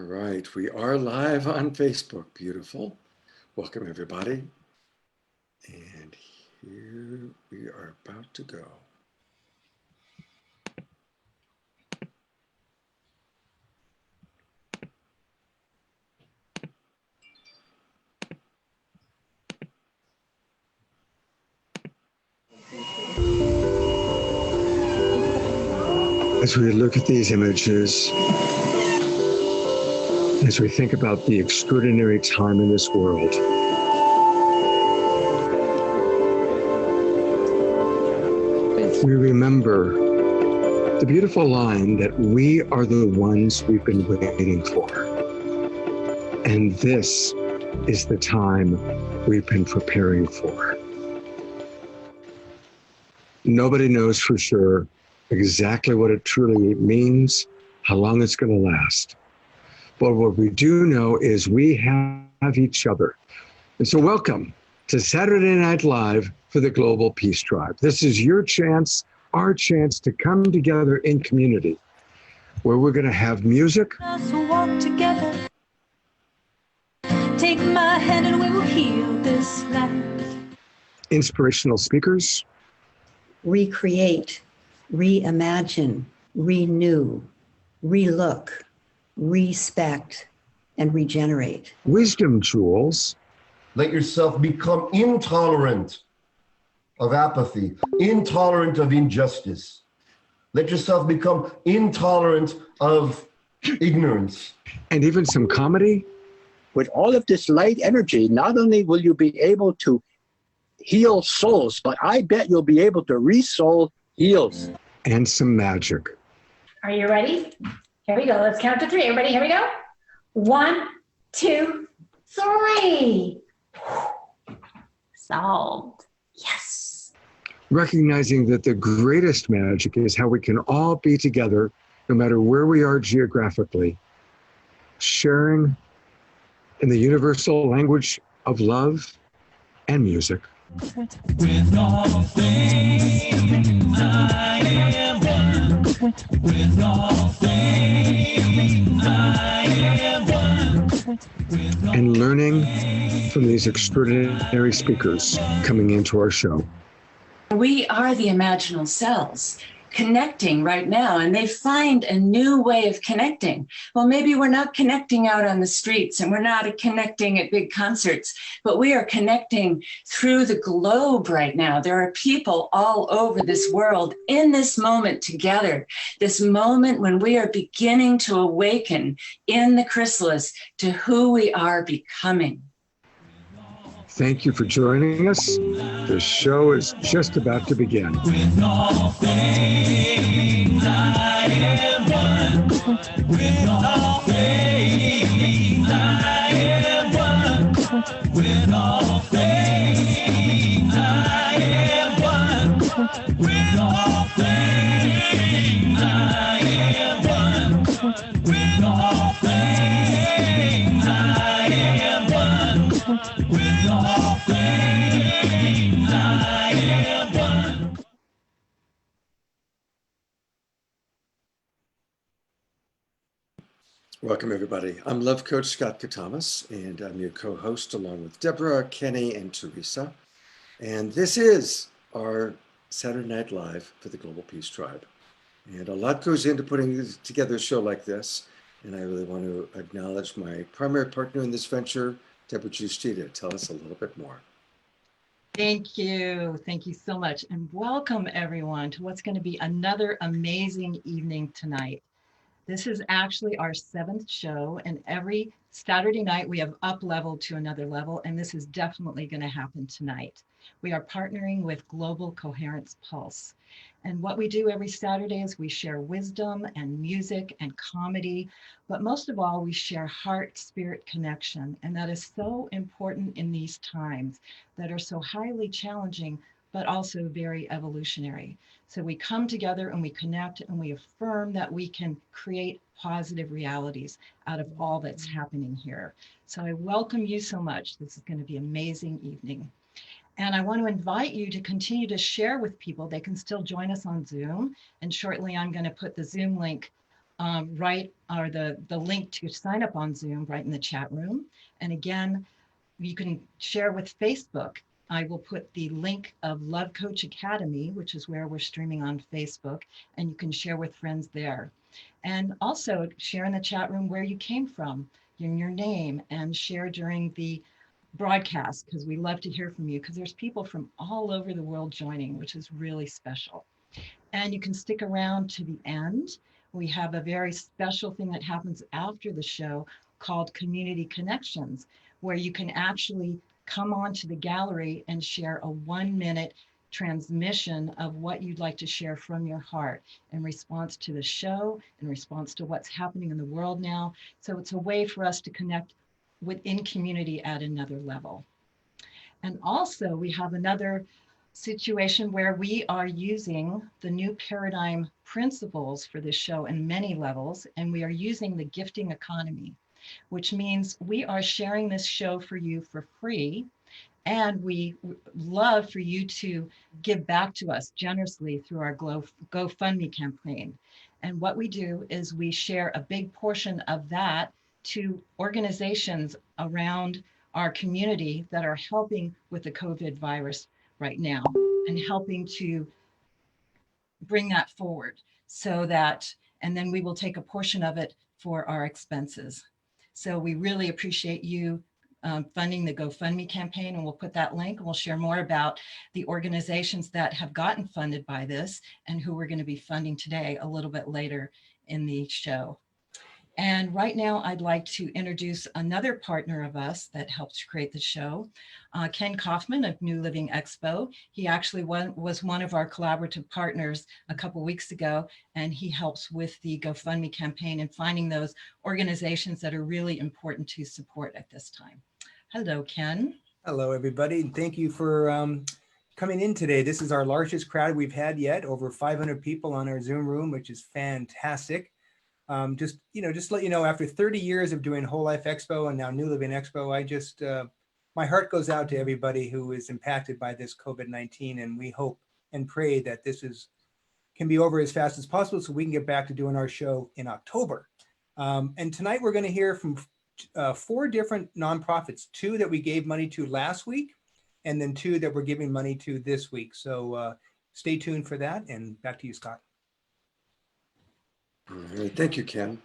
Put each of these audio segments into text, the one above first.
right, we are live on Facebook. Beautiful. Welcome, everybody. And here we are about to go. As we look at these images, as we think about the extraordinary time in this world, we remember the beautiful line that we are the ones we've been waiting for. And this is the time we've been preparing for. Nobody knows for sure exactly what it truly means, how long it's going to last. But what we do know is we have each other. And so welcome to Saturday Night Live for the Global Peace Tribe. This is your chance, our chance to come together in community, where we're going to have music. Walk together. Take my hand and we will heal this land. Inspirational speakers. Recreate, reimagine, renew, relook, respect, and regenerate. Wisdom jewels. Let yourself become intolerant of apathy, intolerant of injustice. Let yourself become intolerant of ignorance. And even some comedy. With all of this light energy, not only will you be able to heal souls, but I bet you'll be able to re-soul heals. And some magic. Are you ready? Here we go. Let's count to 3. Everybody, here we go. 1, 2, 3. Solved. Yes. Recognizing that the greatest magic is how we can all be together, no matter where we are geographically, sharing in the universal language of love and music. With all things I am one. With all things I am one. And learning from these extraordinary speakers coming into our show. We are the imaginal cells connecting right now, and they find a new way of connecting. Well, maybe we're not connecting out on the streets and we're not connecting at big concerts, but we are connecting through the globe right now. There are people all over this world in this moment together, this moment when we are beginning to awaken in the chrysalis to who we are becoming. Thank you for joining us. The show is just about to begin. With all things I am one. With all things I am one. With all things I am one. With all things I am one. With all things I am one. With all things I am one. Welcome, everybody. I'm Love Coach Scott Katamas, and I'm your co-host along with Deborah, Kenny, and Teresa. And this is our Saturday Night Live for the Global Peace Tribe. And a lot goes into putting together a show like this. And I really want to acknowledge my primary partner in this venture, Deborah Giustita. Tell us a little bit more. Thank you. Thank you so much. And welcome everyone to what's going to be another amazing evening tonight. This is actually our 7th show, and every Saturday night we have up-leveled to another level, and this is definitely going to happen tonight. We are partnering with Global Coherence Pulse. And what we do every Saturday is we share wisdom and music and comedy, but most of all, we share heart-spirit connection. And that is so important in these times that are so highly challenging, but also very evolutionary. So we come together and we connect and we affirm that we can create positive realities out of all that's happening here. So I welcome you so much. This is going to be an amazing evening. And I want to invite you to continue to share with people. They can still join us on Zoom. And shortly, I'm going to put the Zoom link right, or the link to sign up on Zoom right in the chat room. And again, you can share with Facebook. I will put the link of Love Coach Academy, which is where we're streaming on Facebook, and you can share with friends there. And also share in the chat room where you came from, your name, and share during the broadcast, because we love to hear from you, because there's people from all over the world joining, which is really special. And you can stick around to the end. We have a very special thing that happens after the show called Community Connections, where you can actually come onto the gallery and share a 1-minute transmission of what you'd like to share from your heart in response to the show, in response to what's happening in the world now. So it's a way for us to connect within community at another level. And also we have another situation where we are using the new paradigm principles for this show in many levels, and we are using the gifting economy, which means we are sharing this show for you for free. And we love for you to give back to us generously through our GoFundMe campaign. And what we do is we share a big portion of that to organizations around our community that are helping with the COVID virus right now and helping to bring that forward so that, and then we will take a portion of it for our expenses. So we really appreciate you funding the GoFundMe campaign, and we'll put that link and we'll share more about the organizations that have gotten funded by this and who we're going to be funding today a little bit later in the show. And right now I'd like to introduce another partner of us that helps create the show, Ken Kaufman of New Living Expo. He actually was one of our collaborative partners a couple weeks ago, and he helps with the GoFundMe campaign and finding those organizations that are really important to support at this time. Hello, Ken. Hello, everybody. And thank you for coming in today. This is our largest crowd we've had yet, over 500 people on our Zoom room, which is fantastic. Just let you know, after 30 years of doing Whole Life Expo and now New Living Expo, I just, my heart goes out to everybody who is impacted by this COVID-19. And we hope and pray that this can be over as fast as possible so we can get back to doing our show in October. And tonight we're going to hear from 4 different nonprofits, 2 that we gave money to last week, and then 2 that we're giving money to this week. So stay tuned for that, and back to you, Scott. All right, thank you, Ken.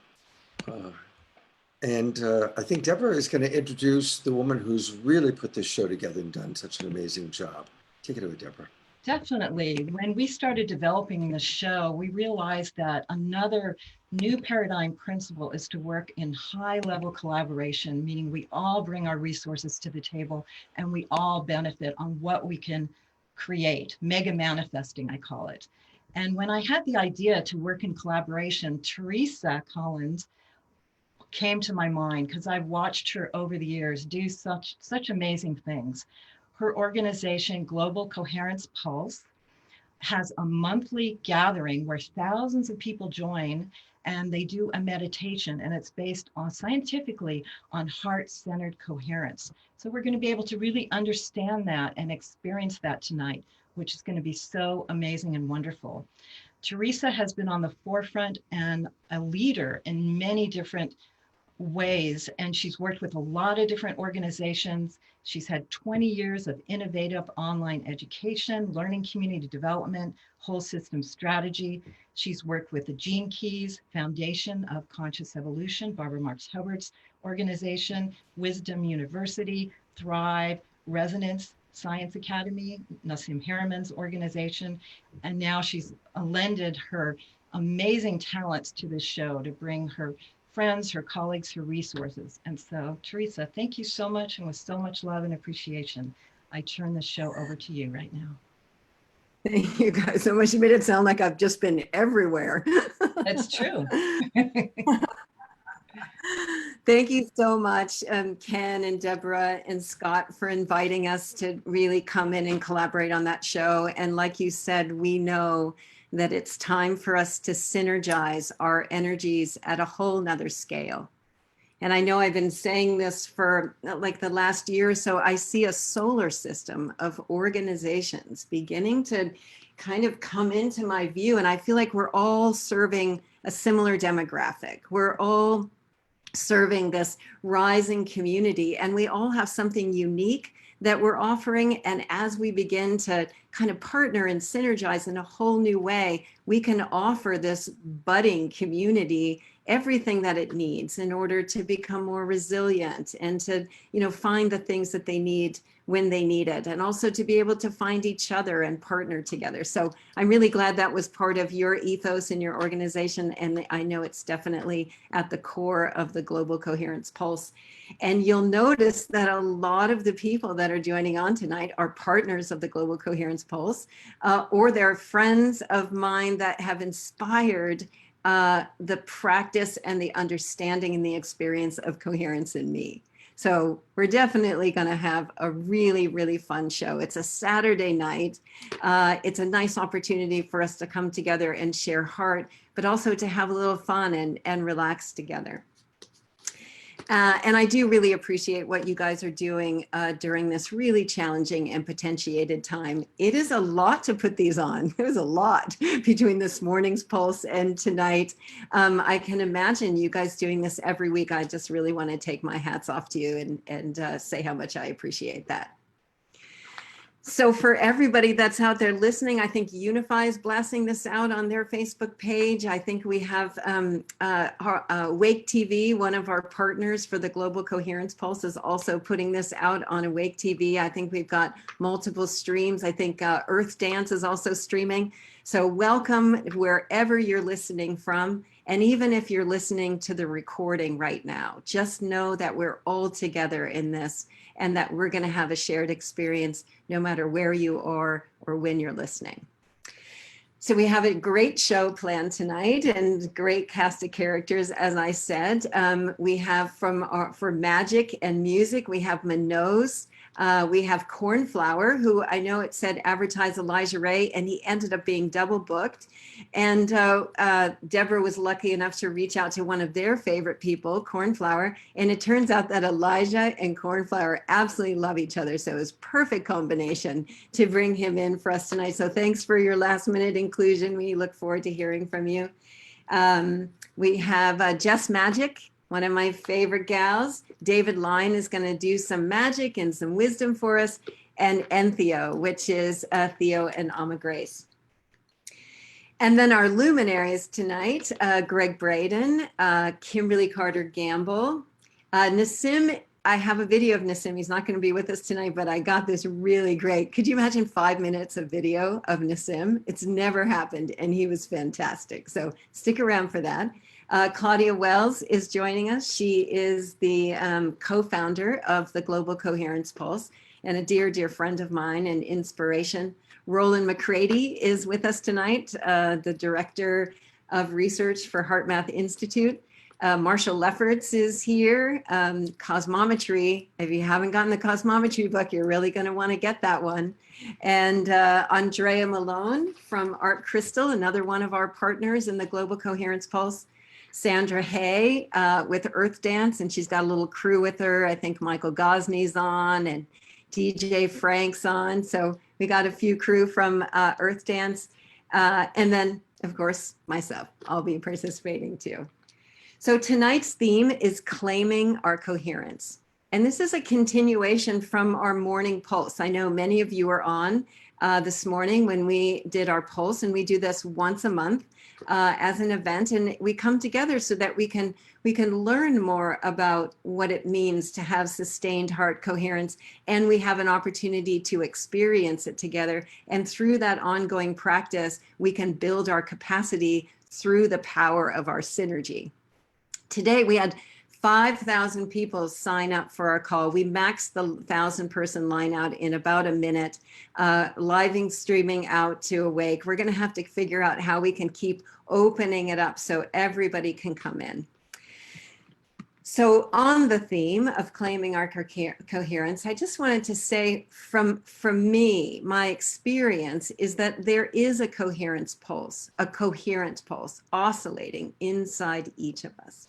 And I think Deborah is going to introduce the woman who's really put this show together and done such an amazing job. Take it away, Deborah. Definitely. When we started developing the show, we realized that another new paradigm principle is to work in high-level collaboration, meaning we all bring our resources to the table and we all benefit on what we can create, mega manifesting, I call it. And when I had the idea to work in collaboration, Teresa Collins came to my mind because I've watched her over the years do such amazing things. Her organization, Global Coherence Pulse, has a monthly gathering where thousands of people join and they do a meditation, and it's based on scientifically on heart-centered coherence. So we're going to be able to really understand that and experience that tonight, which is going to be so amazing and wonderful. Teresa has been on the forefront and a leader in many different ways, and she's worked with a lot of different organizations. She's had 20 years of innovative online education, learning community development, whole system strategy. She's worked with the Gene Keys Foundation of Conscious Evolution, Barbara Marx Hubbard's organization, Wisdom University, Thrive, Resonance Science Academy, Nassim Harriman's organization, and now she's lended her amazing talents to this show to bring her friends, her colleagues, her resources. And so, Teresa, thank you so much, and with so much love and appreciation, I turn the show over to you right now. Thank you guys so much. You made it sound like I've just been everywhere. That's true. Thank you so much, Ken and Deborah and Scott, for inviting us to really come in and collaborate on that show. And like you said, we know that it's time for us to synergize our energies at a whole nother scale. And I know I've been saying this for like the last year or so. I see a solar system of organizations beginning to kind of come into my view. And I feel like we're all serving a similar demographic. We're all serving this rising community, and we all have something unique that we're offering. And as we begin to kind of partner and synergize in a whole new way, we can offer this budding community everything that it needs in order to become more resilient and to, find the things that they need when they need it, and also to be able to find each other and partner together. So I'm really glad that was part of your ethos in your organization, and I know it's definitely at the core of the Global Coherence Pulse. And you'll notice that a lot of the people that are joining on tonight are partners of the Global Coherence Pulse, or they're friends of mine that have inspired the practice and the understanding and the experience of coherence in me. So we're definitely going to have a really, really fun show. It's a Saturday night. It's a nice opportunity for us to come together and share heart, but also to have a little fun and relax together. And I do really appreciate what you guys are doing during this really challenging and potentiated time. It is a lot to put these on. It was a lot between this morning's pulse and tonight. I can imagine you guys doing this every week. I just really want to take my hats off to you and say how much I appreciate that. So for everybody that's out there listening, I think Unify is blasting this out on their Facebook page. I think we have Awake TV, one of our partners for the Global Coherence Pulse, is also putting this out on Awake TV. I think we've got multiple streams. I think Earth Dance is also streaming. So welcome wherever you're listening from. And even if you're listening to the recording right now, just know that we're all together in this, and that we're going to have a shared experience no matter where you are or when you're listening. So we have a great show planned tonight and great cast of characters, as I said. We have for magic and music, we have Minoz. We have Cornflower, who I know it said advertise Elijah Ray, and he ended up being double booked. And Deborah was lucky enough to reach out to one of their favorite people, Cornflower. And it turns out that Elijah and Cornflower absolutely love each other. So it was perfect combination to bring him in for us tonight. So thanks for your last minute inclusion. We look forward to hearing from you. We have Jess Magic, one of my favorite gals. David Line is going to do some magic and some wisdom for us, and Entheo, which is Theo and Ama Grace. And then our luminaries tonight, Greg Braden, Kimberly Carter Gamble, Nassim. I have a video of Nassim. He's not going to be with us tonight, but I got this really great. Could you imagine 5 minutes of video of Nassim? It's never happened, and he was fantastic. So stick around for that. Claudia Wells is joining us. She is the co-founder of the Global Coherence Pulse and a dear, dear friend of mine and inspiration. Roland McCready is with us tonight, the Director of Research for HeartMath Institute. Marshall Lefferts is here. Cosmometry, if you haven't gotten the Cosmometry book, you're really going to want to get that one. And Andrea Malone from Art Crystal, another one of our partners in the Global Coherence Pulse. Sandra Hay with Earth Dance, and she's got a little crew with her. I think Michael Gosney's on and DJ Frank's on. So we got a few crew from Earth Dance. And then, of course, myself. I'll be participating too. So tonight's theme is claiming our coherence. And this is a continuation from our morning pulse. I know many of you are on this morning when we did our pulse, and we do this once a month as an event, and we come together so that we can learn more about what it means to have sustained heart coherence, and we have an opportunity to experience it together. And through that ongoing practice, we can build our capacity through the power of our synergy. Today we had 5,000 people sign up for our call. We maxed the 1,000-person line out in about a minute, live streaming out to Awake. We're going to have to figure out how we can keep opening it up so everybody can come in. So on the theme of claiming our coherence, I just wanted to say from me, my experience is that there is a coherence pulse, a coherent pulse oscillating inside each of us.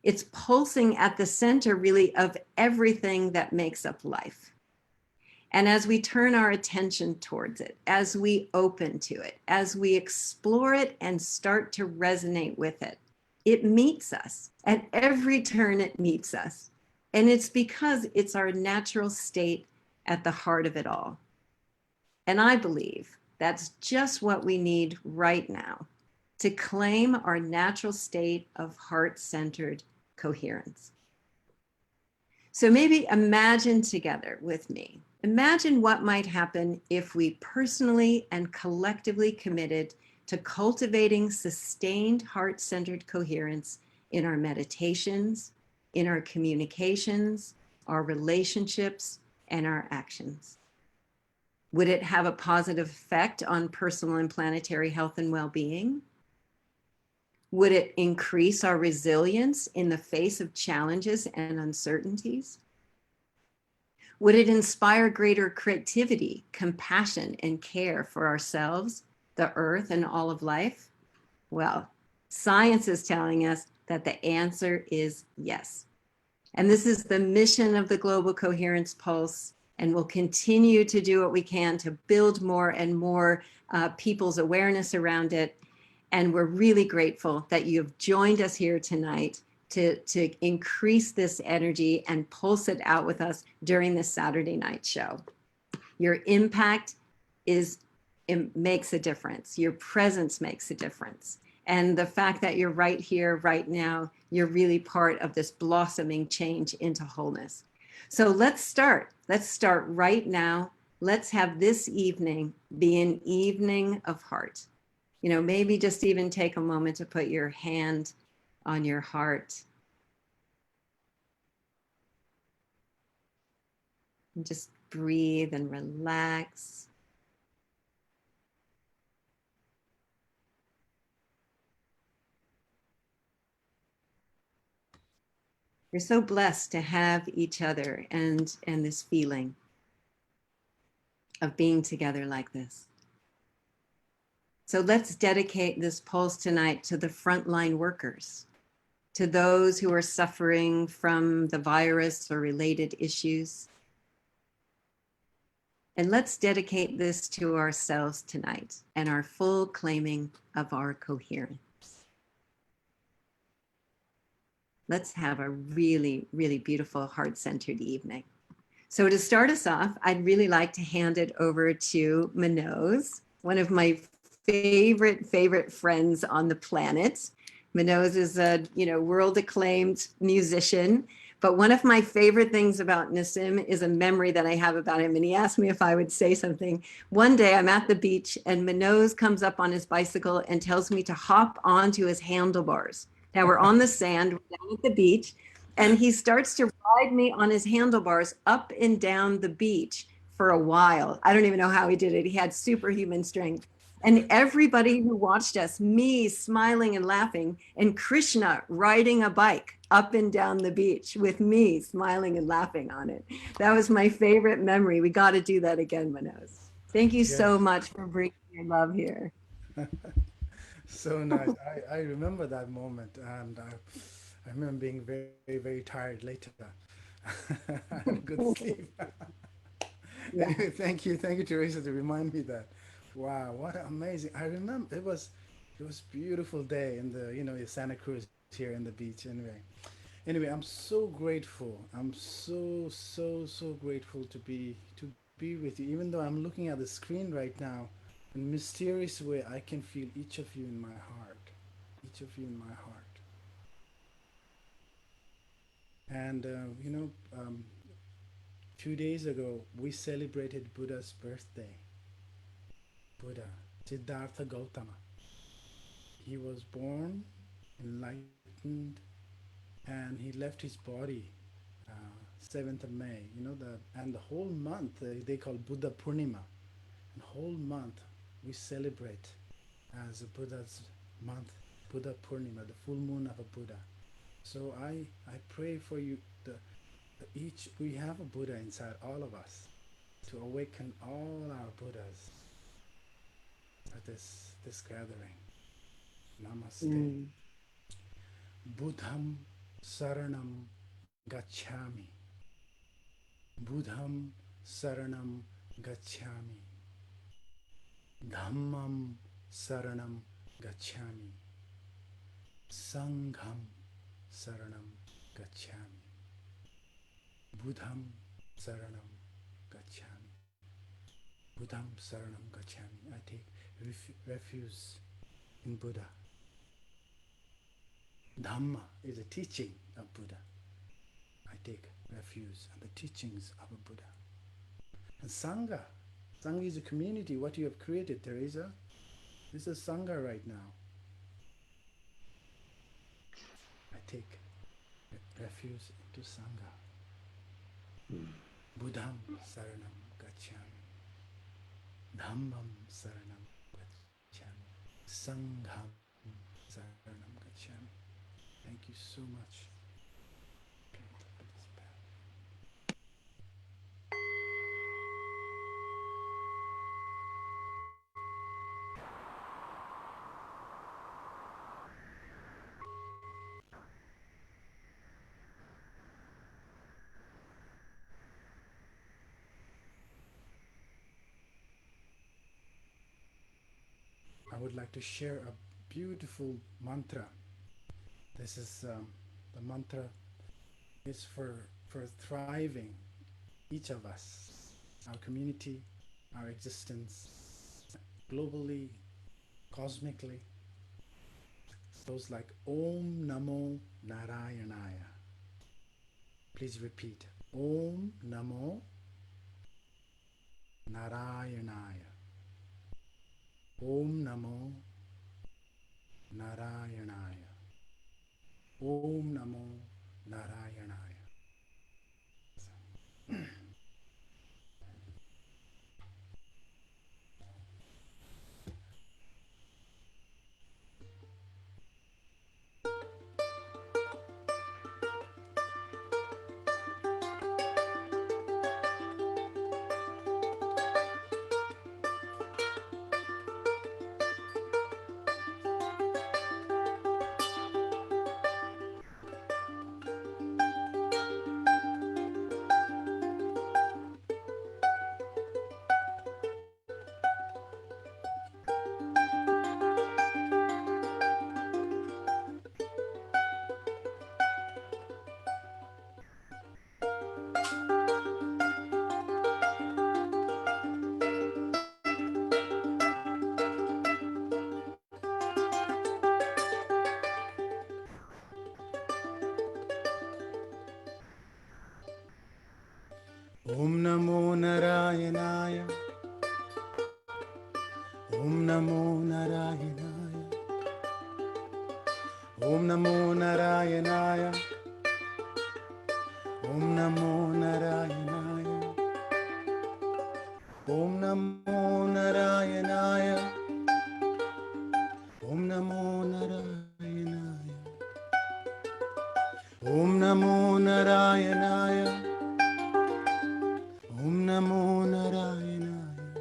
It's pulsing at the center really of everything that makes up life. And as we turn our attention towards it, as we open to it, as we explore it and start to resonate with it, it meets us. At every turn, it meets us. And it's because it's our natural state at the heart of it all. And I believe that's just what we need right now to claim our natural state of heart-centered coherence. So maybe imagine together with me. Imagine what might happen if we personally and collectively committed to cultivating sustained heart-centered coherence in our meditations, in our communications, our relationships, and our actions. Would it have a positive effect on personal and planetary health and well-being? Would it increase our resilience in the face of challenges and uncertainties? Would it inspire greater creativity, compassion, and care for ourselves, the earth, and all of life? Well, science is telling us that the answer is yes. And this is the mission of the Global Coherence Pulse, and we'll continue to do what we can to build more and more people's awareness around it. And we're really grateful that you've joined us here tonight to increase this energy and pulse it out with us during this Saturday night show. Your impact makes a difference. Your presence makes a difference. And the fact that you're right here, right now, you're really part of this blossoming change into wholeness. So let's start. Let's start right now. Let's have this evening be an evening of heart. You know, maybe just even take a moment to put your hand on your heart. And just breathe and relax. You're so blessed to have each other and this feeling of being together like this. So let's dedicate this pulse tonight to the frontline workers, to those who are suffering from the virus or related issues. And let's dedicate this to ourselves tonight and our full claiming of our coherence. Let's have a really, really beautiful heart-centered evening. So to start us off, I'd really like to hand it over to Manoj, one of my favorite friends on the planet. Manoj is a world acclaimed musician, but one of my favorite things about Nassim is a memory that I have about him. And he asked me if I would say something. One day I'm at the beach and Manoj comes up on his bicycle and tells me to hop onto his handlebars. Now we're on the sand, we're down at the beach, and he starts to ride me on his handlebars up and down the beach for a while. I don't even know how he did it. He had superhuman strength. And everybody who watched us, me smiling and laughing, and Krishna riding a bike up and down the beach with me smiling and laughing on it. That was my favorite memory. We got to do that again, Manoj. Thank you so much for bringing your love here. So nice. I remember that moment, and I remember being very tired later. I had good sleep. Anyway, thank you, Teresa, to remind me that. Wow, what amazing! I remember it was beautiful day in the Santa Cruz here in the beach. Anyway, I'm so grateful. I'm so grateful to be with you. Even though I'm looking at the screen right now, in a mysterious way, I can feel each of you in my heart. Each of you in my heart. And 2 days ago, we celebrated Buddha's birthday. Buddha, Siddhartha Gautama. He was born, enlightened, and he left his body 7th of May. And the whole month they call Buddha Purnima. And whole month we celebrate as a Buddha's month, Buddha Purnima, the full moon of a Buddha. So I pray for you. We have a Buddha inside all of us, to awaken all our Buddhas at this gathering. Namaste. Buddham Saranam Gacchami. Buddham saranam gacchami. Dhammam saranam gacchami. Sangham saranam gacchami. Buddham saranam gacchami. Buddham saranam gacchami. I take refuge in Buddha. Dhamma is a teaching of Buddha. I take refuge in the teachings of a Buddha. And Sangha. Sangha is a community, what you have created, Teresa. This is Sangha right now. I take refuge into Sangha. Buddham saranam gacchami. Dhammam saranam gacchami. Sangham saranam gacchami. Thank you so much. I would like to share a beautiful mantra. This is the mantra is for thriving, each of us, our community, our existence, globally, cosmically. Goes like Om Namo Narayanaya. Please repeat. Om Namo Narayanaya. Om Namo Narayanaya. Om Namo Narayanaya. Om Namo Narayanaya. Om Namo Narayanaya. Om Namo Narayanaya. Om Namo Narayanaya. Om Namo Narayanaya. Om Namo Narayanaya. Om Namo Narayanaya. Om Namo Narayanaya. Om Namo Narayanaya.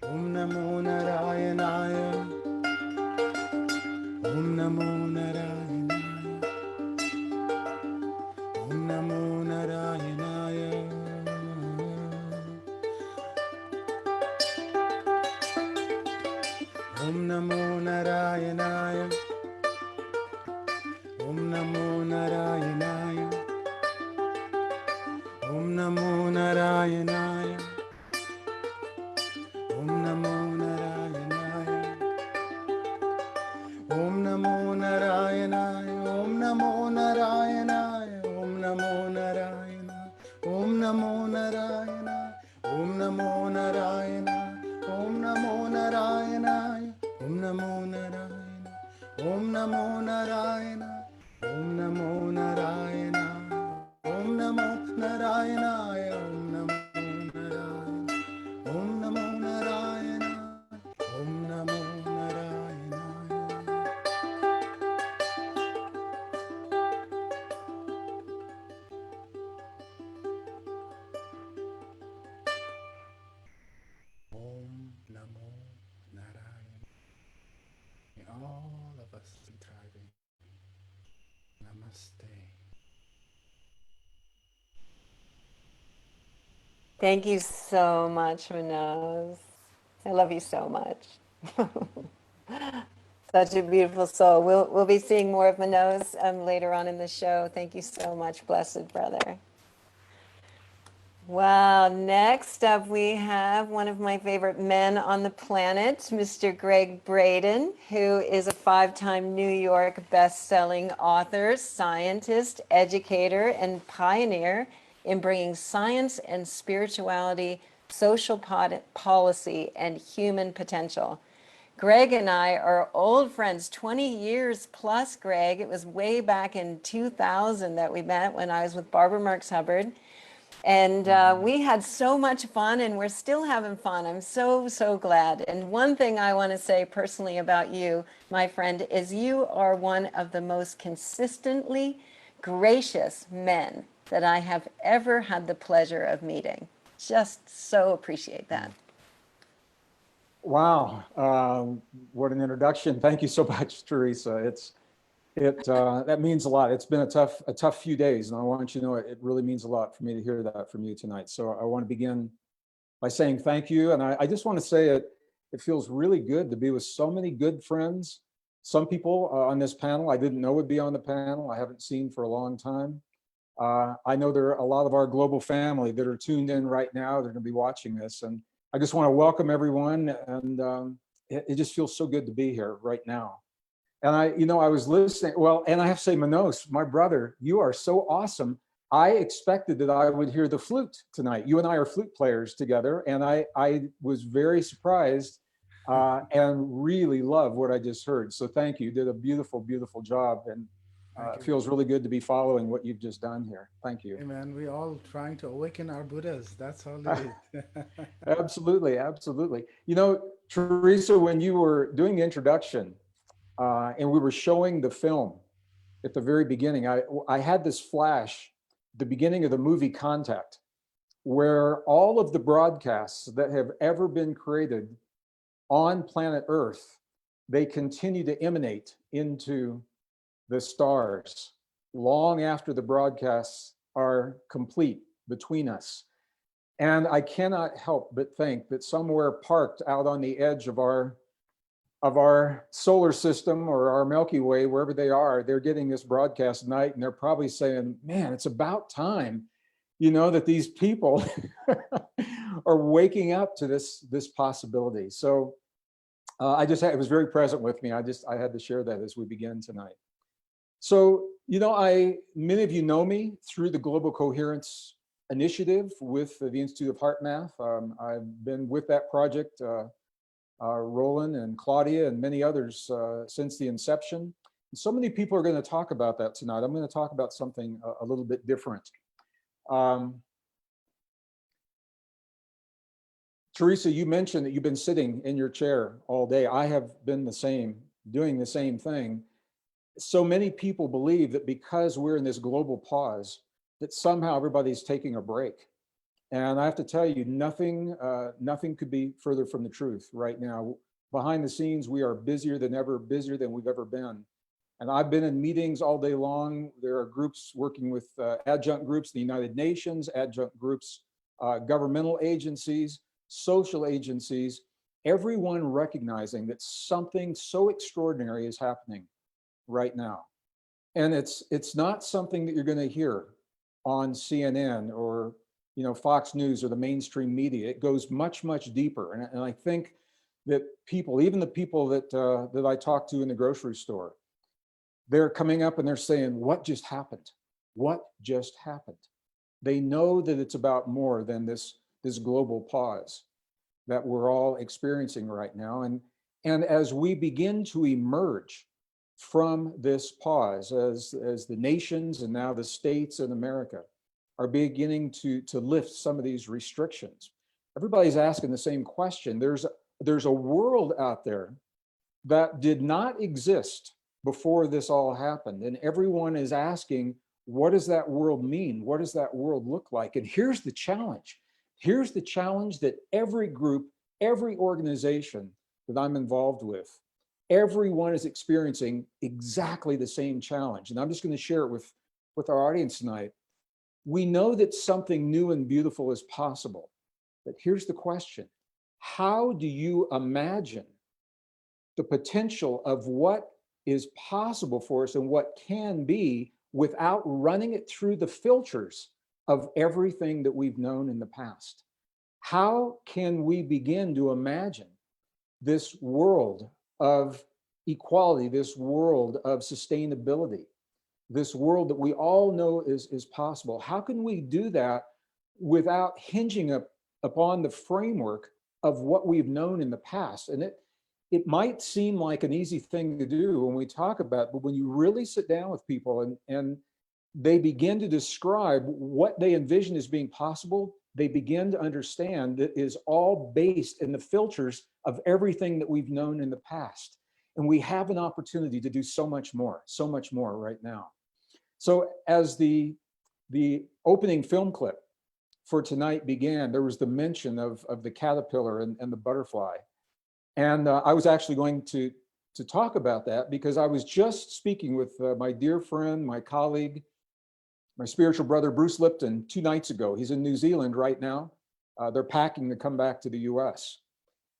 Om Namo Narayanaya. Om Namo Narayanaya. Om Namo Narayanaya. Om Namo Narayanaya. Om Namo Narayanaya. Om Namo Narayanaya. Thank you so much, Manoj. I love you so much. Such a beautiful soul. We'll be seeing more of Manoj later on in the show. Thank you so much, blessed brother. Wow, next up we have one of my favorite men on the planet, Mr. Greg Braden, who is a 5-time New York best-selling author, scientist, educator, and pioneer in bringing science and spirituality, social policy, and human potential. Greg and I are old friends, 20 years plus, Greg. It was way back in 2000 that we met when I was with Barbara Marks Hubbard. And we had so much fun, and we're still having fun. I'm so, so glad. And one thing I want to say personally about you, my friend, is you are one of the most consistently gracious men that I have ever had the pleasure of meeting. Just so appreciate that. Wow, what an introduction! Thank you so much, Teresa. That means a lot. It's been a tough few days, and I want you to know it really means a lot for me to hear that from you tonight. So I want to begin by saying thank you, and I just want to say it feels really good to be with so many good friends. Some people on this panel I didn't know would be on the panel. I haven't seen for a long time. I know there are a lot of our global family that are tuned in right now. They're going to be watching this, and I just want to welcome everyone. And it just feels so good to be here right now. And I was listening. Well, and I have to say, Manoj, my brother, you are so awesome. I expected that I would hear the flute tonight. You and I are flute players together, and I was very surprised and really love what I just heard. So thank you. You did a beautiful, beautiful job, and it feels really good to be following what you've just done here. Thank you. Hey man, we all trying to awaken our Buddhas. That's all it is. Absolutely, absolutely. Teresa, when you were doing the introduction and we were showing the film at the very beginning, I had this flash, the beginning of the movie Contact, where all of the broadcasts that have ever been created on planet Earth, they continue to emanate into the stars long after the broadcasts are complete between us. And I cannot help but think that somewhere parked out on the edge of our solar system or our Milky Way, wherever they are, they're getting this broadcast tonight, and they're probably saying, man, it's about time, that these people are waking up to this possibility. So it was very present with me. I had to share that as we begin tonight. So, many of you know me through the Global Coherence initiative with the Institute of Heart Math. I've been with that project, Roland and Claudia and many others since the inception. And so many people are going to talk about that tonight. I'm going to talk about something a little bit different. Teresa, you mentioned that you've been sitting in your chair all day. I have been the same, doing the same thing. So many people believe that because we're in this global pause, that somehow everybody's taking a break. And I have to tell you, nothing could be further from the truth right now. Behind the scenes, we are busier than ever, busier than we've ever been. And I've been in meetings all day long. There are groups working with adjunct groups, the United Nations, adjunct groups, governmental agencies, social agencies, everyone recognizing that something so extraordinary is happening right now. And it's not something that you're going to hear on CNN or Fox News or the mainstream media. It goes much, much deeper. And I think that people, even the people that I talk to in the grocery store, they're coming up and they're saying, what just happened? What just happened? They know that it's about more than this global pause that we're all experiencing right now. And as we begin to emerge from this pause, as the nations and now the states in America are beginning to lift some of these restrictions, everybody's asking the same question. There's a world out there that did not exist before this all happened. And everyone is asking, what does that world mean? What does that world look like? And here's the challenge. Here's the challenge that every group, every organization that I'm involved with, everyone is experiencing exactly the same challenge. And I'm just going to share it with our audience tonight. We know that something new and beautiful is possible. But here's the question. How do you imagine the potential of what is possible for us and what can be without running it through the filters of everything that we've known in the past? How can we begin to imagine this world of equality, this world of sustainability, this world that we all know is possible? How can we do that without hinging upon the framework of what we've known in the past? And it might seem like an easy thing to do when we talk about, but when you really sit down with people and they begin to describe what they envision as being possible, they begin to understand that is all based in the filters of everything that we've known in the past. And we have an opportunity to do so much more right now. So as the opening film clip for tonight began, there was the mention of the caterpillar and the butterfly. And I was actually going to talk about that because I was just speaking with my dear friend, my colleague, my spiritual brother, Bruce Lipton, 2 nights ago. He's in New Zealand right now. They're packing to come back to the US.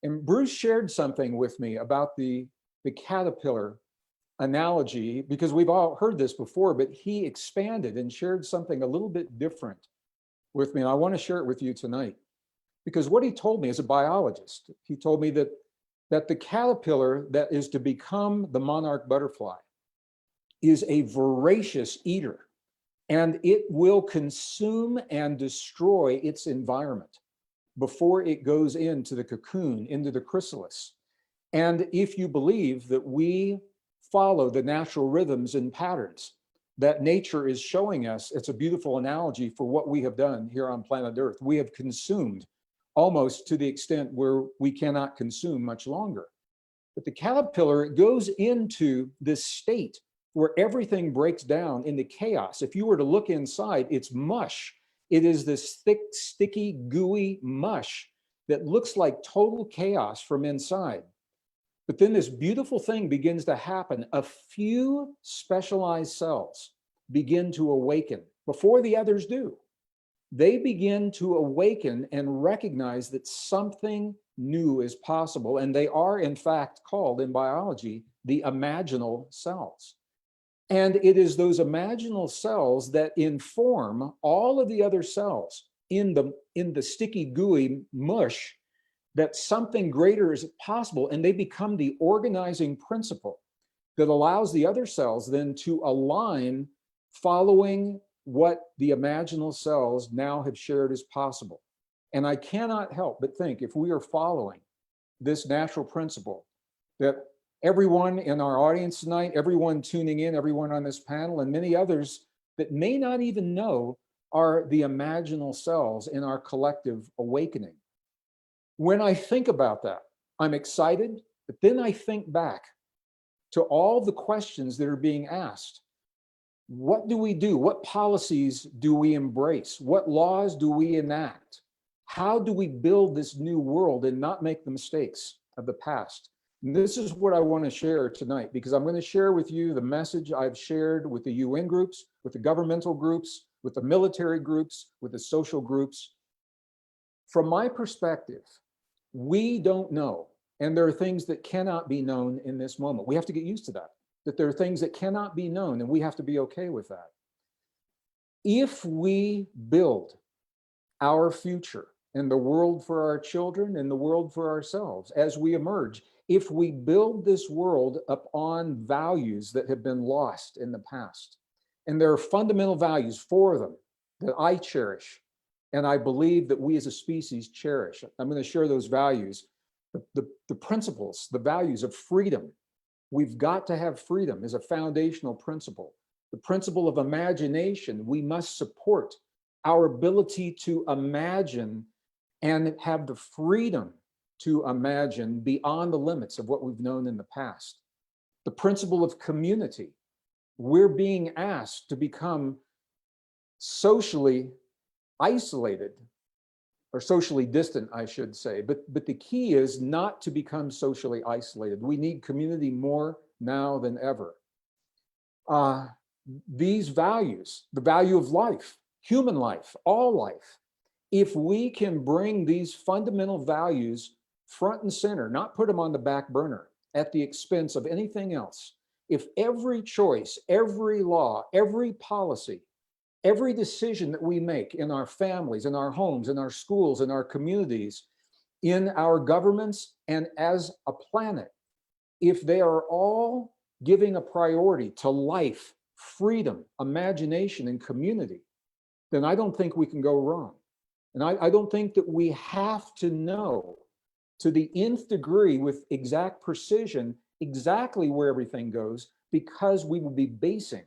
And Bruce shared something with me about the caterpillar analogy, because we've all heard this before, but he expanded and shared something a little bit different with me. And I want to share it with you tonight. Because what he told me as a biologist, he told me that the caterpillar that is to become the monarch butterfly is a voracious eater, and it will consume and destroy its environment before it goes into the cocoon, into the chrysalis. And if you believe that we follow the natural rhythms and patterns that nature is showing us, it's a beautiful analogy for what we have done here on planet Earth. We have consumed almost to the extent where we cannot consume much longer. But the caterpillar goes into this state where everything breaks down into chaos. If you were to look inside, it's mush. It is this thick, sticky, gooey mush that looks like total chaos from inside. But then this beautiful thing begins to happen. A few specialized cells begin to awaken before the others do. They begin to awaken and recognize that something new is possible. And they are, in fact, called in biology the imaginal cells. And it is those imaginal cells that inform all of the other cells in the sticky, gooey mush that something greater is possible. And they become the organizing principle that allows the other cells then to align following what the imaginal cells now have shared as possible. And I cannot help but think, if we are following this natural principle, that everyone in our audience tonight, everyone tuning in, everyone on this panel, and many others that may not even know are the imaginal cells in our collective awakening. When I think about that, I'm excited, but then I think back to all the questions that are being asked. What do we do? What policies do we embrace? What laws do we enact? How do we build this new world and not make the mistakes of the past? And this is what I want to share tonight, because I'm going to share with you the message I've shared with the UN groups, with the governmental groups, with the military groups, with the social groups. From my perspective, we don't know, and there are things that cannot be known in this moment. We have to get used to that there are things that cannot be known, and we have to be okay with that. If we build our future and the world for our children and the world for ourselves as we emerge, if we build this world upon values that have been lost in the past, and there are fundamental values, 4 of them, that I cherish, and I believe that we as a species cherish. I'm going to share those values, the principles, the values of freedom. We've got to have freedom as a foundational principle. The principle of imagination, we must support our ability to imagine and have the freedom to imagine beyond the limits of what we've known in the past. The principle of community, we're being asked to become socially isolated, or socially distant, I should say. But the key is not to become socially isolated. We need community more now than ever. These values, the value of life, human life, all life, if we can bring these fundamental values front and center, not put them on the back burner at the expense of anything else, if every choice, every law, every policy, every decision that we make in our families, in our homes, in our schools, in our communities, in our governments, and as a planet, if they are all giving a priority to life, freedom, imagination, and community, then I don't think we can go wrong. And I don't think that we have to know to the nth degree with exact precision exactly where everything goes, because we will be basing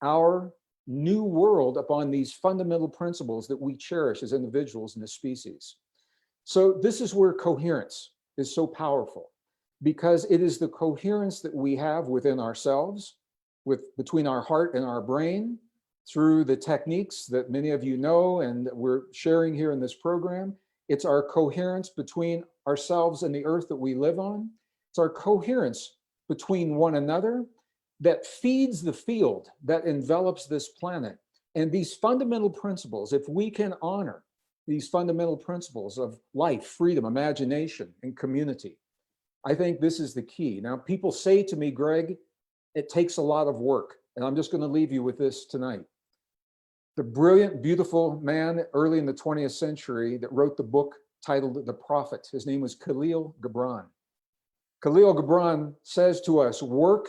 our new world upon these fundamental principles that we cherish as individuals and as species. So this is where coherence is so powerful, because it is the coherence that we have within ourselves, between our heart and our brain, through the techniques that many of you know and that we're sharing here in this program. It's our coherence between ourselves and the earth that we live on. It's our coherence between one another that feeds the field that envelops this planet. And these fundamental principles, if we can honor these fundamental principles of life, freedom, imagination, and community, I think this is the key. Now, people say to me, Greg, it takes a lot of work. And I'm just going to leave you with this tonight. The brilliant, beautiful man early in the 20th century that wrote the book titled The Prophet, his name was Khalil Gibran. Khalil Gibran says to us, work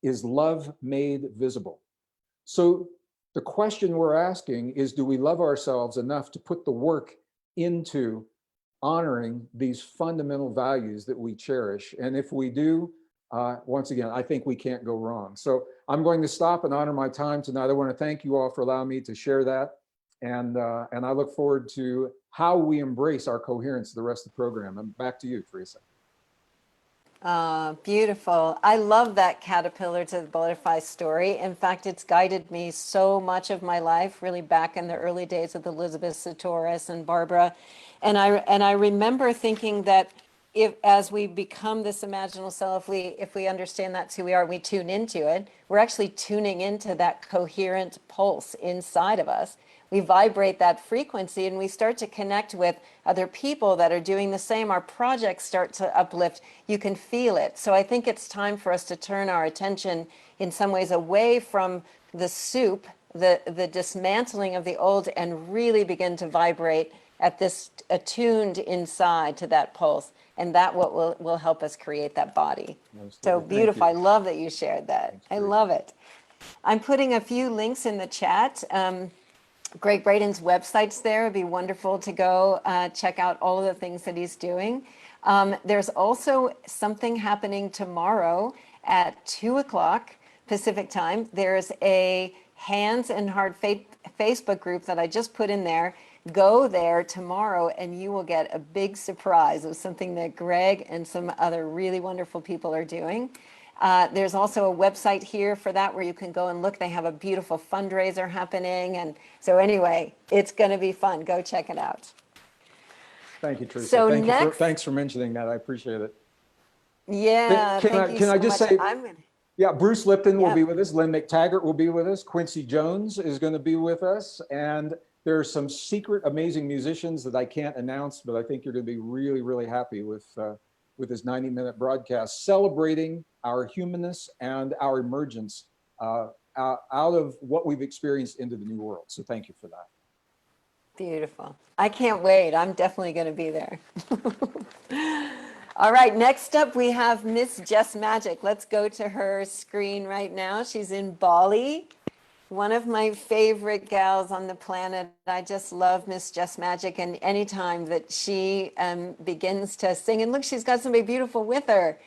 is love made visible. So the question we're asking is, do we love ourselves enough to put the work into honoring these fundamental values that we cherish? And if we do, once again, I think we can't go wrong. So I'm going to stop and honor my time tonight. I want to thank you all for allowing me to share that. And I look forward to how we embrace our coherence the rest of the program. And back to you, Teresa. Beautiful. I love that caterpillar to the butterfly story. In fact, it's guided me so much of my life, really back in the early days with Elizabeth Sahtouris and Barbara. And I remember thinking that as we become this imaginal self, if we understand that's who we are, we tune into it, we're actually tuning into that coherent pulse inside of us. We vibrate that frequency and we start to connect with other people that are doing the same. Our projects start to uplift. You can feel it. So I think it's time for us to turn our attention in some ways away from the soup, the dismantling of the old, and really begin to vibrate at this attuned inside to that pulse. And that what will help us create that body. Absolutely. So beautiful. I love that you shared that. Thanks, I love it. I'm putting a few links in the chat. Greg Braden's website's there. It'd be wonderful to go check out all of the things that he's doing. There's also something happening tomorrow at 2 o'clock Pacific time. There's a Hands and Heart Facebook group that I just put in there. Go there tomorrow and you will get a big surprise of something that Greg and some other really wonderful people are doing. There's also a website here for that where you can go and look. They have a beautiful fundraiser happening. And so anyway, it's going to be fun. Go check it out. Thank you, Teresa. So Thanks for mentioning that. I appreciate it. Yeah, Can I just say, yeah, Bruce Lipton will be with us. Lynn McTaggart will be with us. Quincy Jones is going to be with us. And there are some secret, amazing musicians that I can't announce, but I think you're going to be really, really happy with this 90-minute broadcast celebrating our humanness and our emergence out of what we've experienced into the new world. So thank you for that. Beautiful. I can't wait. I'm definitely going to be there. All right, next up we have Miss Jess Magic. Let's go to her screen right now. She's in Bali. One of my favorite gals on the planet. I just love Miss Jess Magic, and anytime that she begins to sing, and look, she's got somebody beautiful with her.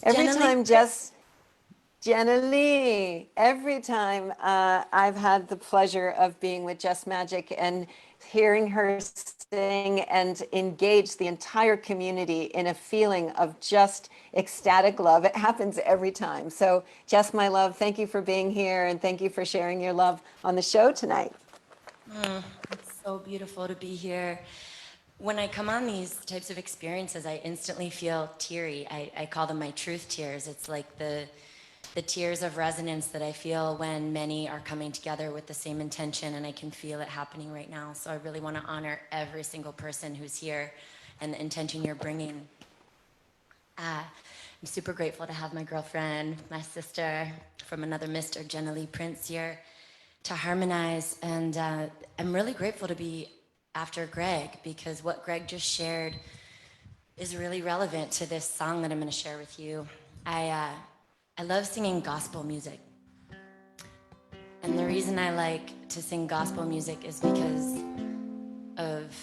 Every time Jenna Lee, every time I've had the pleasure of being with Jess Magic and hearing her sing and engage the entire community in a feeling of just ecstatic love. It happens every time. So Jess, my love, thank you for being here and thank you for sharing your love on the show tonight. It's so beautiful to be here. When I come on these types of experiences, I instantly feel teary. I call them my truth tears. It's like the the tears of resonance that I feel when many are coming together with the same intention, and I can feel it happening right now. So I really want to honor every single person who's here and the intention you're bringing. I'm super grateful to have my girlfriend, my sister from another Mr. Jenna Lee Prince here to harmonize. And I'm really grateful to be after Greg, because what Greg just shared is really relevant to this song that I'm going to share with you. I love singing gospel music. And the reason I like to sing gospel music is because of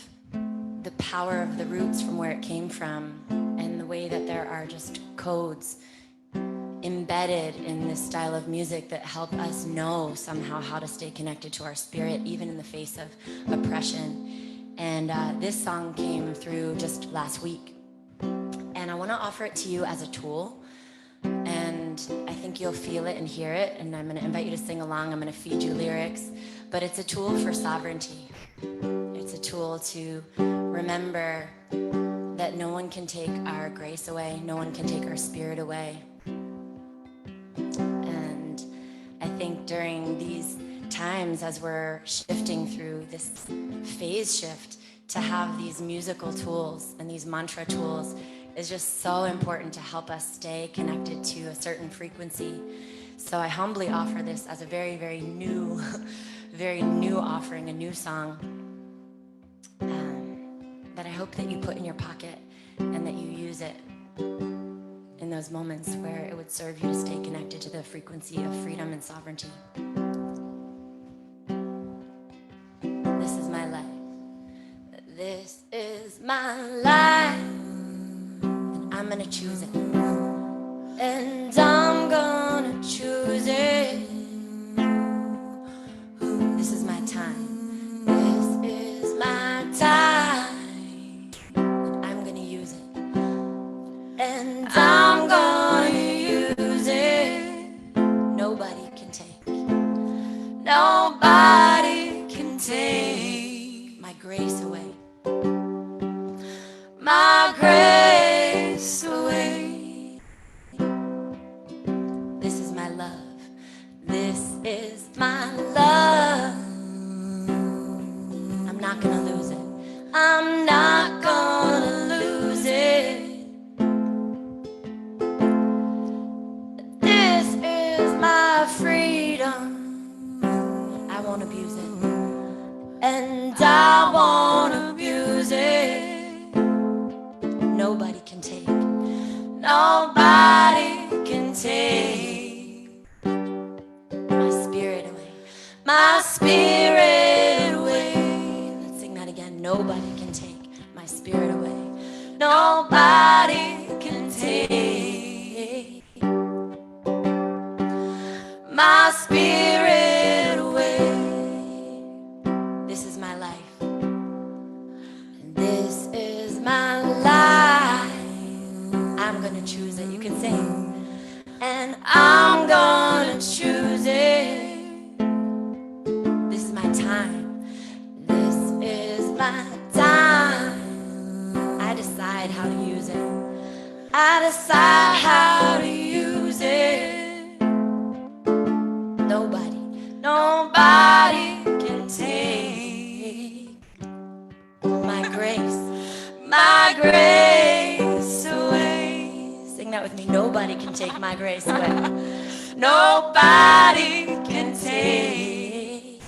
the power of the roots from where it came from, and the way that there are just codes embedded in this style of music that help us know somehow how to stay connected to our spirit, even in the face of oppression. And this song came through just last week. And I want to offer it to you as a tool. And I think you'll feel it and hear it. And I'm going to invite you to sing along. I'm going to feed you lyrics. But it's a tool for sovereignty. It's a tool to remember that no one can take our grace away. No one can take our spirit away. And I think during these times, as we're shifting through this phase shift, to have these musical tools and these mantra tools is just so important to help us stay connected to a certain frequency. So I humbly offer this as a very, very new offering, a new song that I hope that you put in your pocket and that you use it in those moments where it would serve you to stay connected to the frequency of freedom and sovereignty. This is my life. This is my life. And I'm gonna choose it. And I'm gonna choose it. This is my time. This is my time. And I'm gonna use it. And I'm gonna use it. Nobody can take. Nobody can take my grace away. My grace away. This is my love. This is my love. I'm not gonna lose it. I'm not gonna lose it. This is my freedom. I won't abuse it. And I won't abuse it. Nobody can take. Nobody can take my spirit away. My spirit away. Let's sing that again. Nobody can take my spirit away. Nobody can take my spirit away. This is my life. And this is my life. I'm gonna choose it. You can sing. And I'm gonna choose it. This is my time. This is my time. I decide how to use it. I decide how to use it. Nobody can take my grace away. Sing that with me. Nobody can take my grace away. Nobody can take.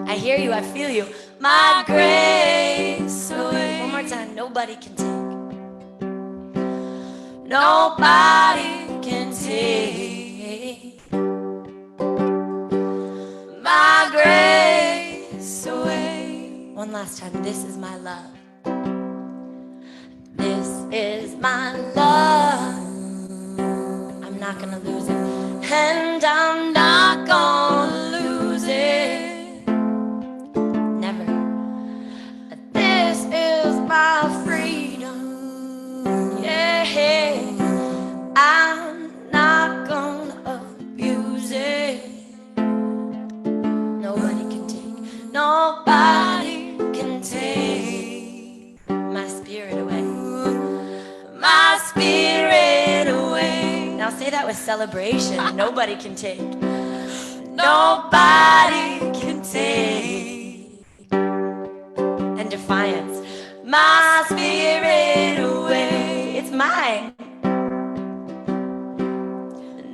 I hear you, I feel you. My grace away. One more time. Nobody can take. Nobody can take my grace away. One last time. This is my love. This is my love. I'm not gonna lose it. And I'm not gonna lose it. Never. This is my freedom. Yeah. I'm not gonna abuse it. Nobody can take. Nobody can take my spirit away. My spirit away. Now say that that with celebration. Nobody can take. Nobody can take. And defiance. My spirit away. It's mine.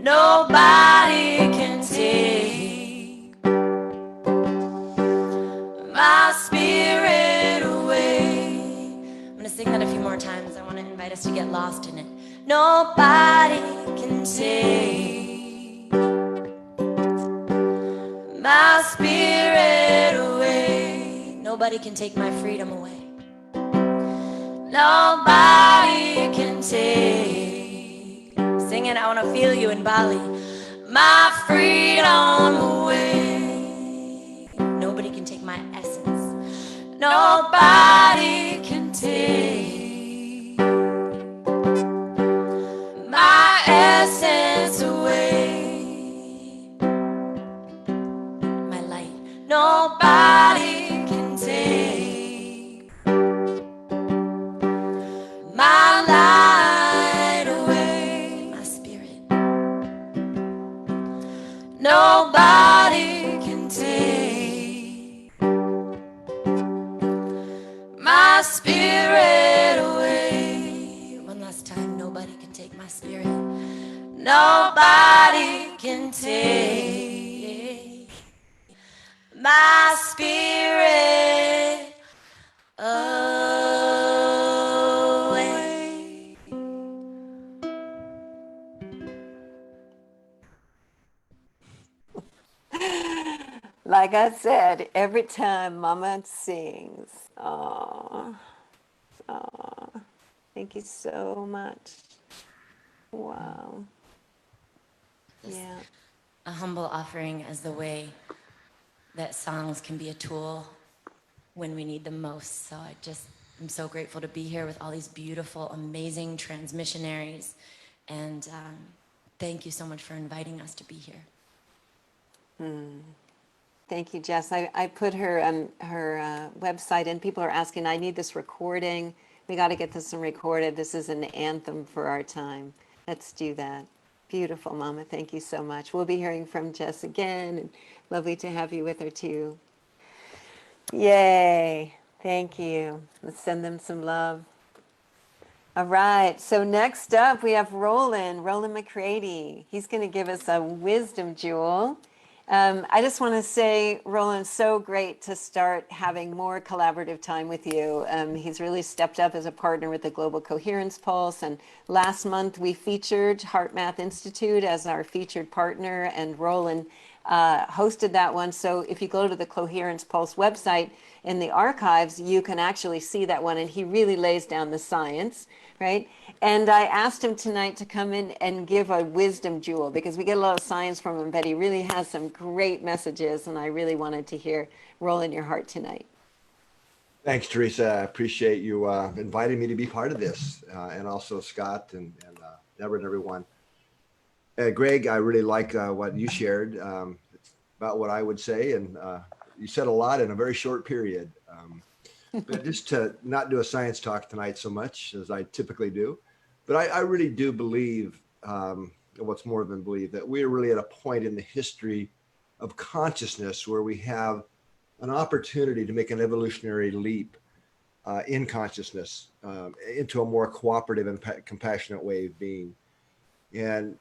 Nobody can take my spirit away. I'm gonna sing that a few more times. I want to invite us to get lost in it. Nobody can take my spirit away. Nobody can take my freedom away. Nobody can take. Singing, I want to feel you in Bali. My freedom away. Nobody can take my essence. Nobody can take my essence away. My light. Nobody can take my light away. My spirit. Nobody can take my spirit away. One last time. Nobody can take my spirit. Nobody can take my spirit away. Like I said, every time Mama sings, oh, thank you so much. Wow. Yeah. A humble offering as the way that songs can be a tool when we need them most. So I'm so grateful to be here with all these beautiful, amazing transmissionaries. And thank you so much for inviting us to be here. Thank you, Jess. I put her website in. People are asking, I need this recording. We got to get this one recorded. This is an anthem for our time. Let's do that. Beautiful, Mama. Thank you so much. We'll be hearing from Jess again. And lovely to have you with her, too. Yay. Thank you. Let's send them some love. All right. So next up, we have Roland McCready. He's going to give us a wisdom jewel. I just want to say, Roland, so great to start having more collaborative time with you. He's really stepped up as a partner with the Global Coherence Pulse. And last month, we featured Heart Math Institute as our featured partner, and Roland hosted that one. So if you go to the Coherence Pulse website in the archives, you can actually see that one. And he really lays down the science, right? And I asked him tonight to come in and give a wisdom jewel, because we get a lot of science from him, but he really has some great messages. And I really wanted to hear Roll in Your Heart tonight. Thanks, Teresa. I appreciate you inviting me to be part of this, and also Scott and Deborah and everyone. Greg, I really like what you shared. It's about what I would say, and you said a lot in a very short period. But just to not do a science talk tonight so much as I typically do, but I really do believe, what's more than believe, that we're really at a point in the history of consciousness where we have an opportunity to make an evolutionary leap in consciousness into a more cooperative and compassionate way of being. And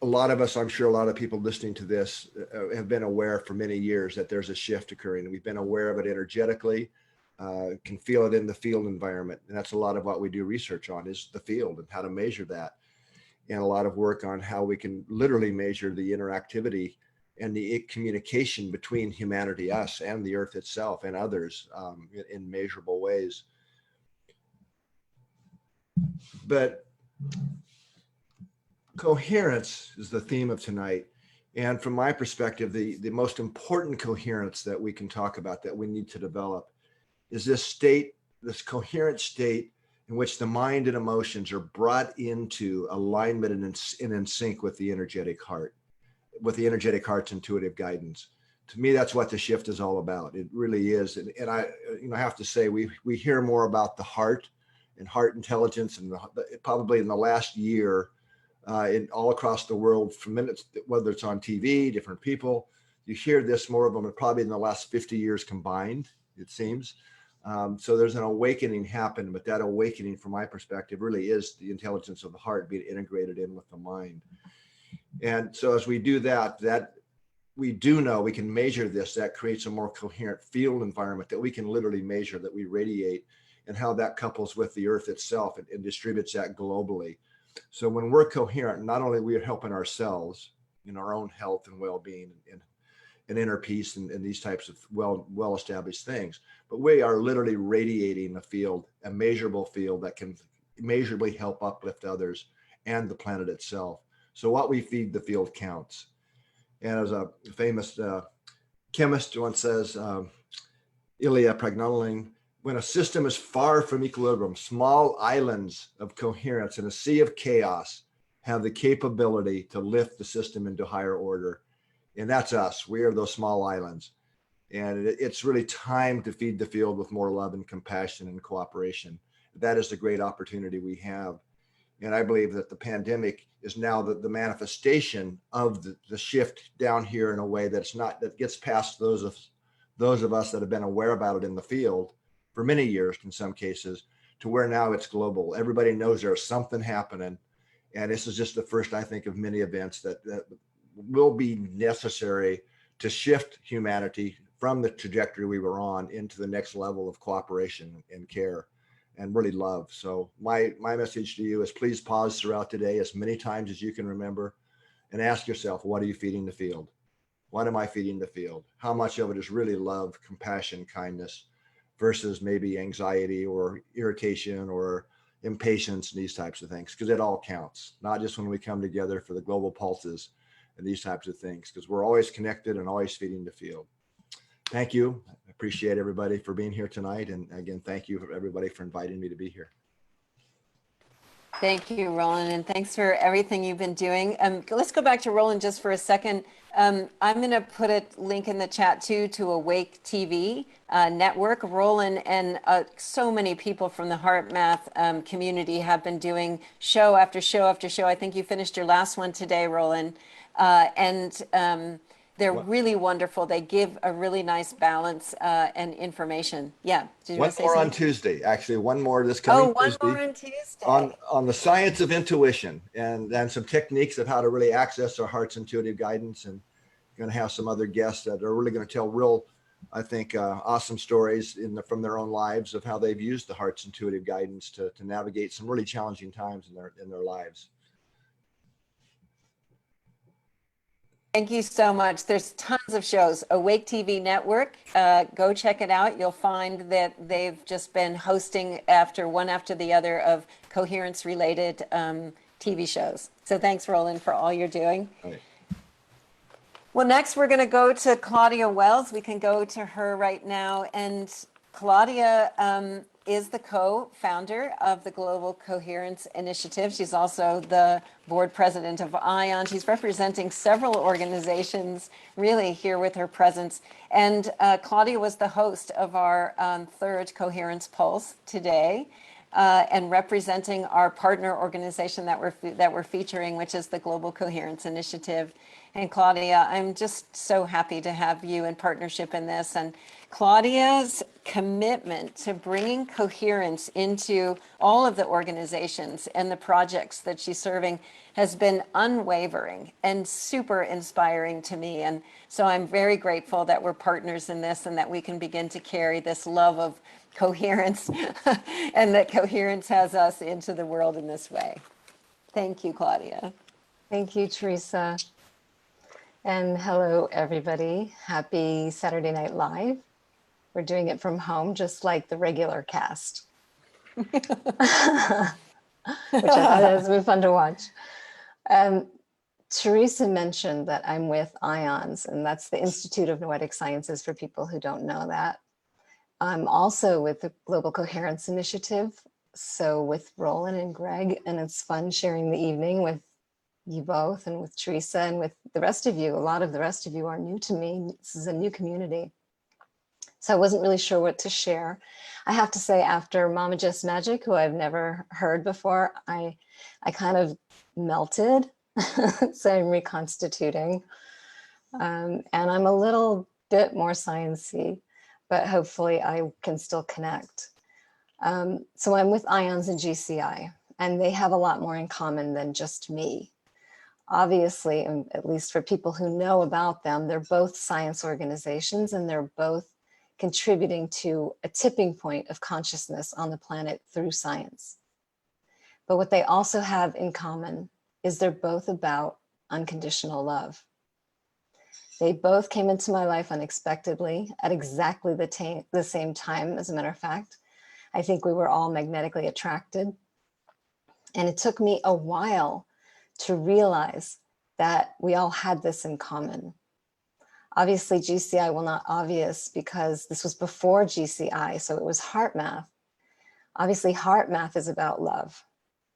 a lot of us, I'm sure a lot of people listening to this have been aware for many years that there's a shift occurring. We've been aware of it energetically, can feel it in the field environment. And that's a lot of what we do research on, is the field and how to measure that. And a lot of work on how we can literally measure the interactivity and the communication between humanity, us, and the earth itself and others in measurable ways. But coherence is the theme of tonight. And from my perspective, the most important coherence that we can talk about, that we need to develop, is this state, this coherent state in which the mind and emotions are brought into alignment and in sync with the energetic heart, with the energetic heart's intuitive guidance. To me, that's what the shift is all about. It really is. And I have to say, we hear more about the heart and heart intelligence, and probably in the last year, in all across the world for minutes, whether it's on TV, different people. You hear this more of them probably in the last 50 years combined, it seems. So there's an awakening happened, but that awakening from my perspective really is the intelligence of the heart being integrated in with the mind. And so as we do that we do know we can measure this, that creates a more coherent field environment that we can literally measure, that we radiate, and how that couples with the earth itself and distributes that globally. So when we're coherent, not only we are helping ourselves in our own health and well-being and inner peace and these types of well-established things, but we are literally radiating a field, a measurable field that can measurably help uplift others and the planet itself. So what we feed the field counts. And as a famous chemist once says, Ilya Pragnolone, when a system is far from equilibrium, small islands of coherence in a sea of chaos have the capability to lift the system into higher order. And that's us. We are those small islands. And it's really time to feed the field with more love and compassion and cooperation. That is the great opportunity we have. And I believe that the pandemic is now the manifestation of the shift down here in a way that gets past those of us that have been aware about it in the field for many years, in some cases, to where now it's global. Everybody knows there's something happening. And this is just the first, I think, of many events that will be necessary to shift humanity from the trajectory we were on into the next level of cooperation and care and really love. So my message to you is please pause throughout today as many times as you can remember and ask yourself, what are you feeding the field? What am I feeding the field? How much of it is really love, compassion, kindness versus maybe anxiety or irritation or impatience and these types of things? Because it all counts, not just when we come together for the global pulses and these types of things, because we're always connected and always feeding the field. Thank you. I appreciate everybody for being here tonight. And again, thank you for everybody for inviting me to be here. Thank you, Roland, and thanks for everything you've been doing. Let's go back to Roland just for a second. I'm going to put a link in the chat too to Awake TV network. Roland and so many people from the Heart Math community have been doing show after show after show. I think you finished your last one today, Roland, they're really wonderful. They give a really nice balance and information. Yeah. Did you One want to say more on something? Tuesday, actually, one more this coming Tuesday. One more on Tuesday. On the science of intuition and some techniques of how to really access our heart's intuitive guidance. And going to have some other guests that are really going to tell real, I think, awesome stories from their own lives of how they've used the heart's intuitive guidance to navigate some really challenging times in their lives. Thank you so much. There's tons of shows. Awake TV Network, go check it out. You'll find that they've just been hosting one after the other of coherence related TV shows. So thanks, Roland, for all you're doing. Right. Well, next we're going to go to Claudia Wells. We can go to her right now. And Claudia is the co-founder of the Global Coherence Initiative. She's also the board president of ION. She's representing several organizations really here with her presence. And Claudia was the host of our third Coherence Pulse today. And representing our partner organization that we're featuring, which is the Global Coherence Initiative. And Claudia, I'm just so happy to have you in partnership in this. And Claudia's commitment to bringing coherence into all of the organizations and the projects that she's serving has been unwavering and super inspiring to me. And so I'm very grateful that we're partners in this and that we can begin to carry this love of coherence and that coherence has us into the world in this way. Thank you, Claudia. Thank you, Teresa. And hello, everybody. Happy Saturday Night Live. We're doing it from home, just like the regular cast, which I thought has been fun to watch. Teresa mentioned that I'm with IONS, and that's the Institute of Noetic Sciences for people who don't know that. I'm also with the Global Coherence Initiative, so with Roland and Greg, and it's fun sharing the evening with you both and with Teresa and with the rest of you. A lot of the rest of you are new to me. This is a new community. So I wasn't really sure what to share. I have to say, after Mama Just Magic, who I've never heard before, I kind of melted, so I'm reconstituting. And I'm a little bit more sciencey, but hopefully I can still connect. So I'm with IONS and GCI, and they have a lot more in common than just me. Obviously, and at least for people who know about them, they're both science organizations, and they're both contributing to a tipping point of consciousness on the planet through science. But what they also have in common is they're both about unconditional love. They both came into my life unexpectedly at exactly the same time, as a matter of fact. I think we were all magnetically attracted. And it took me a while to realize that we all had this in common. Obviously, GCI will not obvious because this was before GCI, so it was heart math. Obviously, heart math is about love.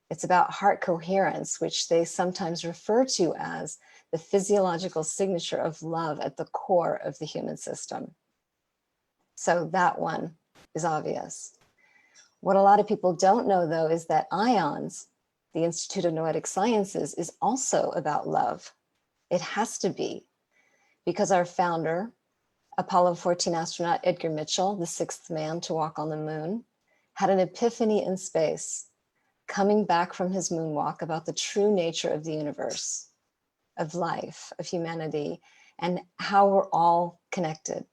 It's about heart coherence, which they sometimes refer to as the physiological signature of love at the core of the human system. So that one is obvious. What a lot of people don't know, though, is that IONS, the Institute of Noetic Sciences, is also about love. It has to be, because our founder, Apollo 14 astronaut Edgar Mitchell, the sixth man to walk on the moon, had an epiphany in space, coming back from his moonwalk about the true nature of the universe, of life, of humanity, and how we're all connected.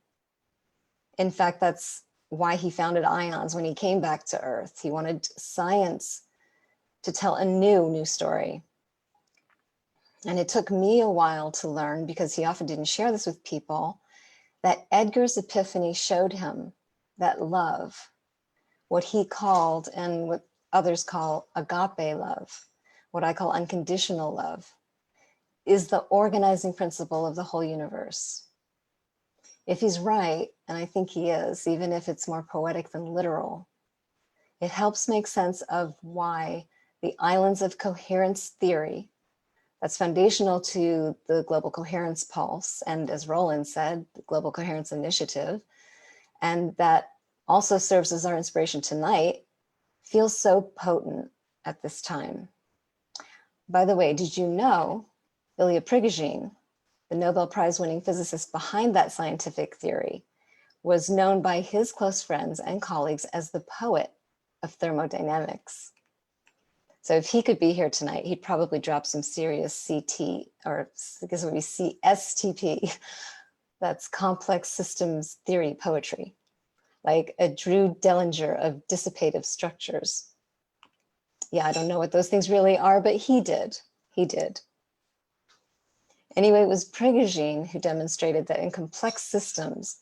In fact, that's why he founded IONS when he came back to Earth. He wanted science to tell a new story. And it took me a while to learn, because he often didn't share this with people, that Edgar's epiphany showed him that love, what he called and what others call agape love, what I call unconditional love, is the organizing principle of the whole universe. If he's right, and I think he is, even if it's more poetic than literal, it helps make sense of why the islands of coherence theory, that's foundational to the Global Coherence Pulse, and as Roland said, the Global Coherence Initiative, and that also serves as our inspiration tonight, feels so potent at this time. By the way, did you know Ilya Prigogine, the Nobel Prize-winning physicist behind that scientific theory, was known by his close friends and colleagues as the poet of thermodynamics? So if he could be here tonight, he'd probably drop some serious CT, or I guess it would be CSTP, that's complex systems theory poetry, like a Drew Dellinger of dissipative structures. Yeah, I don't know what those things really are, but he did. Anyway, it was Prigogine who demonstrated that in complex systems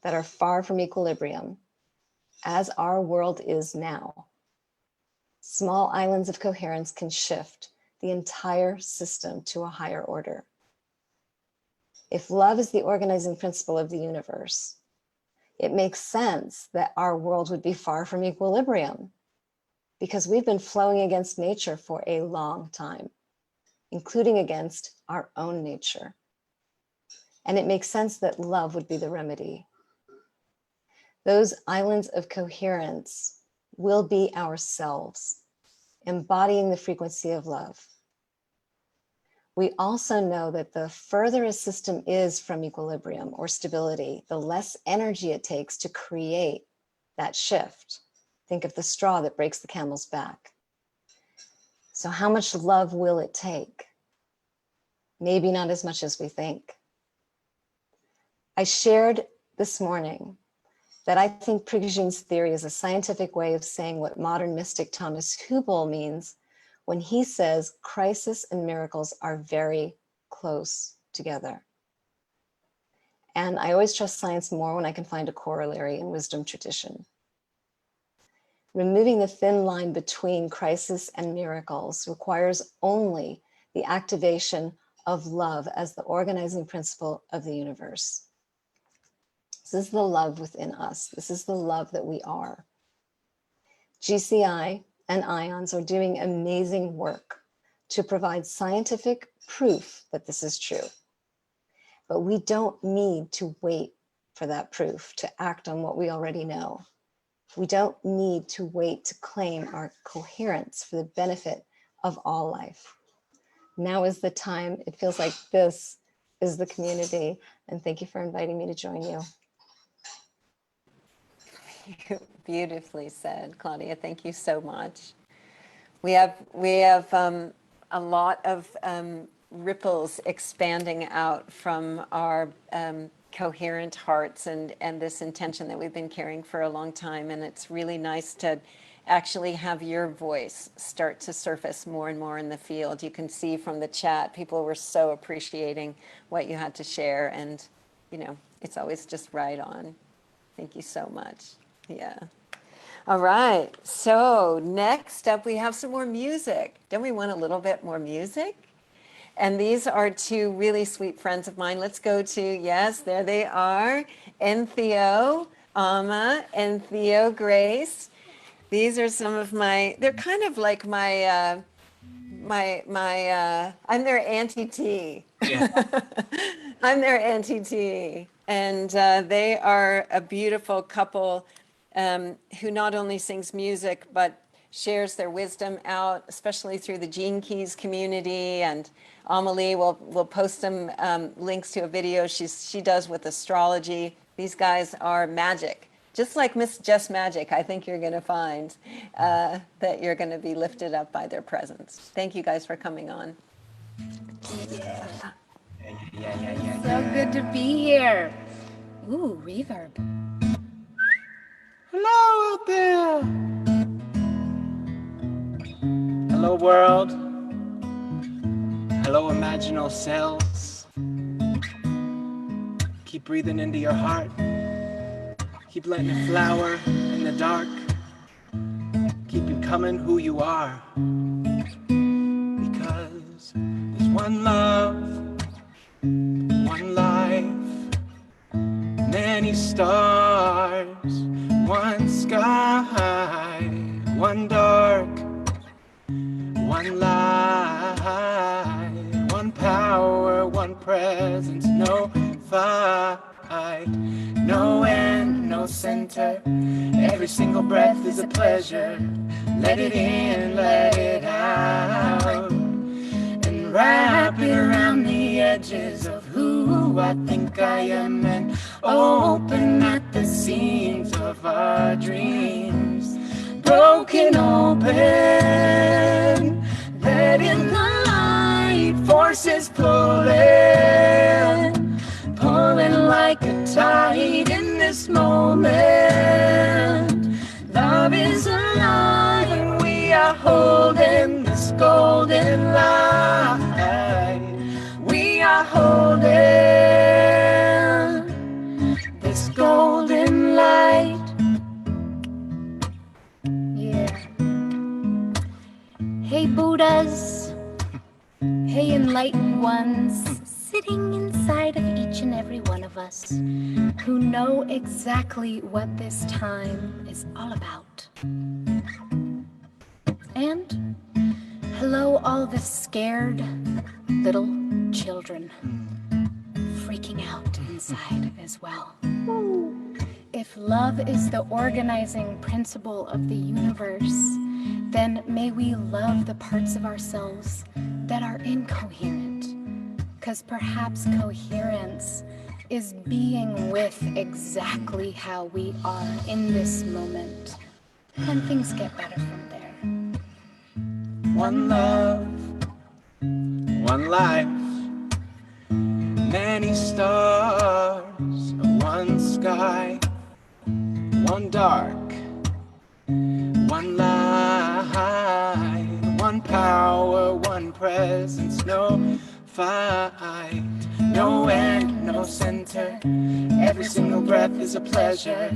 that are far from equilibrium, as our world is now, small islands of coherence can shift the entire system to a higher order. If love is the organizing principle of the universe, it makes sense that our world would be far from equilibrium, because we've been flowing against nature for a long time, including against our own nature. And it makes sense that love would be the remedy. Those islands of coherence will be ourselves, embodying the frequency of love. We also know that the further a system is from equilibrium or stability, the less energy it takes to create that shift. Think of the straw that breaks the camel's back. So how much love will it take? Maybe not as much as we think. I shared this morning that I think Prigogine's theory is a scientific way of saying what modern mystic Thomas Hübl means when he says crisis and miracles are very close together. And I always trust science more when I can find a corollary in wisdom tradition. Removing the thin line between crisis and miracles requires only the activation of love as the organizing principle of the universe. This is the love within us. This is the love that we are. GCI and IONS are doing amazing work to provide scientific proof that this is true. But we don't need to wait for that proof to act on what we already know. We don't need to wait to claim our coherence for the benefit of all life. Now is the time. It feels like this is the community. And thank you for inviting me to join you. Beautifully said, Claudia. Thank you so much. We have a lot of ripples expanding out from our coherent hearts and this intention that we've been carrying for a long time. And it's really nice to actually have your voice start to surface more and more in the field. You can see from the chat, people were so appreciating what you had to share. And, you know, it's always just right on. Thank you so much. Yeah. All right. So next up, we have some more music. Don't we want a little bit more music? And these are two really sweet friends of mine. Let's go to, yes, there they are. Entheo, Ama, and Theo Grace. These are some of my, they're kind of like my, I'm their Auntie T. Yeah. I'm their Auntie T. And they are a beautiful couple who not only sings music, but shares their wisdom out, especially through the Gene Keys community. And Amelie will post some links to a video she does with astrology. These guys are magic. Just like Miss Just Magic, I think you're going to find that you're going to be lifted up by their presence. Thank you guys for coming on. Yeah. So good to be here. Ooh, reverb. Hello out there. Hello world. Hello imaginal cells. Keep breathing into your heart. Keep letting it flower in the dark. Keep becoming who you are. Because there's one love, one life, many stars, one sky, one dark, one light, one power, one presence, no fight. No end, no center. Every single breath is a pleasure. Let it in, let it out. And wrap it around the edges of who I think I am. And open at the seams of our dreams. Broken open. Letting the light forces pulling. Pulling like a tide in this moment. Love is alive and we are holding this golden light. We are holding this golden light. Yeah. Hey Buddhas. Hey enlightened ones. Sitting inside of each and every one of us who know exactly what this time is all about. And hello, all the scared little children freaking out inside as well. If love is the organizing principle of the universe, then may we love the parts of ourselves that are incoherent. Because perhaps coherence is being with exactly how we are in this moment. And things get better from there. One love, one life, many stars, one sky, one dark, one light, one power, one presence, no fight, no end, no center. Every single breath is a pleasure.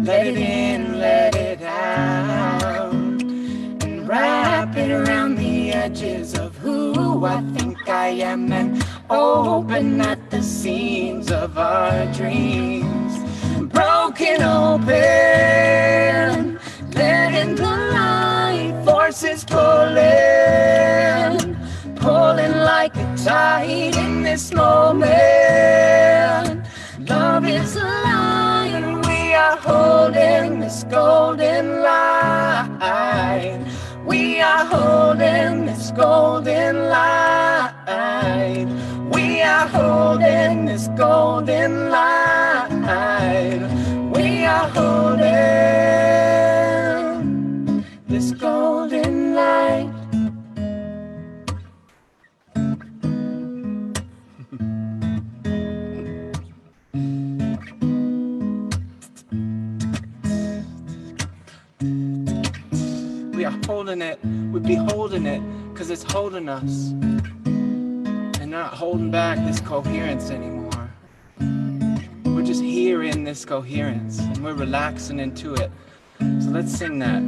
Let it in, let it out. And wrap it around the edges of who I think I am. And open at the seams of our dreams. Broken open, letting the light forces pulling. Pulling like a tide in this moment. Love is alive and we are holding this golden light. We are holding this golden light. this golden light. We are holding this golden light. We are holding it, we'd be holding it, cause it's holding us. And not holding back this coherence anymore. We're just here in this coherence, and we're relaxing into it. So let's sing that.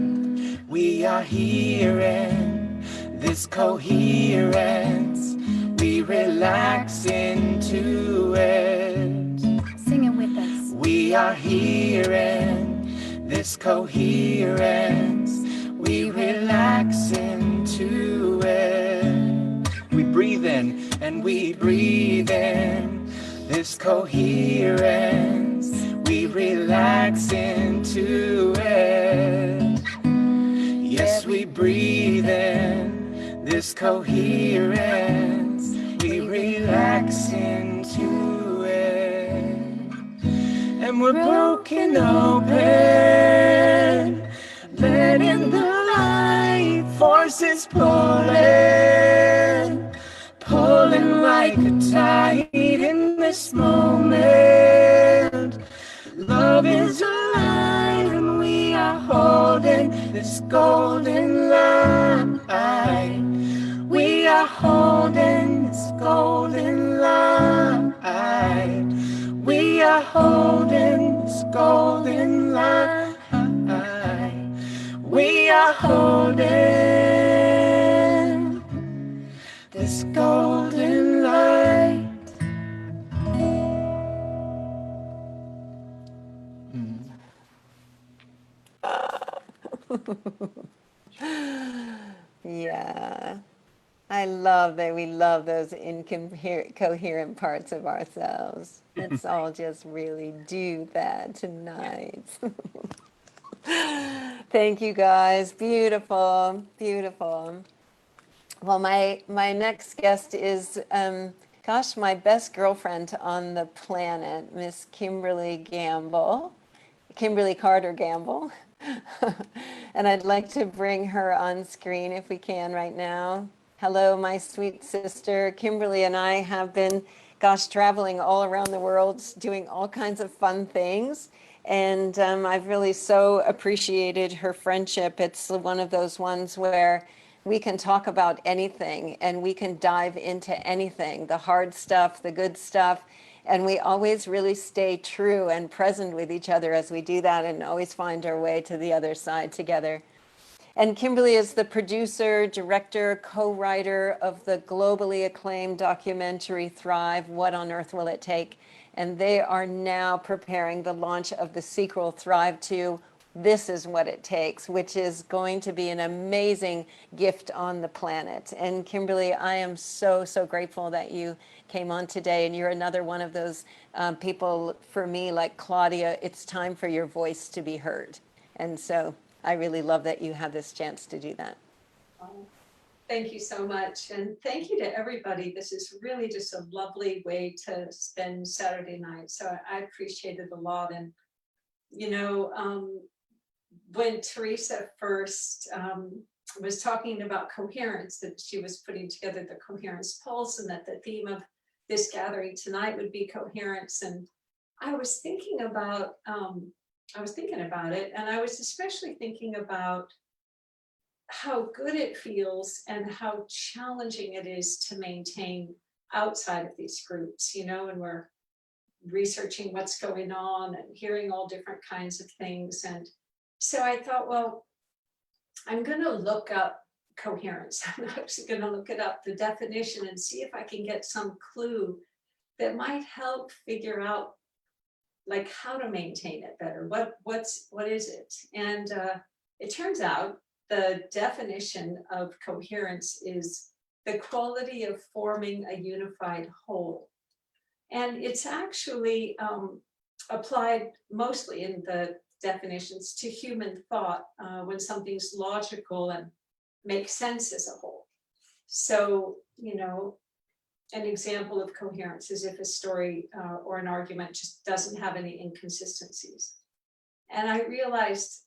We are here in this coherence. We relax into it. Sing it with us. We are here in this coherence. We relax into it. We breathe in and we breathe in this coherence. We relax into it. Yes, we breathe in this coherence. We relax into it. And we're broken open, letting the light forces pulling, pulling like a tide in this moment. Love is alive and we are holding this golden light. We are holding this golden light. We are holding this golden light. We are holding this golden light. Yeah, I love that we love those incoherent parts of ourselves. Let's all just really do that tonight. Thank you guys. Beautiful, beautiful. Well, my next guest is, gosh, my best girlfriend on the planet, Miss Kimberly Carter Gamble. And I'd like to bring her on screen if we can right now. Hello, my sweet sister. Kimberly and I have been, gosh, traveling all around the world, doing all kinds of fun things. And I've really so appreciated her friendship. It's one of those ones where we can talk about anything and we can dive into anything, the hard stuff, the good stuff. And we always really stay true and present with each other as we do that and always find our way to the other side together. And Kimberly is the producer, director, co-writer of the globally acclaimed documentary Thrive, What on Earth Will It Take? And they are now preparing the launch of the sequel, Thrive 2, This Is What It Takes, which is going to be an amazing gift on the planet. And Kimberly, I am so, so grateful that you came on today. And you're another one of those people, for me, like Claudia, it's time for your voice to be heard. And so I really love that you had this chance to do that. Thank you so much. And thank you to everybody. This is really just a lovely way to spend Saturday night. So I appreciate it a lot. And, you know, when Teresa first was talking about coherence, that she was putting together the coherence pulse and that the theme of this gathering tonight would be coherence. And I was thinking about it, and I was especially thinking about how good it feels and how challenging it is to maintain outside of these groups, you know, and we're researching what's going on and hearing all different kinds of things. And so I thought, well, I'm going to look up coherence. I'm actually going to look it up, the definition, and see if I can get some clue that might help figure out like how to maintain it better. What is it? And it turns out the definition of coherence is the quality of forming a unified whole. And it's actually applied mostly in the definitions to human thought when something's logical and makes sense as a whole. So, you know, an example of coherence is if a story or an argument just doesn't have any inconsistencies. And I realized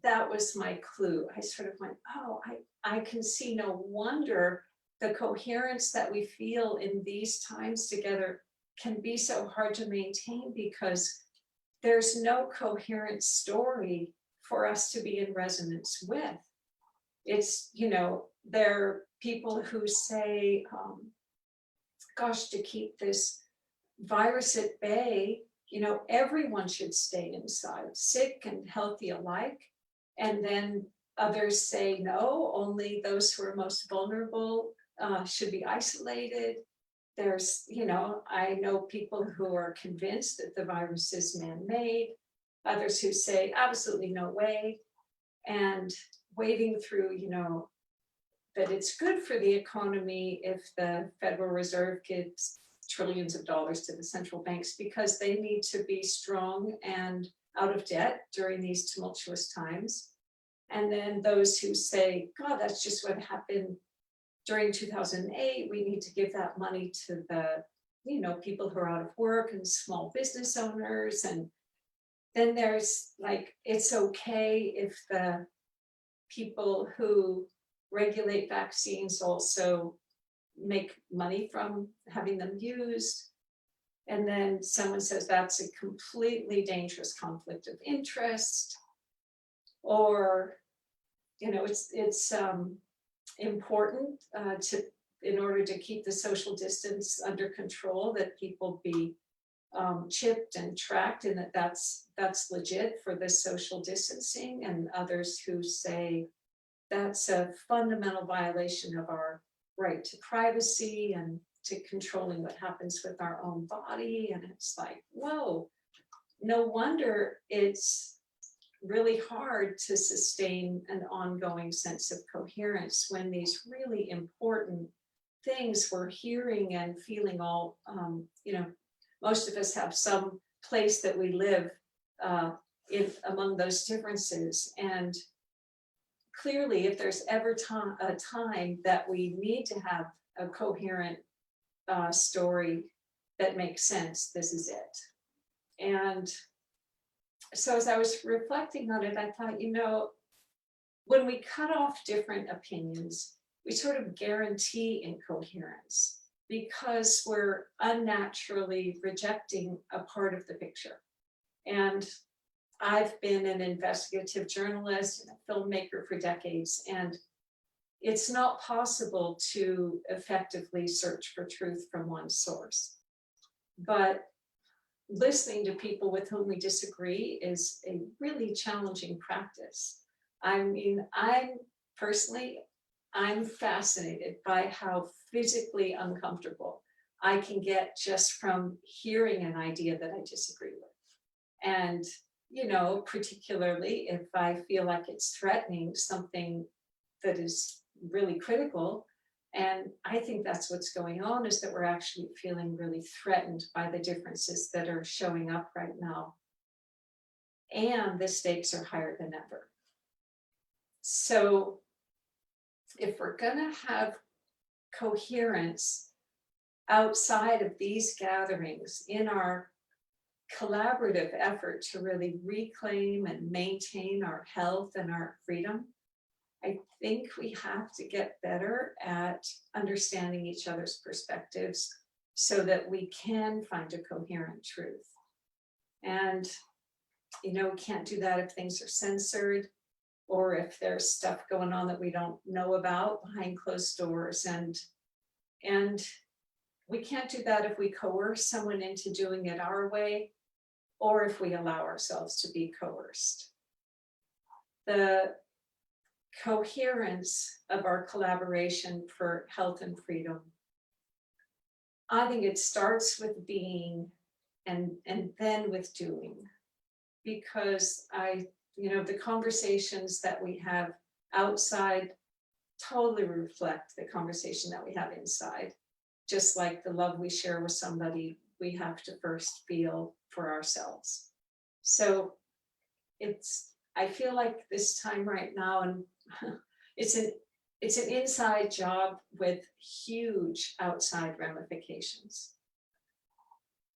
that was my clue. I sort of went, oh, I can see no wonder the coherence that we feel in these times together can be so hard to maintain, because there's no coherent story for us to be in resonance with. It's, there are people who say, gosh, to keep this virus at bay, everyone should stay inside, sick and healthy alike. And then others say, no, only those who are most vulnerable should be isolated. There's, I know people who are convinced that the virus is man-made, others who say absolutely no way, and wading through, that it's good for the economy if the Federal Reserve gives trillions of dollars to the central banks, because they need to be strong and out of debt during these tumultuous times. And then those who say, God, that's just what happened during 2008. We need to give that money to the, people who are out of work and small business owners. And then there's like, it's okay if the people who regulate vaccines also make money from having them used. And then someone says that's a completely dangerous conflict of interest. Or, it's important in order to keep the social distance under control, that people be chipped and tracked, and that's legit for the social distancing. And others who say that's a fundamental violation of our right to privacy and to controlling what happens with our own body. And it's like, whoa, no wonder it's really hard to sustain an ongoing sense of coherence when these really important things we're hearing and feeling all, most of us have some place that we live among those differences. And clearly, if there's ever a time that we need to have a coherent story that makes sense, this is it. And so as I was reflecting on it, I thought, when we cut off different opinions, we sort of guarantee incoherence, because we're unnaturally rejecting a part of the picture. And I've been an investigative journalist and a filmmaker for decades, and it's not possible to effectively search for truth from one source. But listening to people with whom we disagree is a really challenging practice. I mean, I'm fascinated by how physically uncomfortable I can get just from hearing an idea that I disagree with. And, particularly if I feel like it's threatening something that is really critical. And I think that's what's going on, is that we're actually feeling really threatened by the differences that are showing up right now. And the stakes are higher than ever. So if we're going to have coherence outside of these gatherings in our collaborative effort to really reclaim and maintain our health and our freedom, I think we have to get better at understanding each other's perspectives so that we can find a coherent truth. And, we can't do that if things are censored, or if there's stuff going on that we don't know about behind closed doors. And we can't do that if we coerce someone into doing it our way, or if we allow ourselves to be coerced. The coherence of our collaboration for health and freedom, I think it starts with being and then with doing, because the conversations that we have outside totally reflect the conversation that we have inside. Just like the love we share with somebody, we have to first feel for ourselves. So I feel like this time right now, and it's it's an inside job with huge outside ramifications.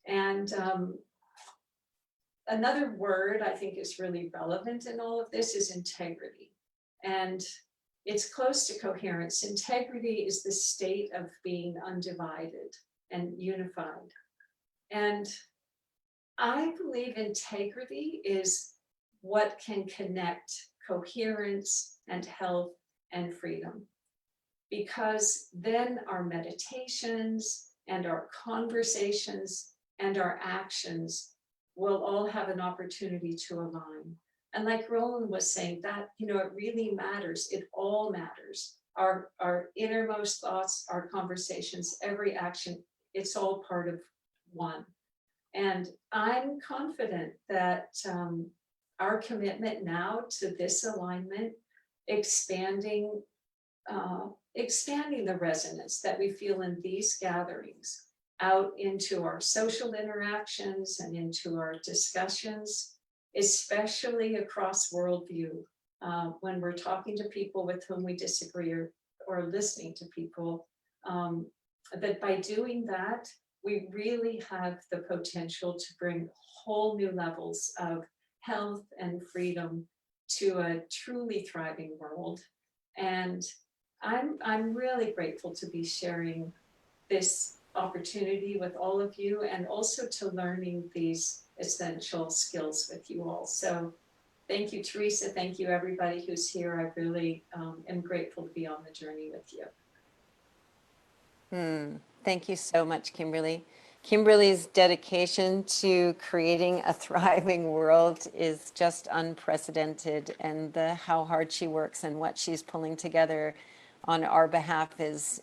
And another word I think is really relevant in all of this is integrity. And it's close to coherence. Integrity is the state of being undivided and unified. And I believe integrity is what can connect coherence and health and freedom. Because then our meditations and our conversations and our actions will all have an opportunity to align. And like Roland was saying, that, you know, it really matters. It all matters. Our innermost thoughts, our conversations, every action, it's all part of one. And I'm confident that our commitment now to this alignment, expanding the resonance that we feel in these gatherings out into our social interactions and into our discussions, especially across worldview, when we're talking to people with whom we disagree or listening to people, that by doing that, we really have the potential to bring whole new levels of health and freedom to a truly thriving world. And I'm really grateful to be sharing this opportunity with all of you, and also to learning these essential skills with you all. So thank you, Teresa. Thank you, everybody who's here. I really am grateful to be on the journey with you. Thank you so much, Kimberly. Kimberly's dedication to creating a thriving world is just unprecedented, and how hard she works and what she's pulling together on our behalf is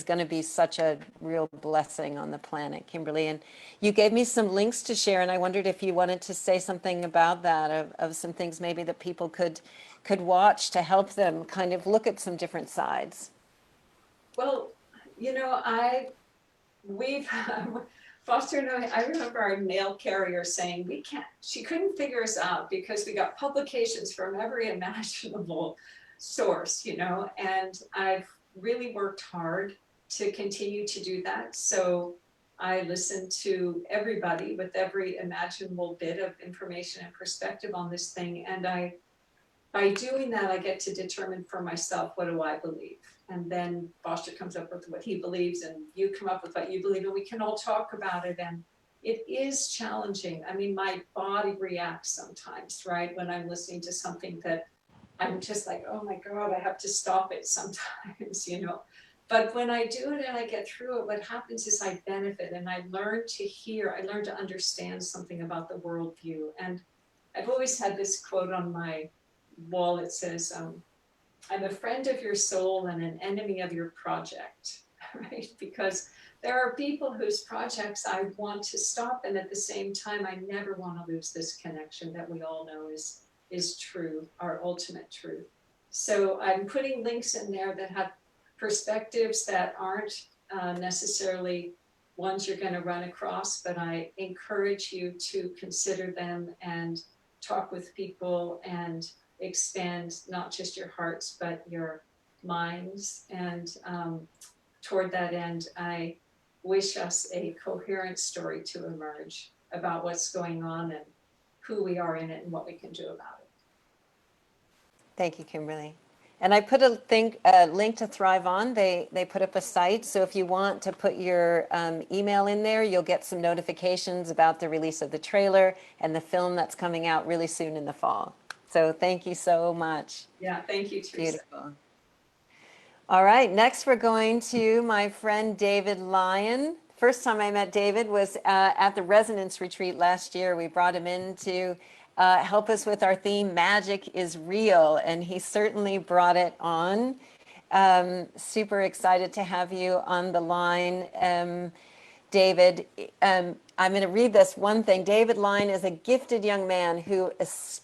going to be such a real blessing on the planet, Kimberly. And you gave me some links to share, and I wondered if you wanted to say something about that, of some things maybe that people could watch to help them kind of look at some different sides. Well, you know, we've Foster and I remember our mail carrier saying she couldn't figure us out because we got publications from every imaginable source, you know, and I've really worked hard to continue to do that. So I listen to everybody with every imaginable bit of information and perspective on this thing. And by doing that, I get to determine for myself, what do I believe? And then Foster comes up with what he believes, and you come up with what you believe, and we can all talk about it. And it is challenging. I mean, my body reacts sometimes, right? When I'm listening to something that I'm just like, oh my God, I have to stop it sometimes, you know. But when I do it and I get through it, what happens is I benefit, and I learn to understand something about the worldview. And I've always had this quote on my wall. It says, I'm a friend of your soul and an enemy of your project, right? Because there are people whose projects I want to stop, and at the same time, I never want to lose this connection that we all know is true, our ultimate truth. So I'm putting links in there that have perspectives that aren't necessarily ones you're going to run across, but I encourage you to consider them and talk with people and expand not just your hearts, but your minds. And toward that end, I wish us a coherent story to emerge about what's going on and who we are in it and what we can do about it. Thank you, Kimberly. And I put a link to Thrive On. They put up a site. So if you want to put your email in there, you'll get some notifications about the release of the trailer and the film that's coming out really soon in the fall. So thank you so much. Yeah, thank you, Teresa. Beautiful. All right, next we're going to my friend David Lyon. First time I met David was at the Resonance Retreat last year. We brought him in to help us with our theme, Magic is Real, and he certainly brought it on. Super excited to have you on the line, David. I'm going to read this one thing. David Lyon is a gifted young man whose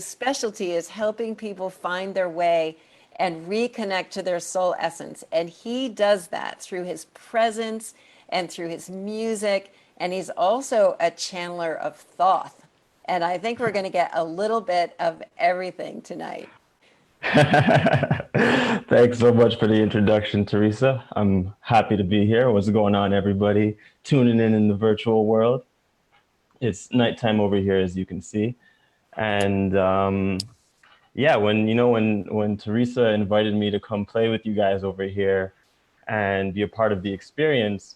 specialty is helping people find their way and reconnect to their soul essence. And he does that through his presence and through his music. And he's also a channeler of thought. And I think we're going to get a little bit of everything tonight. Thanks so much for the introduction, Teresa. I'm happy to be here. What's going on, everybody? Tuning in the virtual world. It's nighttime over here, as you can see. And yeah, when Teresa invited me to come play with you guys over here and be a part of the experience,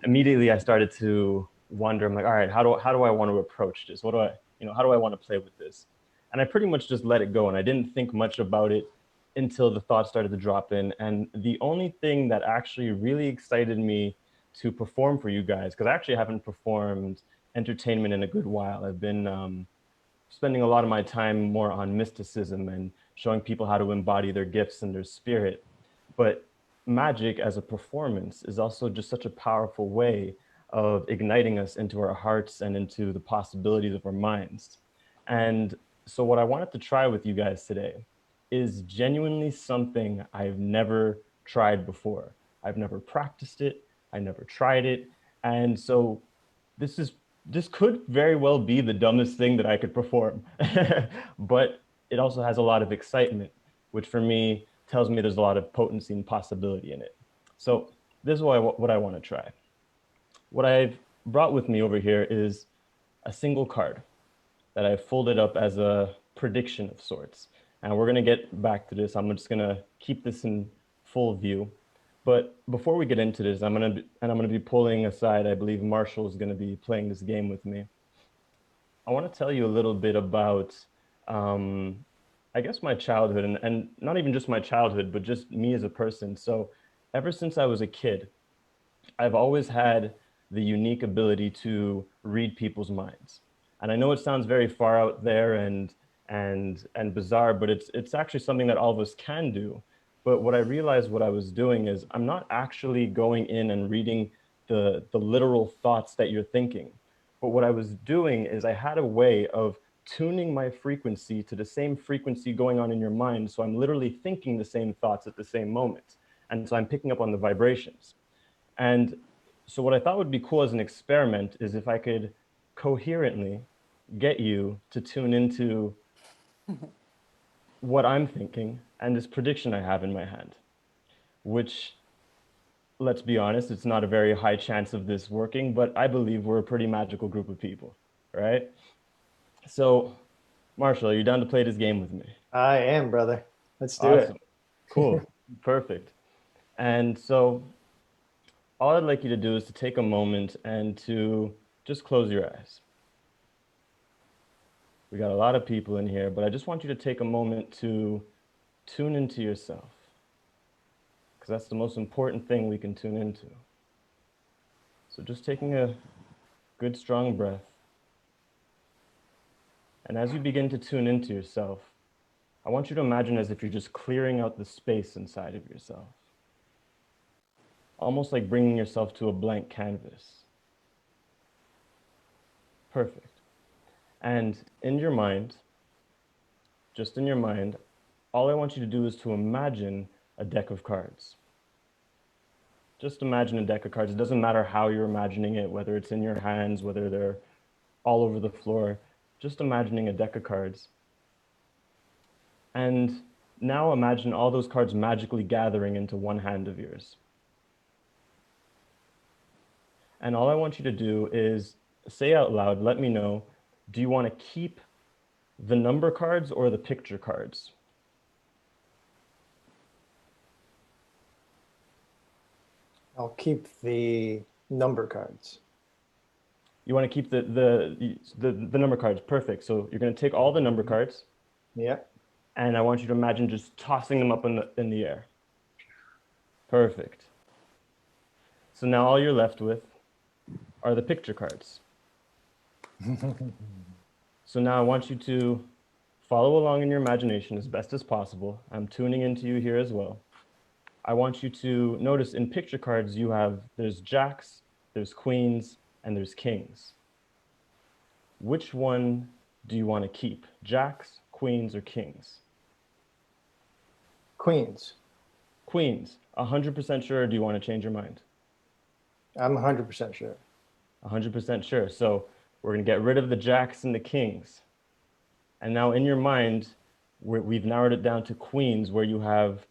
immediately I started to wonder. I'm like, all right, how do I want to approach this? How do I want to play with this? And I pretty much just let it go, and I didn't think much about it until the thoughts started to drop in. And the only thing that actually really excited me to perform for you guys, because I actually haven't performed entertainment in a good while. I've been spending a lot of my time more on mysticism and showing people how to embody their gifts and their spirit. But magic as a performance is also just such a powerful way of igniting us into our hearts and into the possibilities of our minds. And so what I wanted to try with you guys today is genuinely something I've never tried before. I've never practiced it. I never tried it. And so this could very well be the dumbest thing that I could perform, but it also has a lot of excitement, which for me tells me there's a lot of potency and possibility in it. So this is what I want to try. What I've brought with me over here is a single card that I've folded up as a prediction of sorts. And we're going to get back to this. I'm just going to keep this in full view. But before we get into this, I'm going to be pulling aside, I believe Marshall is going to be playing this game with me. I want to tell you a little bit about, I guess, my childhood, and not even just my childhood, but just me as a person. So ever since I was a kid, I've always had the unique ability to read people's minds. And I know it sounds very far out there and bizarre, but it's actually something that all of us can do. But what I realized what I was doing is I'm not actually going in and reading the literal thoughts that you're thinking. But what I was doing is I had a way of tuning my frequency to the same frequency going on in your mind. So I'm literally thinking the same thoughts at the same moment. And so I'm picking up on the vibrations. And so what I thought would be cool as an experiment is if I could coherently get you to tune into what I'm thinking and this prediction I have in my hand, which, let's be honest, it's not a very high chance of this working, but I believe we're a pretty magical group of people, right? So, Marshall, are you down to play this game with me? I am, brother. Let's do Awesome. it. Cool. Perfect. And so all I'd like you to do is to take a moment and to just close your eyes. We got a lot of people in here, but I just want you to take a moment to tune into yourself, because that's the most important thing we can tune into. So just taking a good, strong breath. And as you begin to tune into yourself, I want you to imagine as if you're just clearing out the space inside of yourself, almost like bringing yourself to a blank canvas. Perfect. And in your mind, just in your mind, all I want you to do is to imagine a deck of cards. Just imagine a deck of cards. It doesn't matter how you're imagining it, whether it's in your hands, whether they're all over the floor. Just imagining a deck of cards. And now imagine all those cards magically gathering into one hand of yours. And all I want you to do is say out loud, let me know, do you want to keep the number cards or the picture cards? I'll keep the number cards. You want to keep the number cards. Perfect. So you're going to take all the number cards. Yeah. And I want you to imagine just tossing them up in the air. Perfect. So now all you're left with are the picture cards. So now I want you to follow along in your imagination as best as possible. I'm tuning into you here as well. I want you to notice in picture cards there's jacks, there's queens, and there's kings. Which one do you want to keep? Jacks, queens, or kings? Queens. Queens. 100% sure, or do you want to change your mind? I'm 100% sure. 100% sure. So we're going to get rid of the jacks and the kings. And now in your mind, we've narrowed it down to queens, where you have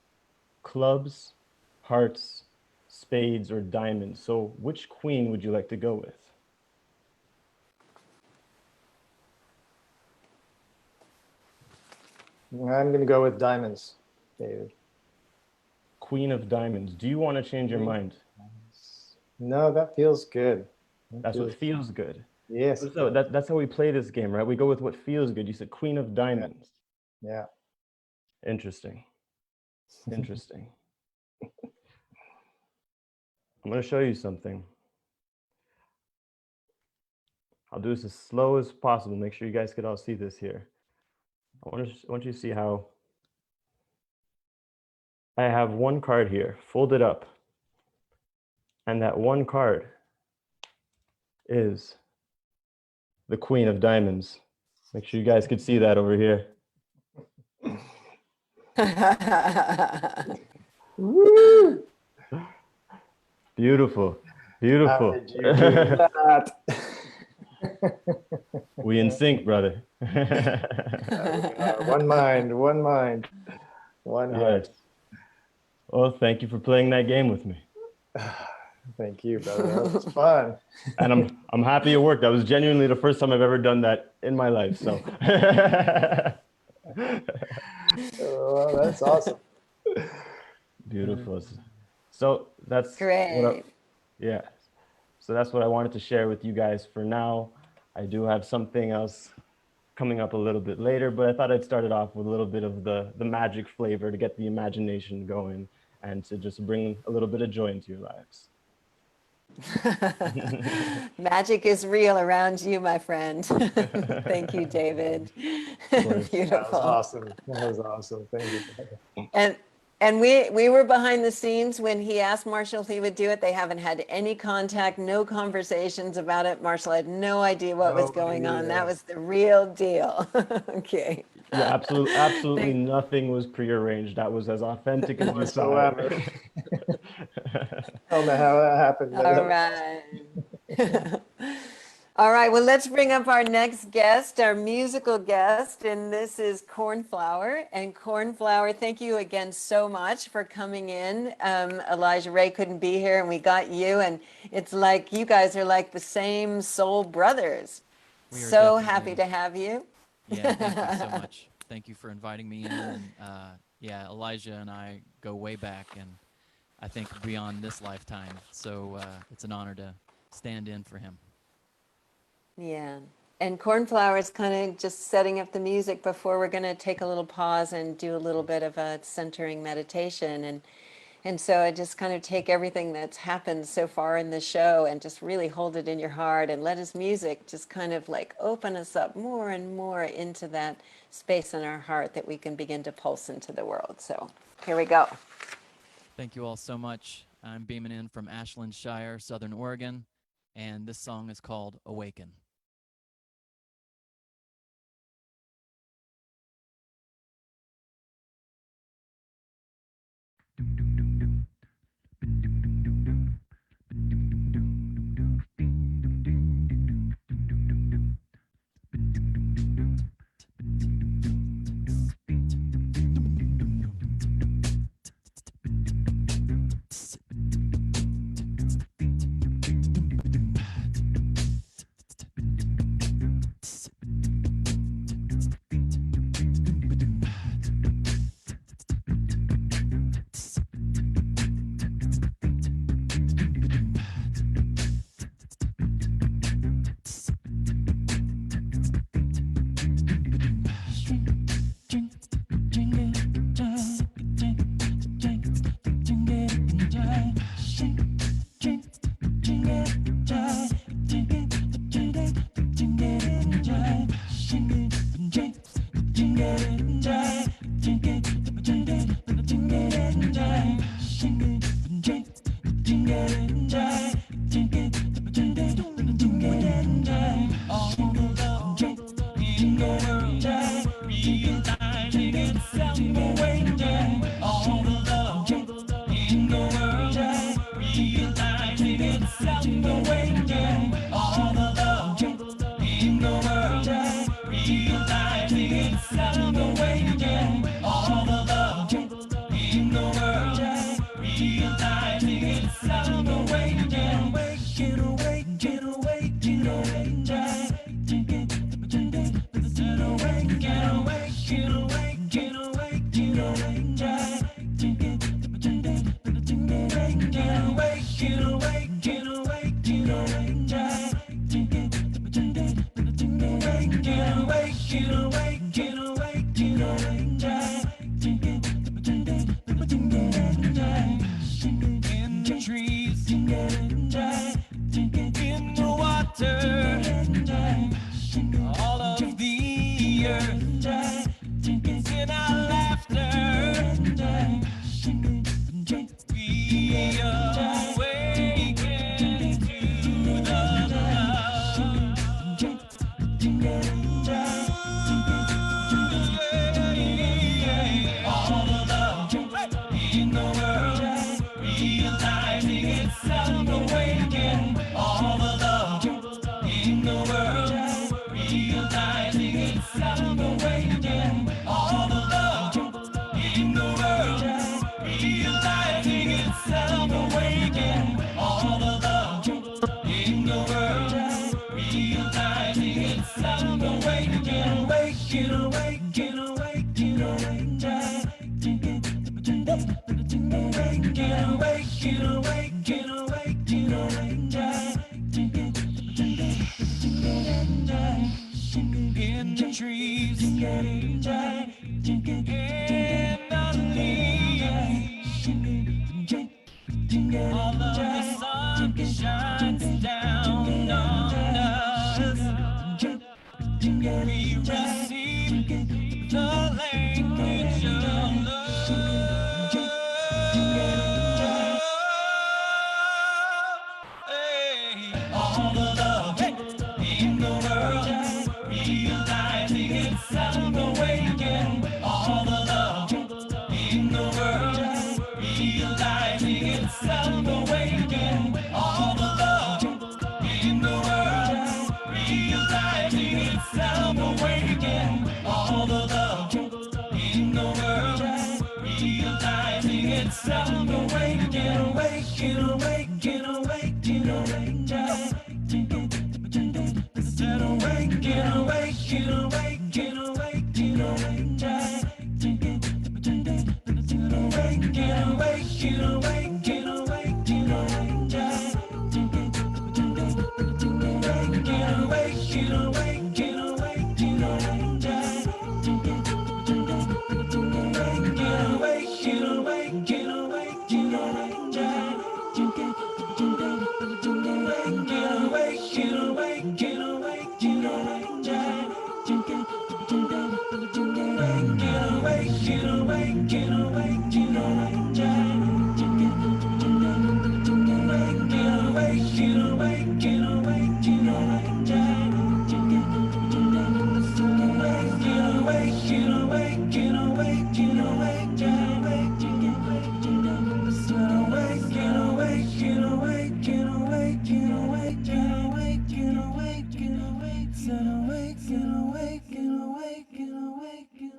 clubs, hearts, spades, or diamonds. So which queen would you like to go with? I'm going to go with diamonds, David. Queen of diamonds. Do you want to change your mind? No, that feels good. That's what feels good. Yes. So that's how we play this game, right? We go with what feels good. You said queen of diamonds. Yeah. Interesting. Interesting. I'm going to show you something. I'll do this as slow as possible. Make sure you guys could all see this here. I want you to see how I have one card here, folded up. And that one card is the Queen of Diamonds. Make sure you guys could see that over here. Woo! Beautiful. Beautiful. How did you do that? We in sync, brother. One mind, one mind, one heart. Yes. Well, thank you for playing that game with me. Thank you, brother. That was fun. And I'm happy it worked. That was genuinely the first time I've ever done that in my life. So Oh, that's awesome. Beautiful. So that's great. Yeah. So that's what I wanted to share with you guys for now. I do have something else coming up a little bit later, but I thought I'd start it off with a little bit of the magic flavor to get the imagination going and to just bring a little bit of joy into your lives. Magic is real around you, my friend. Thank you, David. Beautiful. That was awesome. That was awesome. Thank you. And we were behind the scenes when he asked Marshall if he would do it. They haven't had any contact, no conversations about it. Marshall had no idea what was going on. That was the real deal. Okay. Yeah, absolutely nothing was prearranged. That was as authentic as you saw it. I don't know how that happened. All right. All right, well, let's bring up our next guest, our musical guest, and this is Cornflower. And Cornflower, thank you again so much for coming in. Elijah Ray couldn't be here, and we got you, and it's like you guys are like the same soul brothers. So happy to have you. Yeah, thank you so much. Thank you for inviting me in. And, yeah, Elijah and I go way back, and I think beyond this lifetime. So it's an honor to stand in for him. Yeah. And Cornflower is kind of just setting up the music before we're going to take a little pause and do a little bit of a centering meditation. And so I just kind of take everything that's happened so far in the show and just really hold it in your heart and let his music just kind of like open us up more and more into that space in our heart that we can begin to pulse into the world. So here we go. Thank you all so much. I'm beaming in from Ashland Shire, Southern Oregon, and this song is called Awaken. All the love in the world, realize realizing it's time to wake again. All the love in the world, realizing it's time to wake again. Waking, awaken, awaken, awaken, awaken, awaken, awaken, awaken, in the trees, in the water, all of the earth, in our laughter, we awaken to the love. All the love in the world, realizing it's time to awaken. All the love in the world, realizing it's time to awaken. All the love in the world, realizing it's time to awaken. All the love in the world, realizing it's time to awaken. Awaken, awaken, awaken, awaken. Awaken, awaken, awaken, awaken, in the trees, in the leaves, all of the sun shines down on us. We receive the language of love. All the love in the world, realizing it's time to awaken. All the love in the world, realizing it's time to awaken. All the love in the world, realizing it's time to awaken. All the love in the world, realizing it's time to awaken. Awaken, awaken, awaken, awaken. Said awaken, awaken, awaken, awaken, awaken. Awaken, awaken, awaken, awaken, awaken, awaken, awaken,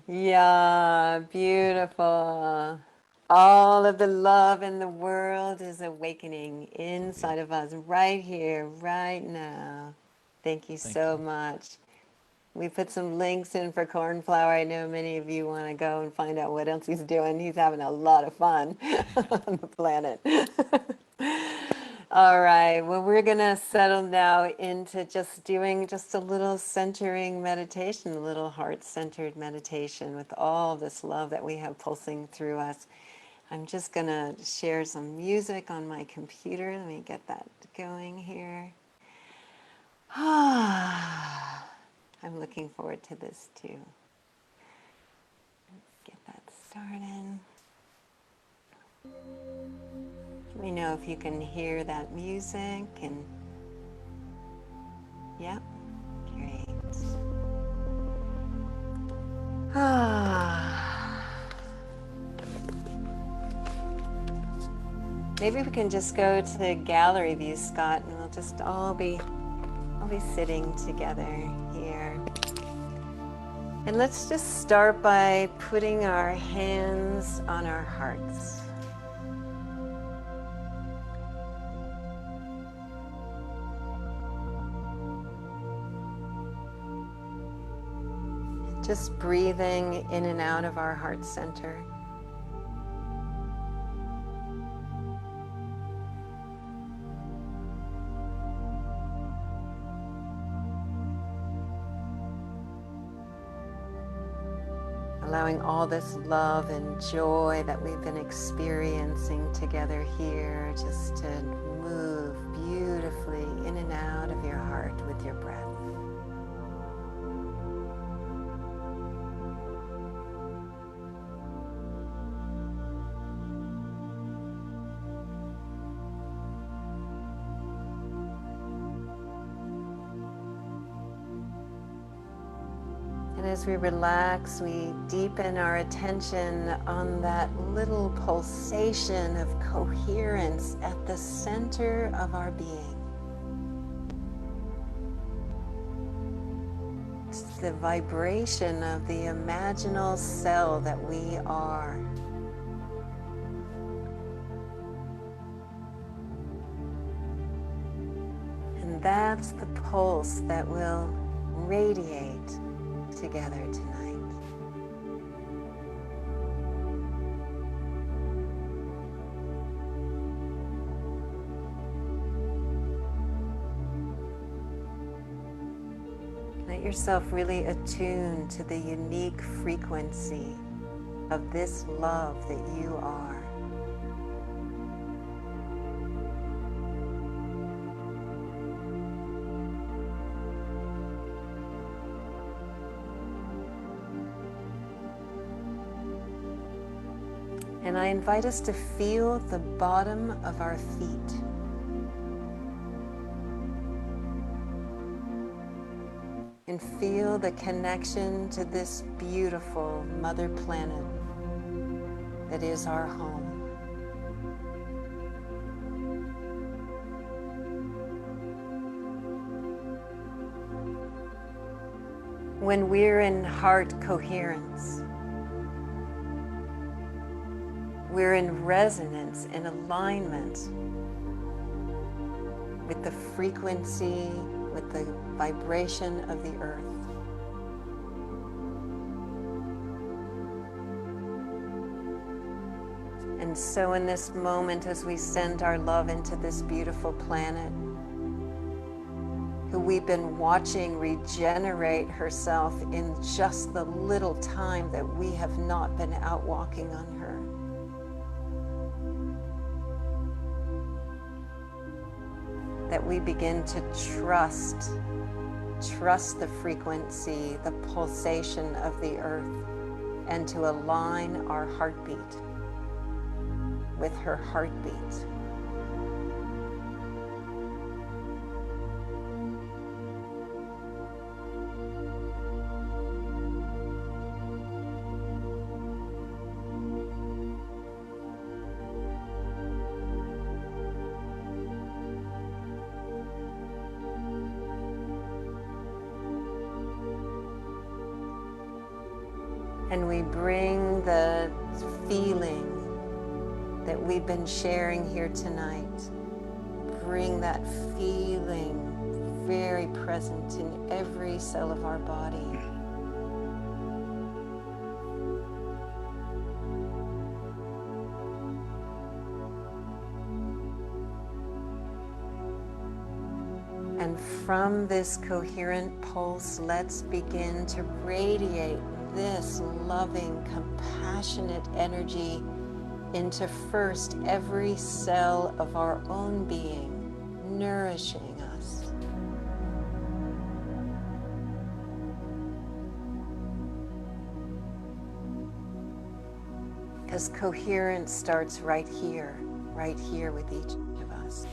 Yeah, beautiful. All of the love in the world is awakening inside of us right here, right now. Thank you so much. We put some links in for Cornflower. I know many of you want to go and find out what else he's doing. He's having a lot of fun on the planet. All right, well, we're going to settle now into just doing just a little centering meditation, a little heart-centered meditation with all this love that we have pulsing through us. I'm just going to share some music on my computer. Let me get that going here. I'm looking forward to this too. Let's get that started. Let me know if you can hear that music and yep, great. Maybe we can just go to gallery view, Scott, and we'll just all be sitting together here. And let's just start by putting our hands on our hearts. Just breathing in and out of our heart center. Allowing all this love and joy that we've been experiencing together here just to move beautifully in and out of your heart with your breath. And as we relax, we deepen our attention on that little pulsation of coherence at the center of our being. It's the vibration of the imaginal cell that we are. And that's the pulse that will radiate together tonight. Let yourself really attune to the unique frequency of this love that you are. And I invite us to feel the bottom of our feet. And feel the connection to this beautiful Mother Planet that is our home. When we're in heart coherence, we're in resonance and alignment with the frequency, with the vibration of the earth. And so in this moment, as we send our love into this beautiful planet, who we've been watching regenerate herself in just the little time that we have not been out walking on her. That we begin to trust the frequency, the pulsation of the earth, and to align our heartbeat with her heartbeat. And we bring the feeling that we've been sharing here tonight. Bring that feeling very present in every cell of our body. And from this coherent pulse, let's begin to radiate this loving, compassionate energy into first every cell of our own being, nourishing us. Because coherence starts right here with each of us.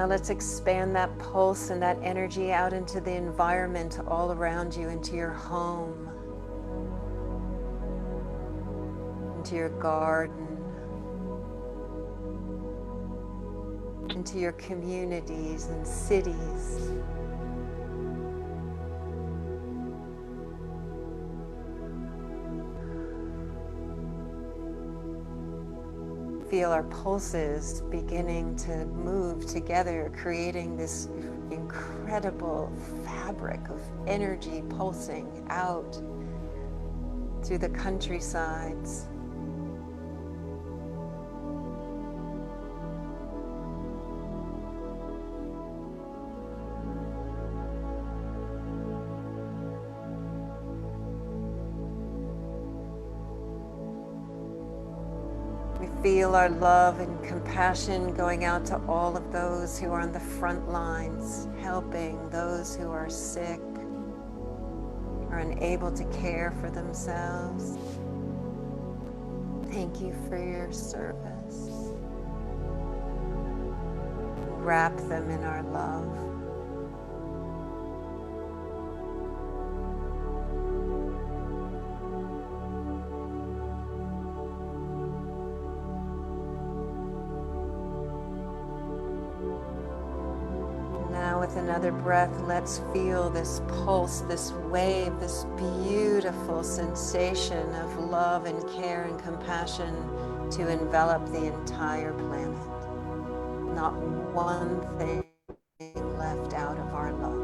Now let's expand that pulse and that energy out into the environment all around you, into your home, into your garden, into your communities and cities. Feel our pulses beginning to move together, creating this incredible fabric of energy pulsing out through the countrysides. We feel our love and compassion going out to all of those who are on the front lines, helping those who are sick or unable to care for themselves. Thank you for your service. Wrap them in our love. Now with another breath, let's feel this pulse, this wave, this beautiful sensation of love and care and compassion to envelop the entire planet. Not one thing left out of our love.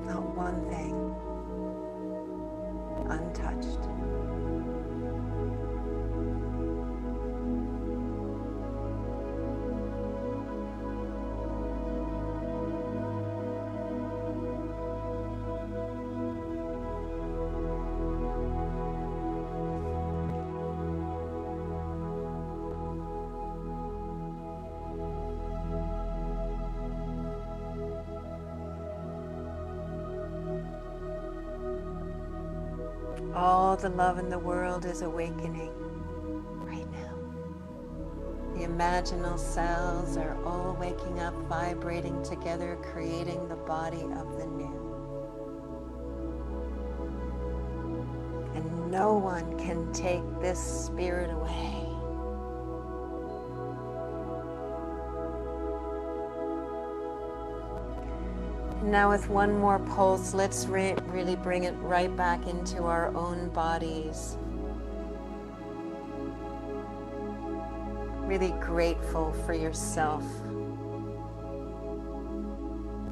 Not one thing untouched. All the love in the world is awakening right now. The imaginal cells are all waking up, vibrating together, creating the body of the new. And no one can take this spirit away. Now with one more pulse, let's really bring it right back into our own bodies. Really grateful for yourself.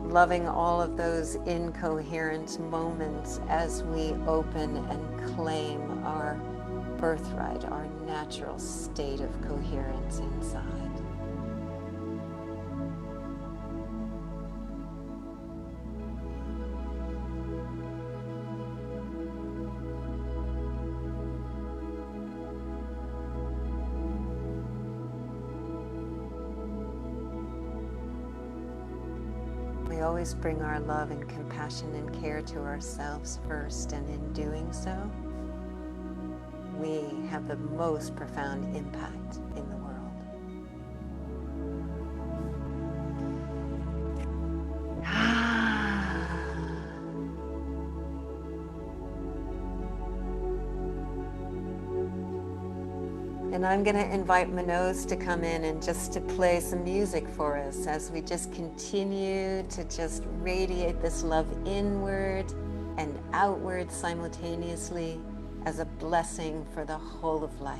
Loving all of those incoherent moments as we open and claim our birthright, our natural state of coherence inside. We always bring our love and compassion and care to ourselves first, and in doing so, we have the most profound impact in the world. And I'm going to invite Manoj to come in and just to play some music for us as we just continue to just radiate this love inward and outward simultaneously as a blessing for the whole of life.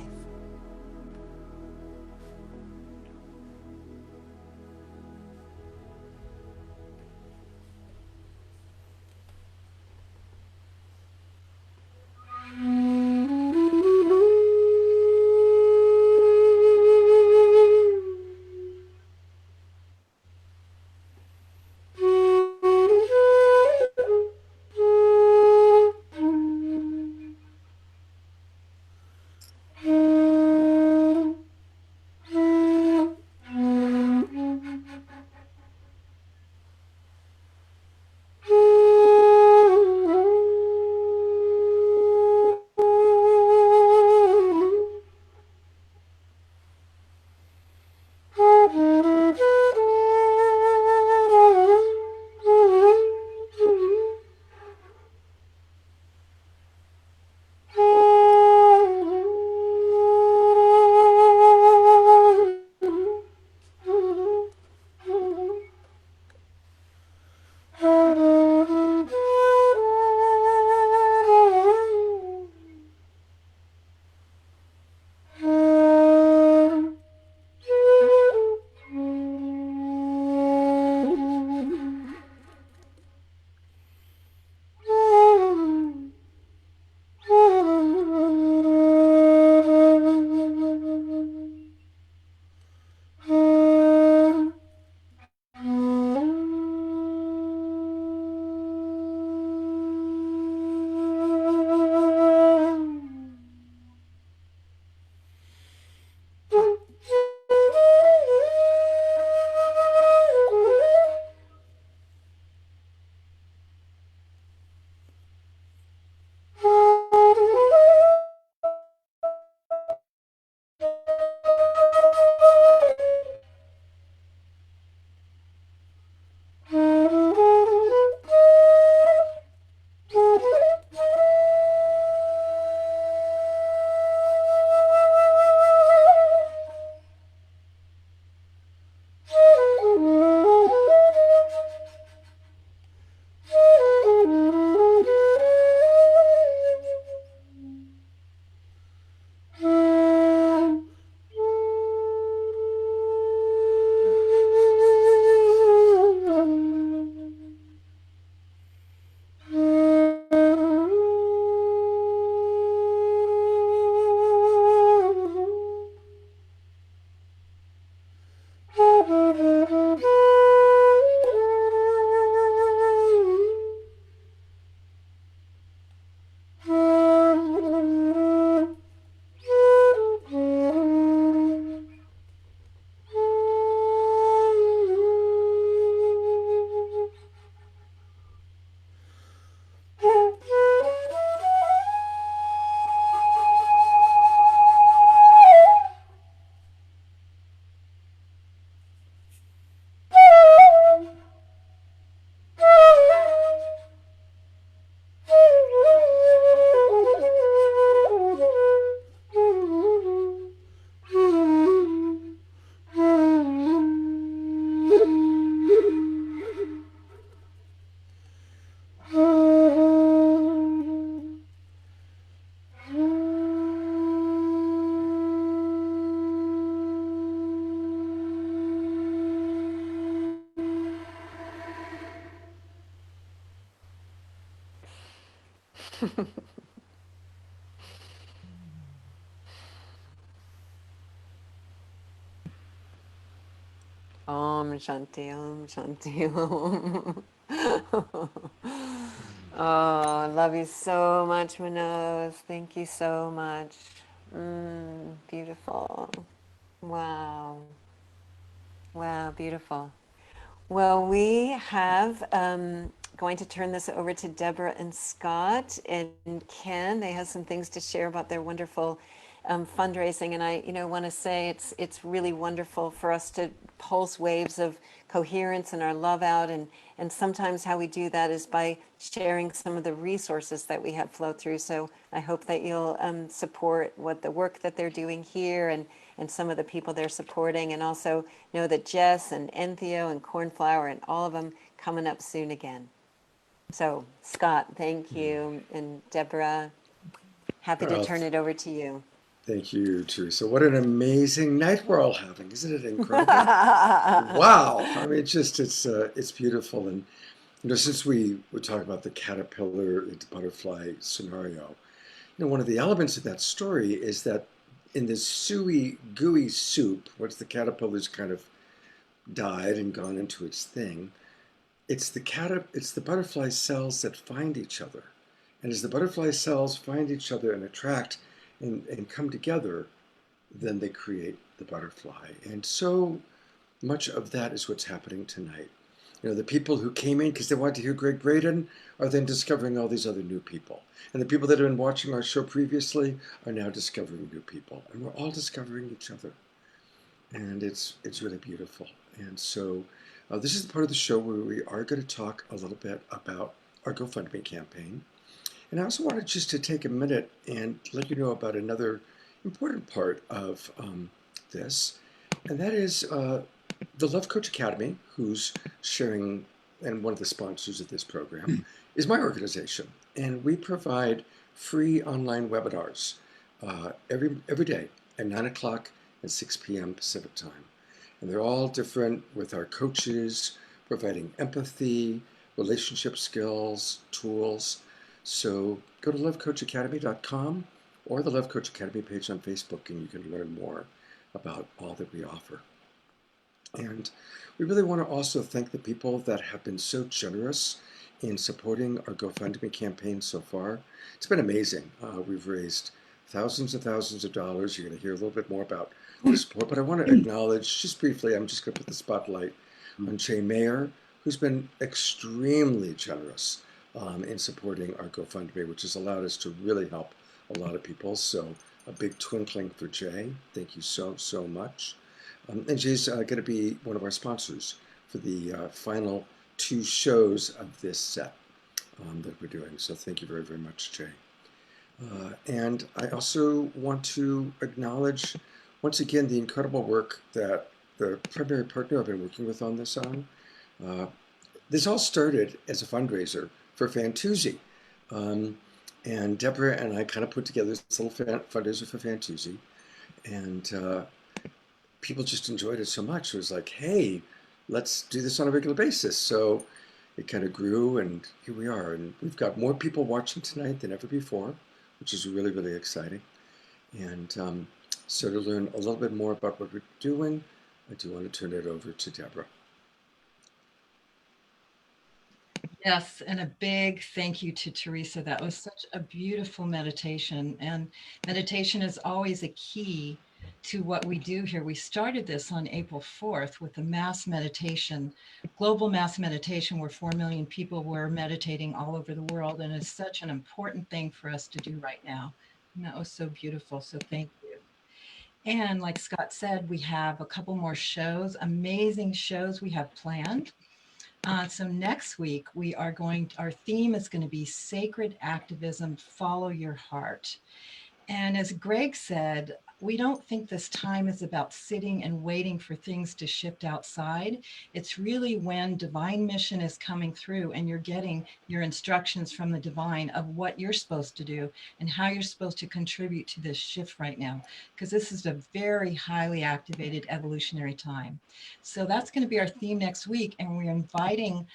Om Shanti, Om Shanti, Om. Oh, I love you so much, Manoj. Thank you so much. Beautiful. Wow. Wow, beautiful. Well, we have going to turn this over to Deborah and Scott and Ken. They have some things to share about their wonderful fundraising, and I, want to say it's really wonderful for us to pulse waves of coherence and our love out, and sometimes how we do that is by sharing some of the resources that we have flow through. So I hope that you'll support what the work that they're doing here and some of the people they're supporting, and also know that Jess and Entheo and Cornflower and all of them coming up soon again. So Scott, thank you, and Deborah, happy to turn it over to you. Thank you, Teresa. What an amazing night we're all having. Isn't it incredible? Wow. I mean, it's beautiful. And, since we talk about the caterpillar, the butterfly scenario, one of the elements of that story is that in this suey, gooey soup, once the caterpillar's kind of died and gone into its thing, it's the butterfly cells that find each other. And as the butterfly cells find each other and attract and come together, then they create the butterfly. And so much of that is what's happening tonight. The people who came in because they wanted to hear Greg Braden are then discovering all these other new people. And the people that have been watching our show previously are now discovering new people. And we're all discovering each other. And it's really beautiful. And so this is the part of the show where we are going to talk a little bit about our GoFundMe campaign. And I also wanted just to take a minute and let you know about another important part of this, and that is the Love Coach Academy, who's sharing, and one of the sponsors of this program, is my organization. And we provide free online webinars every day at 9 o'clock and 6 p.m. Pacific time. And they're all different with our coaches, providing empathy, relationship skills, tools. So go to lovecoachacademy.com or the Love Coach Academy page on Facebook, and you can learn more about all that we offer. And we really want to also thank the people that have been so generous in supporting our GoFundMe campaign so far. It's been amazing. We've raised thousands and thousands of dollars. You're going to hear a little bit more about the support, but I want to acknowledge just briefly, I'm just going to put the spotlight on Jay Mayer, who's been extremely generous in supporting our GoFundMe, which has allowed us to really help a lot of people. So a big twinkling for Jay. Thank you so much. And Jay's going to be one of our sponsors for the final 2 shows of this set that we're doing. So thank you very, very much, Jay. And I also want to acknowledge, once again, the incredible work that the primary partner I've been working with on this this all started as a fundraiser for Fantuzzi. And Deborah and I kind of put together this little fundraiser for Fantuzzi. And people just enjoyed it so much. It was like, hey, let's do this on a regular basis. So it kind of grew, and here we are. And we've got more people watching tonight than ever before, which is really, really exciting. And so to learn a little bit more about what we're doing, I do want to turn it over to Deborah. Yes, and a big thank you to Teresa. That was such a beautiful meditation. And meditation is always a key to what we do here. We started this on April 4th with the mass meditation, global mass meditation, where 4 million people were meditating all over the world. And it's such an important thing for us to do right now. And that was so beautiful. So thank you. And like Scott said, we have a couple more shows, amazing shows we have planned. So next week, our theme is going to be Sacred Activism, Follow Your Heart. And as Greg said, we don't think this time is about sitting and waiting for things to shift outside. It's really when divine mission is coming through and you're getting your instructions from the divine of what you're supposed to do and how you're supposed to contribute to this shift right now, because this is a very highly activated evolutionary time. So that's going to be our theme next week. And we're inviting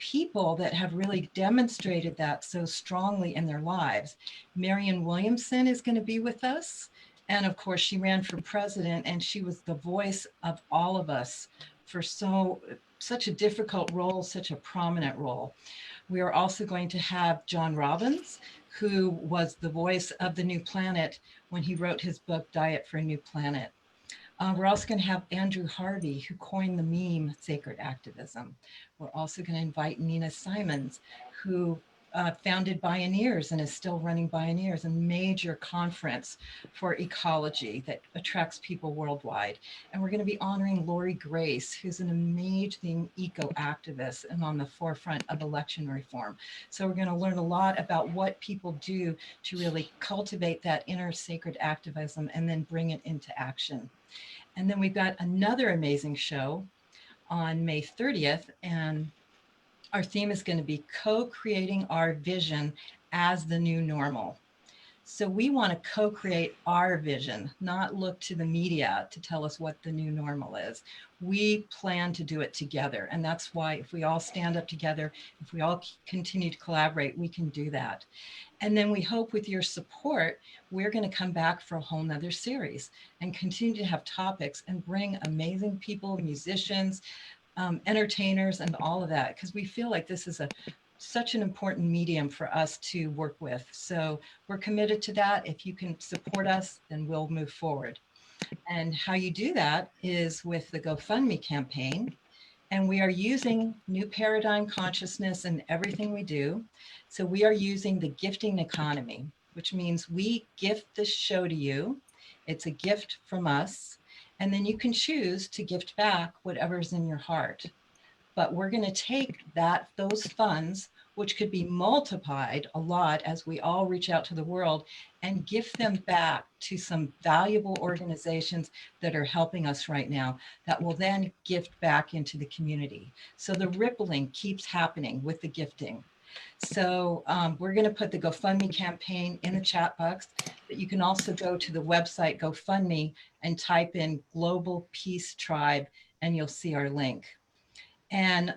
people that have really demonstrated that so strongly in their lives. Marianne Williamson is going to be with us. And of course, she ran for president, and she was the voice of all of us for such a difficult role, such a prominent role. We are also going to have John Robbins, who was the voice of the New Planet when he wrote his book, Diet for a New Planet. We're also going to have Andrew Harvey, who coined the meme sacred activism. We're also going to invite Nina Simons, who founded Bioneers and is still running Bioneers, a major conference for ecology that attracts people worldwide. And we're going to be honoring Lori Grace, who's an amazing eco-activist and on the forefront of election reform. So we're going to learn a lot about what people do to really cultivate that inner sacred activism and then bring it into action. And then we've got another amazing show on May 30th, and our theme is going to be co-creating our vision as the new normal. So we want to co-create our vision, not look to the media to tell us what the new normal is. We plan to do it together. And that's why if we all stand up together, if we all continue to collaborate, we can do that. And then we hope with your support, we're going to come back for a whole nother series and continue to have topics and bring amazing people, musicians, entertainers, and all of that, because we feel like this is such an important medium for us to work with. So we're committed to that. If you can support us, then we'll move forward. And how you do that is with the GoFundMe campaign. And we are using New Paradigm Consciousness in everything we do. So we are using the gifting economy, which means we gift this show to you. It's a gift from us. And then you can choose to gift back whatever's in your heart. But we're going to take those funds, which could be multiplied a lot as we all reach out to the world, and gift them back to some valuable organizations that are helping us right now that will then gift back into the community. So the rippling keeps happening with the gifting. So we're going to put the GoFundMe campaign in the chat box, but you can also go to the website GoFundMe and type in Global Peace Tribe, and you'll see our link. And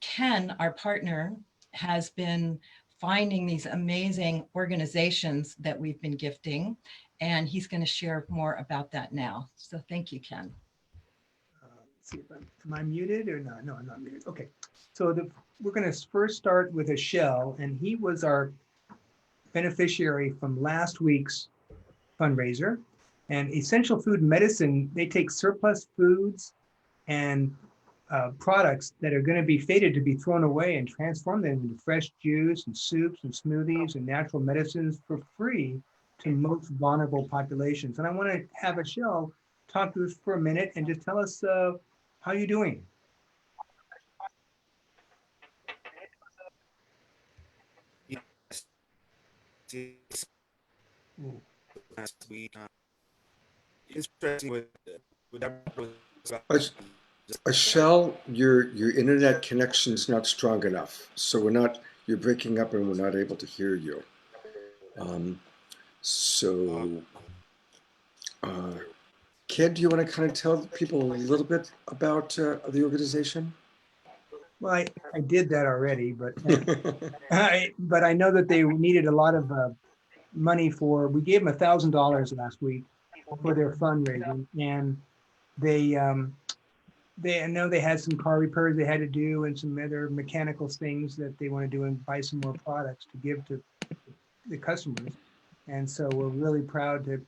Ken, our partner, has been finding these amazing organizations that we've been gifting, and he's going to share more about that now. So thank you, Ken. Let's see if am I muted or not? No, I'm not muted. Okay. So we're going to first start with Ashel, and he was our beneficiary from last week's fundraiser. And Essential Food Medicine, they take surplus foods and products that are going to be fated to be thrown away and transform them into fresh juice and soups and smoothies and natural medicines for free to most vulnerable populations. And I want to have Ashel talk to us for a minute and just tell us how you're doing. Last week, interesting with Ashel, your internet connection is not strong enough, so you're breaking up and we're not able to hear you. Kid, do you want to kind of tell people a little bit about the organization? Well, I did that already, but I know that they needed a lot of money we gave them $1,000 last week for their fundraising, and I know they had some car repairs they had to do and some other mechanical things that they want to do and buy some more products to give to the customers. And so we're really proud to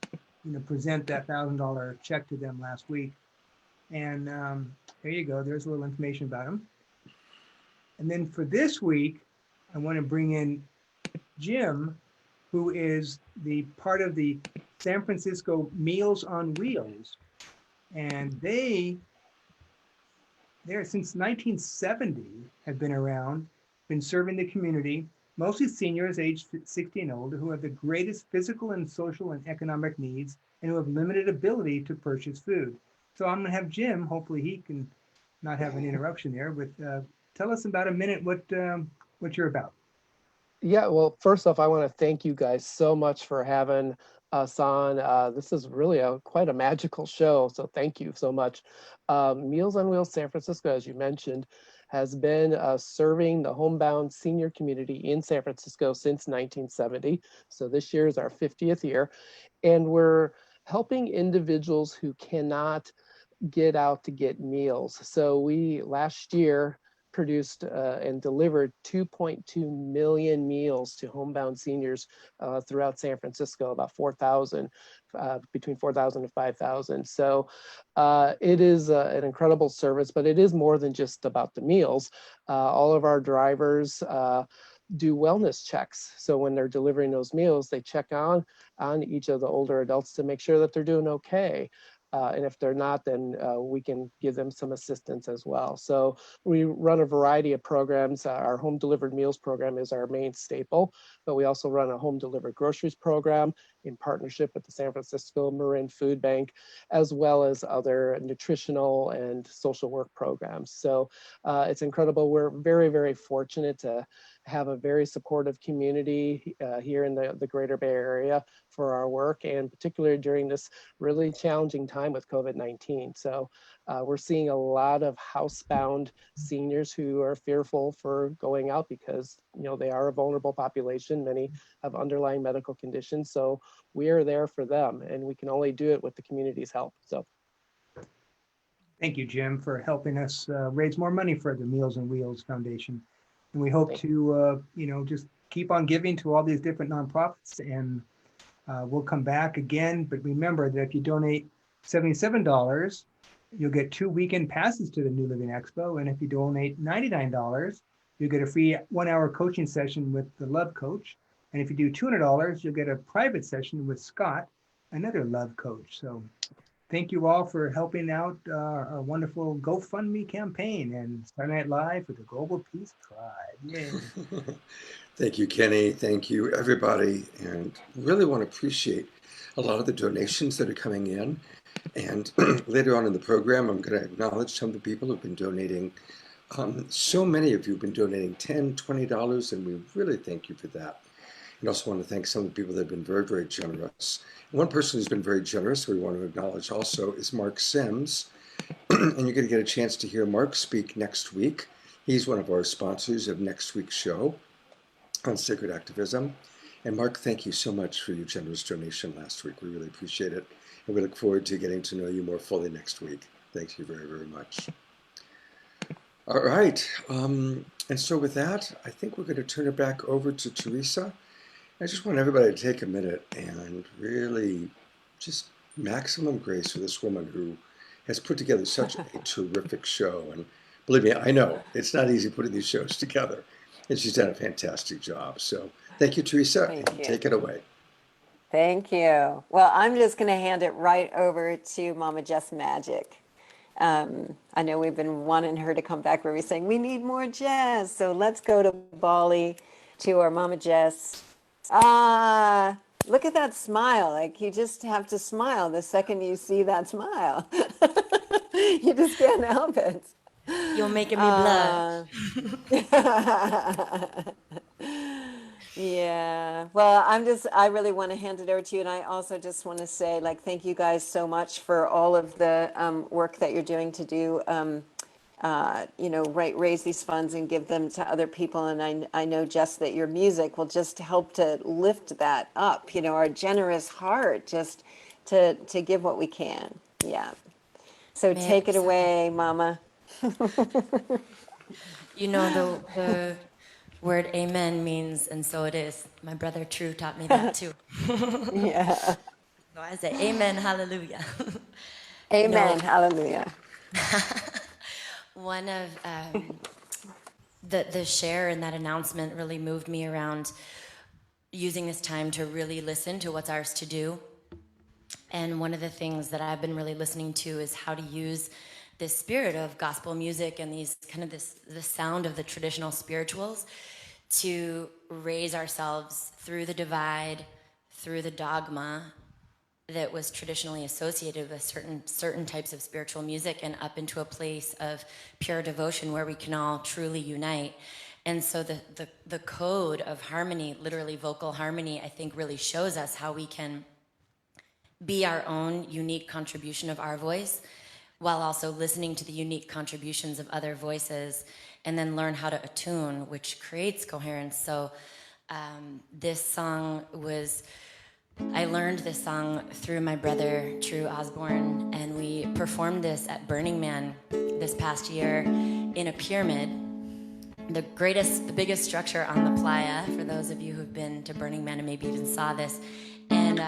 present that $1,000 check to them last week. And there you go. There's a little information about them. And then for this week, I want to bring in Jim, who is the part of the San Francisco Meals on Wheels. And they're since 1970 have been around, been serving the community, mostly seniors aged 60 and older who have the greatest physical and social and economic needs and who have limited ability to purchase food. So I'm gonna have Jim, hopefully he can not have an interruption there, but tell us about a minute what you're about. Yeah, well, first off, I want to thank you guys so much for having us on. This is really quite a magical show, so thank you so much. Meals on Wheels San Francisco, as you mentioned, has been serving the homebound senior community in San Francisco since 1970. So this year is our 50th year. And we're helping individuals who cannot get out to get meals. So we last year produced and delivered 2.2 million meals to homebound seniors throughout San Francisco, about 4,000, between 4,000 and 5,000. So it is an incredible service, but it is more than just about the meals. All of our drivers do wellness checks. So when they're delivering those meals, they check on each of the older adults to make sure that they're doing okay. And if they're not, then we can give them some assistance as well. So we run a variety of programs. Our home delivered meals program is our main staple, but we also run a home delivered groceries program in partnership with the San Francisco Marin Food Bank, as well as other nutritional and social work programs. So it's incredible. We're very, very fortunate to have a very supportive community here in the greater Bay Area for our work, and particularly during this really challenging time with COVID-19. So we're seeing a lot of housebound seniors who are fearful for going out because, you know, they are a vulnerable population. Many have underlying medical conditions. So we are there for them, and we can only do it with the community's help. So Thank you, Jim, for helping us raise more money for the Meals on Wheels Foundation. And we hope to, you know, just keep on giving to all these different nonprofits, and we'll come back again. But remember that if you donate $77, you'll get 2 weekend passes to the New Living Expo. And if you donate $99, you'll get a free 1-hour coaching session with the Love Coach. And if you do $200, you'll get a private session with Scott, another Love Coach. So thank you all for helping out our wonderful GoFundMe campaign and Saturday Night Live for the Global Peace Tribe. Yay. Thank you, Kenny. Thank you, everybody. And really want to appreciate a lot of the donations that are coming in. And later on in the program, I'm going to acknowledge some of the people who've been donating. So many of you have been donating $10, $20, and we really thank you for that. And also want to thank some of the people that have been very, very generous. One person who's been very generous we want to acknowledge also is Mark Sims. And you're going to get a chance to hear Mark speak next week. He's one of our sponsors of next week's show on sacred activism. And Mark, thank you so much for your generous donation last week. We really appreciate it. And we look forward to getting to know you more fully next week. Thank you very, very much. All right. And so with that, I think we're going to turn it back over to Teresa. I just want everybody to take a minute and really just maximum grace for this woman who has put together such a terrific show. And believe me, I know it's not easy putting these shows together. And she's done a fantastic job. So thank you, Teresa. Thank you. Take it away. Thank you. Well, I'm just going to hand it right over to Mama Jess Magic. I know we've been wanting her to come back where we're saying we need more Jess. So let's go to Bali to our Mama Jess. Look at that smile. Like, you just have to smile the second you see that smile. You just can't help it. You're making me blush. Yeah. Well, I really want to hand it over to you. And I also just want to say, like, thank you guys so much for all of the work that you're doing to do, you know, raise these funds and give them to other people. And I know, Jess, that your music will just help to lift that up, you know, our generous heart, just to give what we can. Yeah. So take it away, Mama. You know, the word amen means, and so it is. My brother True taught me that too. Yeah. So I say amen, hallelujah. Amen, hallelujah. One of the share in that announcement really moved me around using this time to really listen to what's ours to do. And one of the things that I've been really listening to is how to use this spirit of gospel music and these kind of the sound of the traditional spirituals to raise ourselves through the divide, through the dogma that was traditionally associated with certain types of spiritual music, and up into a place of pure devotion where we can all truly unite. And so the code of harmony, literally vocal harmony, I think really shows us how we can be our own unique contribution of our voice while also listening to the unique contributions of other voices and then learn how to attune, which creates coherence. So this song was, I learned this song through my brother, True Osborne, and we performed this at Burning Man this past year in a pyramid, the biggest structure on the playa, for those of you who've been to Burning Man and maybe even saw this. And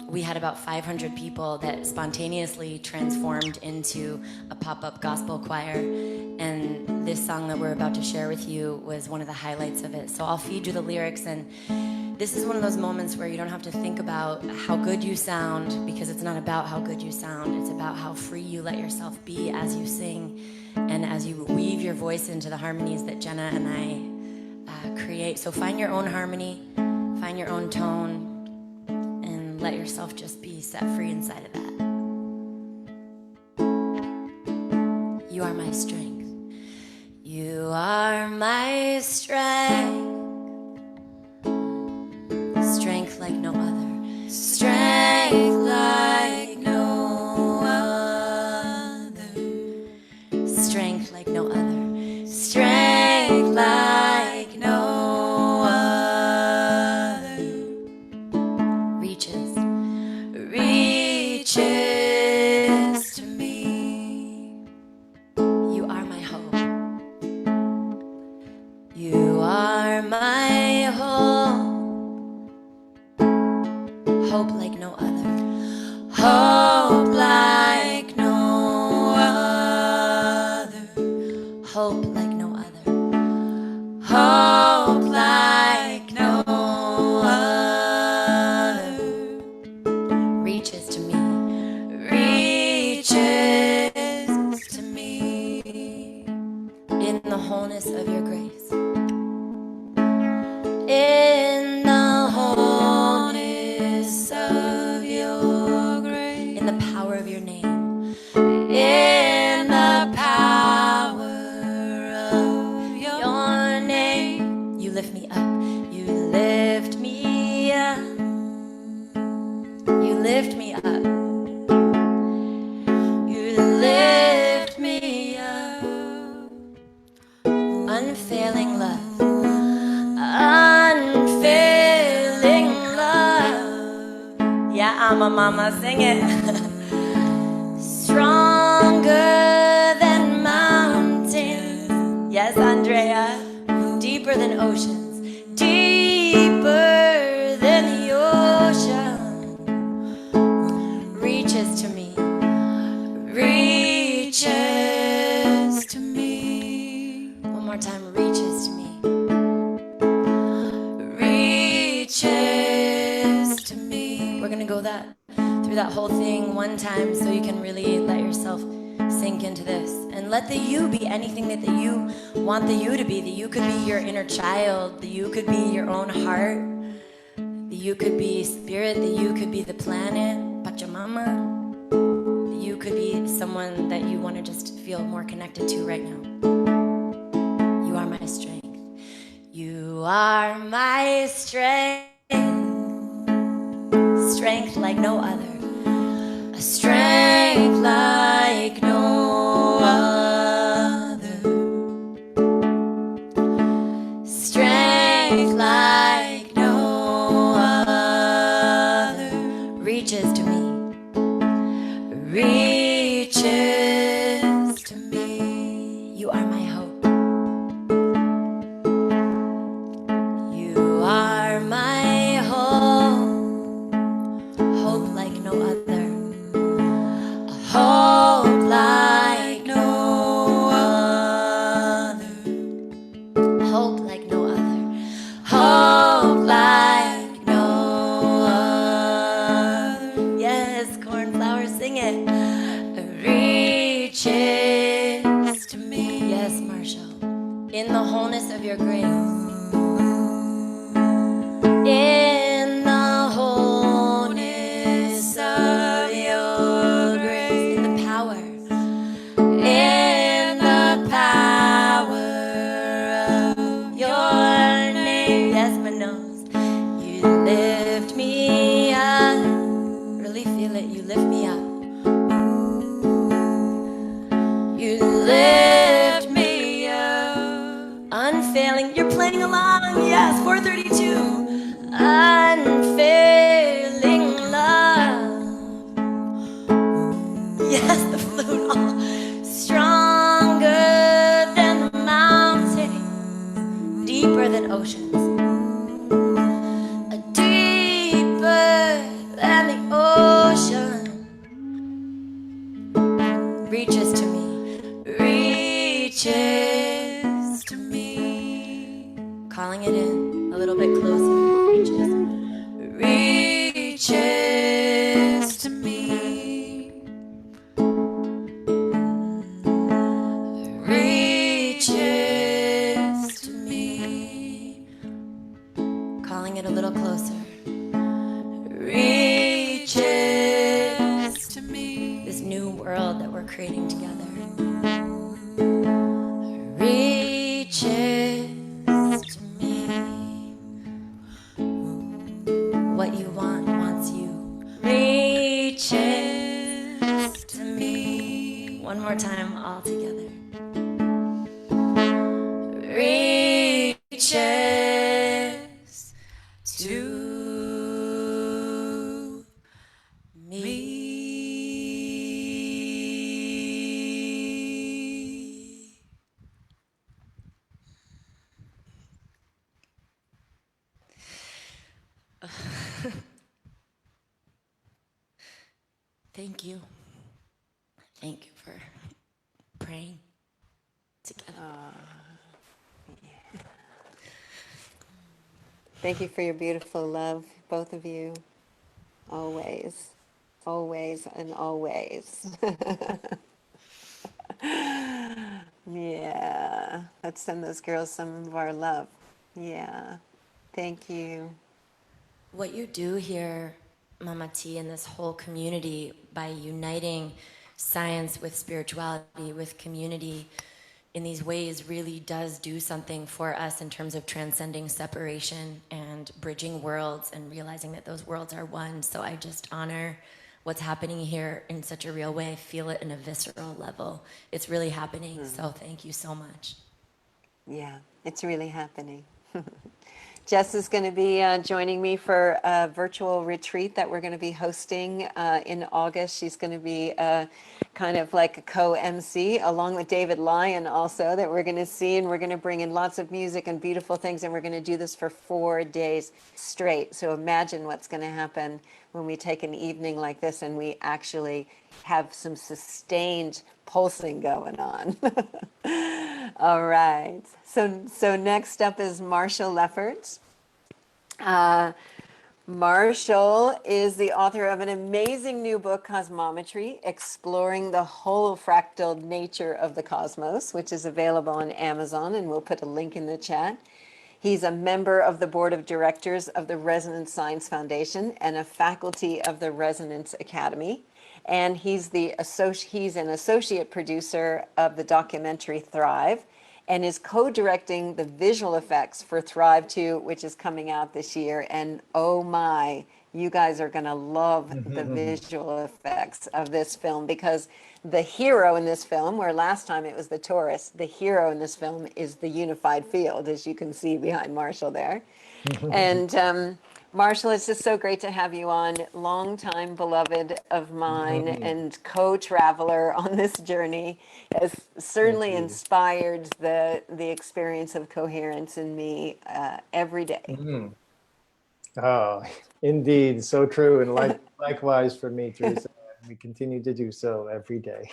we had about 500 people that spontaneously transformed into a pop-up gospel choir. And this song that we're about to share with you was one of the highlights of it. So I'll feed you the lyrics, and this is one of those moments where you don't have to think about how good you sound, because it's not about how good you sound. It's about how free you let yourself be as you sing and as you weave your voice into the harmonies that Jenna and I create. So find your own harmony, find your own tone, and let yourself just be set free inside of that. You are my strength. You are my strength. Strength like no other. Strength like no other. Strength like no other. Strength like no other. Reaches to me. You are my hope. You are my hope. Hope like no other. Hope like no other. Hope like no other. Hope like no other. Reaches to me. Reaches to me. In the wholeness of your grace. In the wholeness of your grace. In the power of your name. In the power of your name. You lift me up. You lift me up. You lift me up. You lift me up. Unfailing love. Unfailing love. Yeah, I'm a mama, sing it. Stronger than mountains. Yes, Andrea. Deeper than oceans. Deeper than the ocean. Reaches to me. Reaches to me. One more time, reaches to me. Reaches to me. We're gonna go through that whole thing one time so you can really let yourself sink into this. And let the you be anything that the you want the you to be. The you could be your inner child. The you could be your own heart. The you could be spirit. The you could be the planet, Pachamama. The you could be someone that you want to just feel more connected to right now. You are my strength. You are my strength. Strength like no other. A strength like no other. Strength like no other. Reaches to me. Reaches to me. You are my hope. You are my hope. Hope like no other. A hope like no other. Hope like no other. Hope like no other. Yes, cornflower, sing it. Reaches to me. Yes, Marshall. In the wholeness of your grace. In the wholeness of your grace. In the power. In the power of your name. Yes, my nose. You lift me up. Really feel it. You lift me up. You lift me up. oceans. Deeper than the ocean reaches to me, reaches to me. Calling it in a little bit closer, reaches, reaches to me, reaches to me. Calling it a little closer, reaches to me. This new world that we're creating together reaches to me. What you want wants you, reaches to me. One more time, all together. Reaches to me. Thank you. Thank you for praying together. Thank you for your beautiful love, both of you. Always, always, and always. Yeah, let's send those girls some of our love. Yeah, thank you. What you do here, Mama T, and this whole community by uniting science with spirituality, with community in these ways really does do something for us in terms of transcending separation and bridging worlds and realizing that those worlds are one. So I just honor what's happening here in such a real way. I feel it in a visceral level. It's really happening. So thank you so much. Yeah, it's really happening. Jess is going to be joining me for a virtual retreat that we're going to be hosting in August. She's going to be kind of like a co-MC along with David Lyon also that we're going to see, and we're going to bring in lots of music and beautiful things, and we're going to do this for 4 days straight. So imagine what's going to happen when we take an evening like this and we actually have some sustained pulsing going on. All right. So next up is Marshall Lefferts. Marshall is the author of an amazing new book, Cosmometry, Exploring the Holofractal Nature of the Cosmos, which is available on Amazon, and we'll put a link in the chat. He's a member of the board of directors of the Resonance Science Foundation and a faculty of the Resonance Academy. And he's an associate producer of the documentary Thrive, and is co-directing the visual effects for Thrive 2, which is coming out this year. And oh my, you guys are gonna love the visual effects of this film, because the hero in this film, where last time it was the tourist, the hero in this film is the unified field, as you can see behind Marshall there. And Marshall, it's just so great to have you on. Longtime beloved of mine and co-traveler on this journey, has certainly inspired the experience of coherence in me every day. Oh, indeed, so true, and likewise for me, Teresa. We continue to do so every day.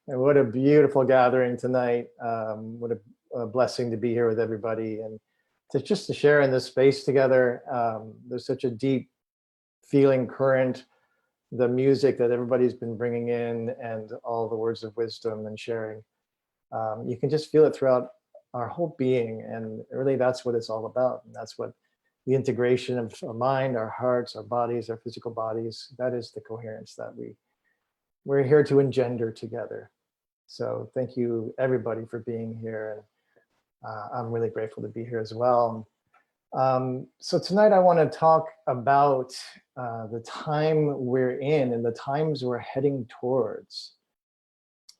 And what a beautiful gathering tonight! What a blessing to be here with everybody, and to share in this space together. There's such a deep feeling current, the music that everybody's been bringing in, and all the words of wisdom and sharing. You can just feel it throughout our whole being, and really that's what it's all about. And that's what the integration of our mind, our hearts, our bodies, our physical bodies, that is the coherence that we're here to engender together. So thank you everybody for being here. And I'm really grateful to be here as well. So tonight I want to talk about the time we're in and the times we're heading towards.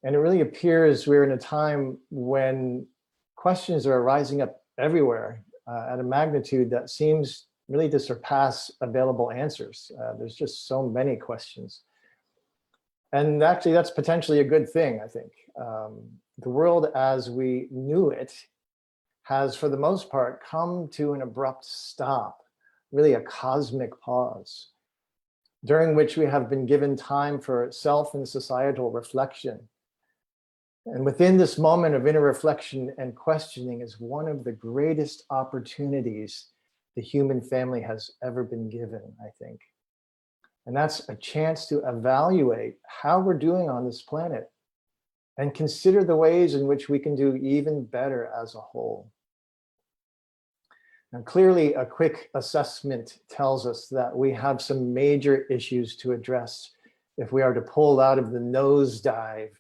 And it really appears we're in a time when questions are rising up everywhere at a magnitude that seems really to surpass available answers. There's just so many questions. And actually that's potentially a good thing, I think. The world as we knew it has, for the most part, come to an abrupt stop, really a cosmic pause, during which we have been given time for self and societal reflection. And within this moment of inner reflection and questioning is one of the greatest opportunities the human family has ever been given, I think. And that's a chance to evaluate how we're doing on this planet and consider the ways in which we can do even better as a whole. Now, clearly, a quick assessment tells us that we have some major issues to address if we are to pull out of the nosedive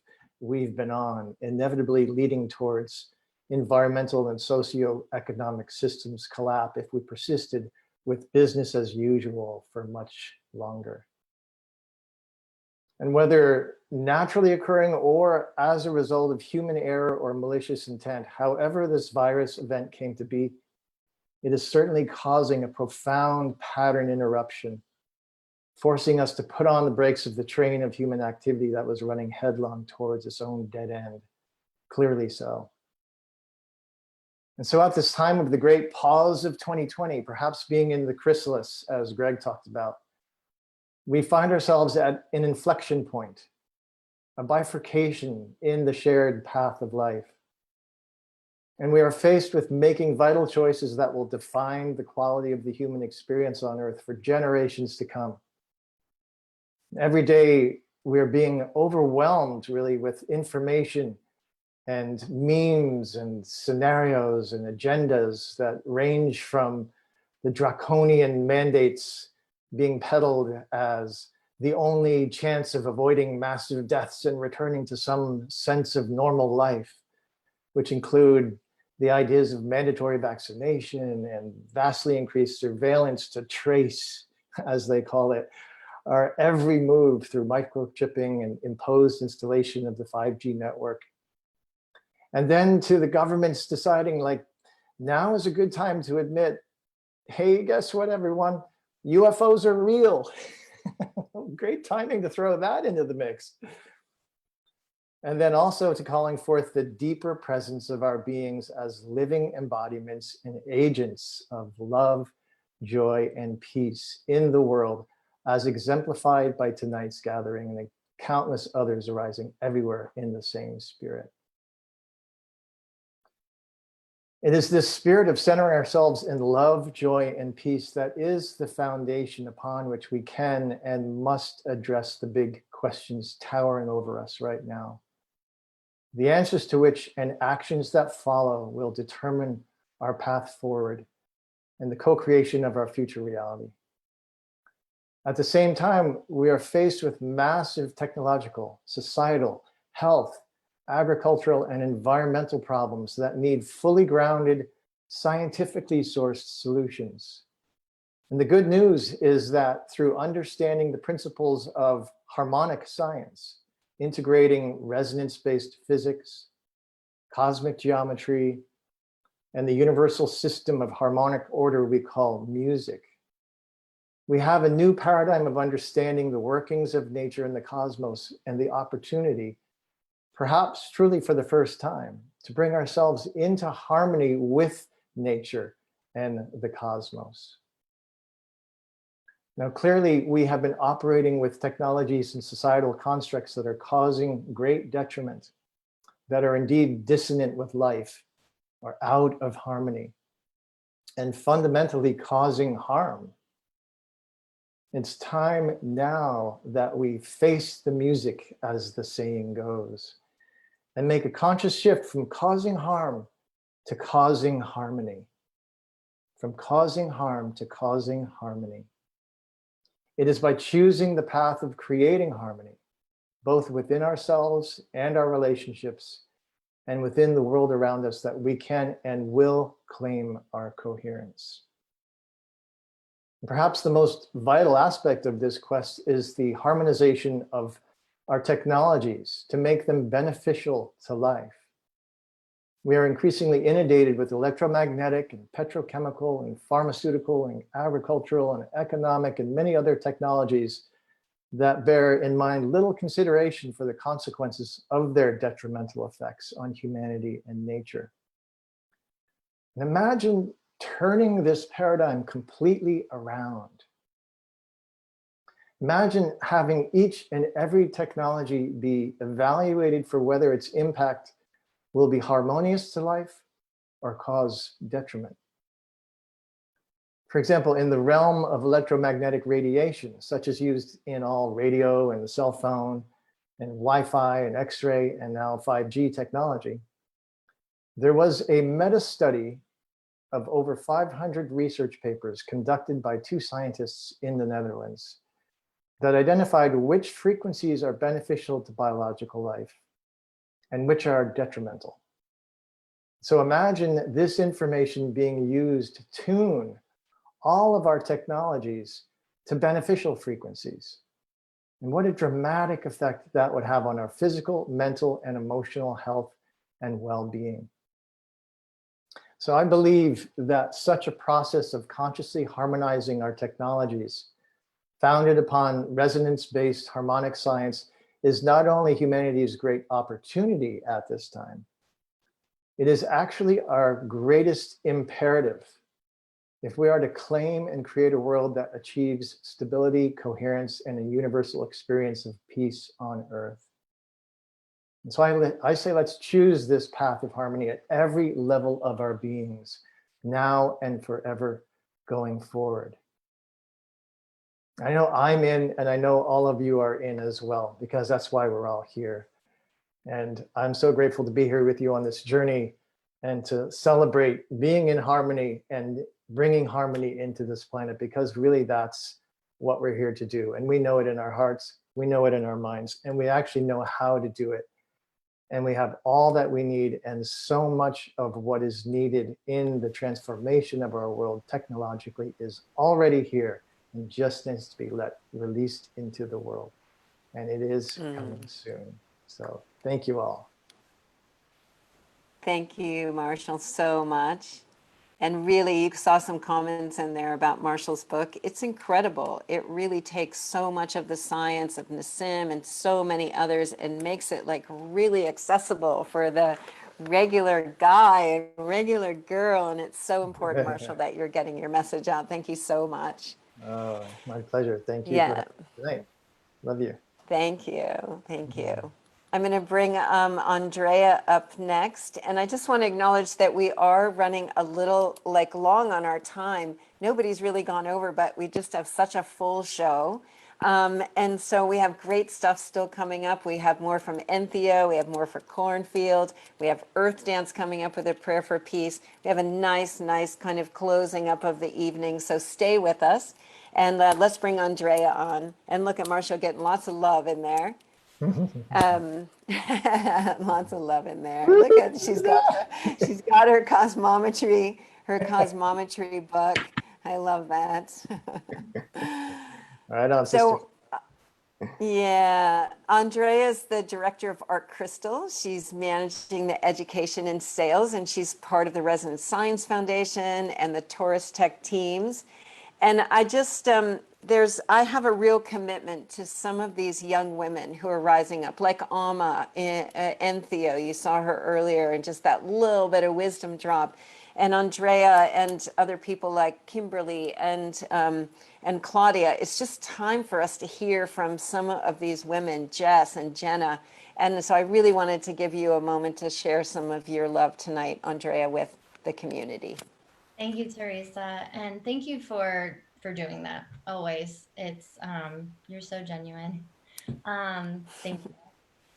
we've been on, inevitably leading towards environmental and socioeconomic systems collapse if we persisted with business as usual for much longer. And whether naturally occurring or as a result of human error or malicious intent, however this virus event came to be, it is certainly causing a profound pattern interruption, forcing us to put on the brakes of the train of human activity that was running headlong towards its own dead end, clearly so. And so at this time of the great pause of 2020, perhaps being in the chrysalis, as Greg talked about, we find ourselves at an inflection point, a bifurcation in the shared path of life. And we are faced with making vital choices that will define the quality of the human experience on Earth for generations to come. Every day, we're being overwhelmed really with information and memes and scenarios and agendas that range from the draconian mandates being peddled as the only chance of avoiding massive deaths and returning to some sense of normal life, which include the ideas of mandatory vaccination and vastly increased surveillance to trace, as they call it, our every move through microchipping and imposed installation of the 5G network. And then to the governments deciding like, now is a good time to admit, hey, guess what, everyone? UFOs are real. Great timing to throw that into the mix. And then also to calling forth the deeper presence of our beings as living embodiments and agents of love, joy, and peace in the world, as exemplified by tonight's gathering and the countless others arising everywhere in the same spirit. It is this spirit of centering ourselves in love, joy, and peace that is the foundation upon which we can and must address the big questions towering over us right now. The answers to which and actions that follow will determine our path forward and the co-creation of our future reality. At the same time, we are faced with massive technological, societal, health, agricultural, and environmental problems that need fully grounded, scientifically sourced solutions. And the good news is that through understanding the principles of harmonic science, integrating resonance-based physics, cosmic geometry, and the universal system of harmonic order we call music, we have a new paradigm of understanding the workings of nature and the cosmos and the opportunity, perhaps truly for the first time, to bring ourselves into harmony with nature and the cosmos. Now, clearly, we have been operating with technologies and societal constructs that are causing great detriment, that are indeed dissonant with life, or out of harmony, and fundamentally causing harm. It's time now that we face the music, as the saying goes, and make a conscious shift from causing harm to causing harmony. From causing harm to causing harmony. It is by choosing the path of creating harmony, both within ourselves and our relationships, and within the world around us, that we can and will claim our coherence. Perhaps the most vital aspect of this quest is the harmonization of our technologies to make them beneficial to life. We are increasingly inundated with electromagnetic and petrochemical and pharmaceutical and agricultural and economic and many other technologies that bear in mind little consideration for the consequences of their detrimental effects on humanity and nature. And imagine turning this paradigm completely around. Imagine having each and every technology be evaluated for whether its impact will be harmonious to life or cause detriment. For example, in the realm of electromagnetic radiation, such as used in all radio and the cell phone and Wi-Fi and X-ray and now 5G technology, there was a meta-study of over 500 research papers conducted by 2 scientists in the Netherlands that identified which frequencies are beneficial to biological life and which are detrimental. So imagine this information being used to tune all of our technologies to beneficial frequencies. And what a dramatic effect that would have on our physical, mental, and emotional health and well-being. So I believe that such a process of consciously harmonizing our technologies, founded upon resonance-based harmonic science, is not only humanity's great opportunity at this time, it is actually our greatest imperative if we are to claim and create a world that achieves stability, coherence, and a universal experience of peace on Earth. And so I say, let's choose this path of harmony at every level of our beings, now and forever going forward. I know I'm in, and I know all of you are in as well, because that's why we're all here. And I'm so grateful to be here with you on this journey and to celebrate being in harmony and bringing harmony into this planet, because really that's what we're here to do. And we know it in our hearts, we know it in our minds, and we actually know how to do it. And we have all that we need, and so much of what is needed in the transformation of our world technologically is already here and just needs to be released into the world. And it is coming soon. So thank you all. Thank you, Marshall, so much. And really, you saw some comments in there about Marshall's book. It's incredible. It really takes so much of the science of Nassim and so many others and makes it like really accessible for the regular guy, regular girl. And it's so important, Marshall, that you're getting your message out. Thank you so much. Oh, my pleasure. Thank you for Yeah. having me tonight. Love you. Thank you. Thank you. I'm going to bring Andrea up next. And I just want to acknowledge that we are running a little long on our time. Nobody's really gone over, but we just have such a full show. And so we have great stuff still coming up. We have more from Entheo. We have more for Cornfield. We have Earth Dance coming up with a prayer for peace. We have a nice kind of closing up of the evening. So stay with us. And let's bring Andrea on. And look at Marshall getting lots of love in there. Lots of love in there. Look at she's got her cosmometry book. I love that. Right on, so yeah, Andrea's the director of Art Crystal. She's managing the education and sales, and she's part of the Resonance Science Foundation and the Taurus Tech teams. And I just, I have a real commitment to some of these young women who are rising up, like Alma Entheo. You saw her earlier, and just that little bit of wisdom drop. And Andrea and other people like Kimberly and Claudia. It's just time for us to hear from some of these women, Jess and Jenna. And so I really wanted to give you a moment to share some of your love tonight, Andrea, with the community. Thank you, Teresa, and thank you for doing that. Always, it's you're so genuine. Thank you,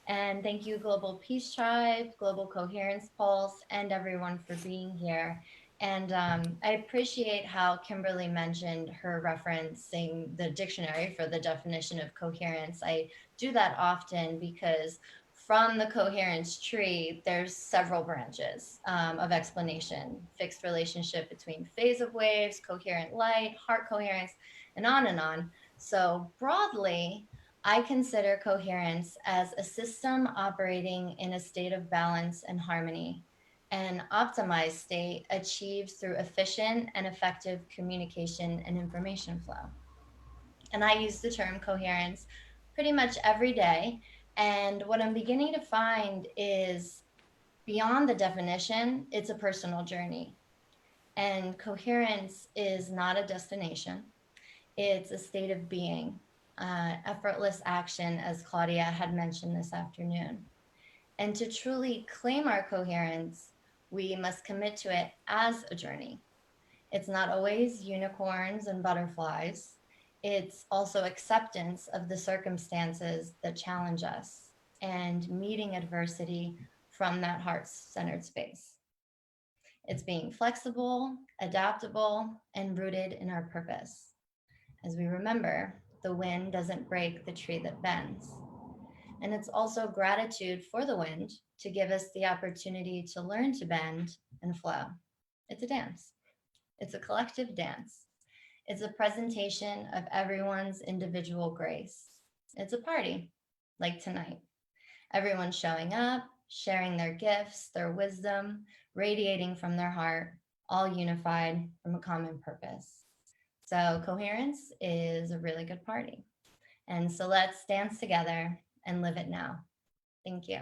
and thank you, Global Peace Tribe, Global Coherence Pulse, and everyone for being here. And I appreciate how Kimberly mentioned her referencing the dictionary for the definition of coherence. I do that often because from the coherence tree, there's several branches of explanation: fixed relationship between phase of waves, coherent light, heart coherence, and on and on. So broadly, I consider coherence as a system operating in a state of balance and harmony. An optimized state achieved through efficient and effective communication and information flow. And I use the term coherence pretty much every day. And what I'm beginning to find is beyond the definition, it's a personal journey. And coherence is not a destination. It's a state of being, effortless action, as Claudia had mentioned this afternoon. And to truly claim our coherence, we must commit to it as a journey. It's not always unicorns and butterflies. It's also acceptance of the circumstances that challenge us and meeting adversity from that heart-centered space. It's being flexible, adaptable, and rooted in our purpose. As we remember, the wind doesn't break the tree that bends. And it's also gratitude for the wind to give us the opportunity to learn to bend and flow. It's a dance. It's a collective dance. It's a presentation of everyone's individual grace. It's a party, like tonight. Everyone's showing up, sharing their gifts, their wisdom, radiating from their heart, all unified from a common purpose. So coherence is a really good party. And so let's dance together and live it now. Thank you.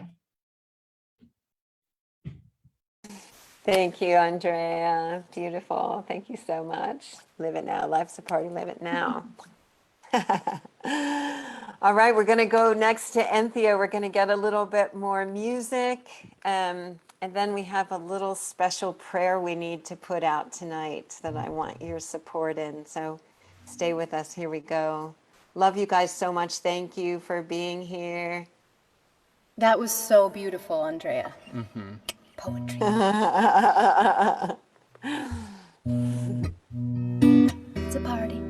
Thank you, Andrea. Beautiful. Thank you so much. Live it now. Life's a party. Live it now. All right, we're going to go next to Anthea. We're going to get a little bit more music. And then we have a little special prayer we need to put out tonight that I want your support in. So stay with us. Here we go. Love you guys so much. Thank you for being here. That was so beautiful, Andrea. Poetry. It's a party.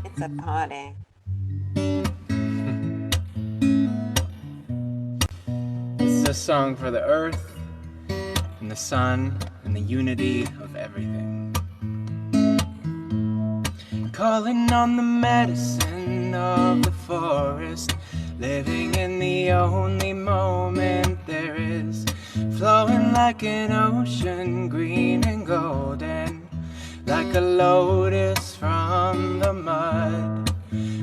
It's a party. This is a song for the earth and the sun and the unity of everything. Calling on the medicine of the forest, living in the only moment there is, flowing like an ocean, green and golden, like a lotus from the mud.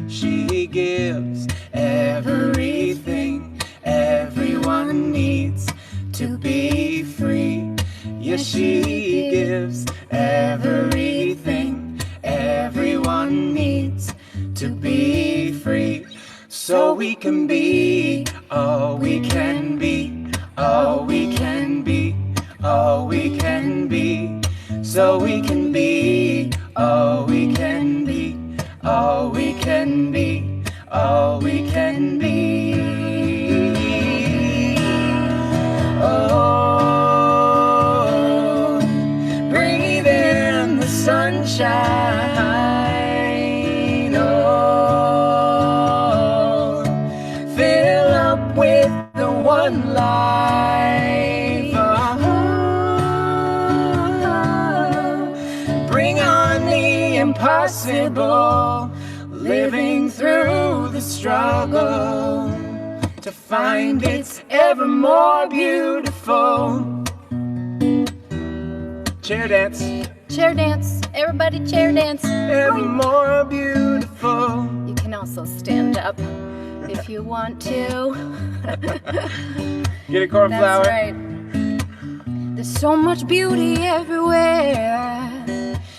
She gives everything everyone needs to be free. Yes, she gives everything everyone needs to be free. So we can be all we can be, all we can be, all we can be. So we can be all we can be, all we can be, all we can be. Oh, breathe in the sunshine. Oh, fill up with the one life. Oh, bring on the impossible, living through the struggle to find it's ever more beautiful. Chair dance. Chair dance. Everybody chair dance. Ever more beautiful. You can also stand up if you want to. Get a cornflower. That's right. There's so much beauty everywhere.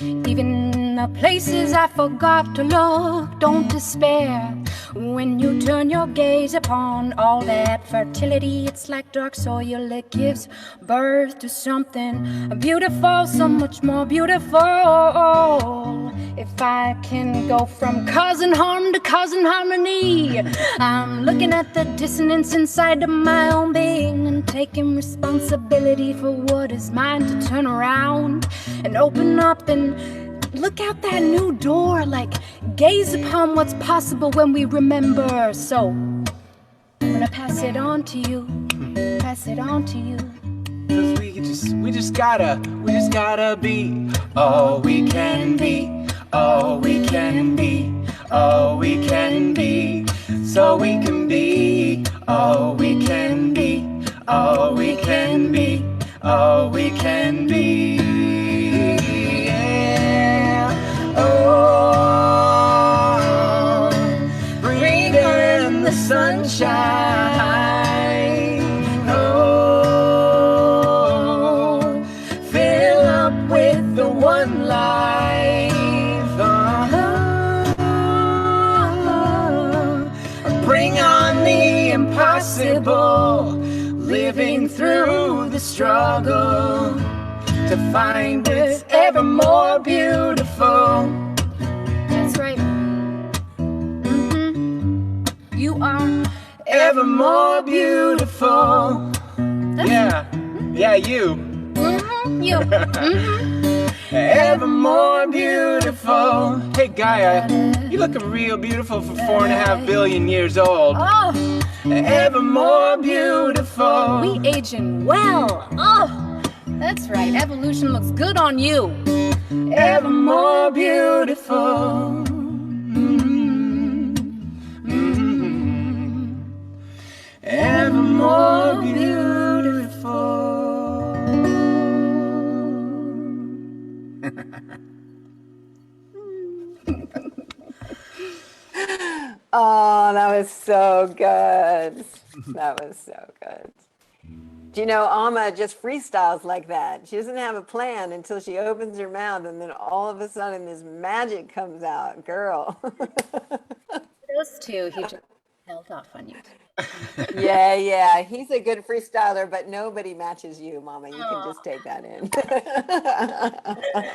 Even in the places I forgot to look. Don't despair. When you turn your gaze upon all that fertility, it's like dark soil. It gives birth to something beautiful, so much more beautiful. If I can go from causing harm to causing harmony, I'm looking at the dissonance inside of my own being and taking responsibility for what is mine to turn around and open up and look out that new door, like gaze upon what's possible when we remember. So I'm gonna pass it on to you, pass it on to you. 'Cause we just gotta be all we can be, all we can be, all we can be. So we can be all we can be, all we can be, all we can be. Oh, breathe in the sunshine. Oh, fill up with impossible, living through the struggle to find what's ever more beautiful. That's right. You are Ever more beautiful. Yeah, yeah, you. You. Ever more beautiful. Hey Gaia, you looking real beautiful for 4.5 billion years old. Oh, Ever more beautiful. we aging well. Oh, that's right. Evolution looks good on you. Ever more beautiful. Ever more beautiful. Oh, that was so good. That was so good. Do you know, Alma just freestyles like that. She doesn't have a plan until she opens her mouth, and then all of a sudden this magic comes out. Girl. Those two, he just held off on you. Yeah. He's a good freestyler, but nobody matches you, Mama. You can just take that in.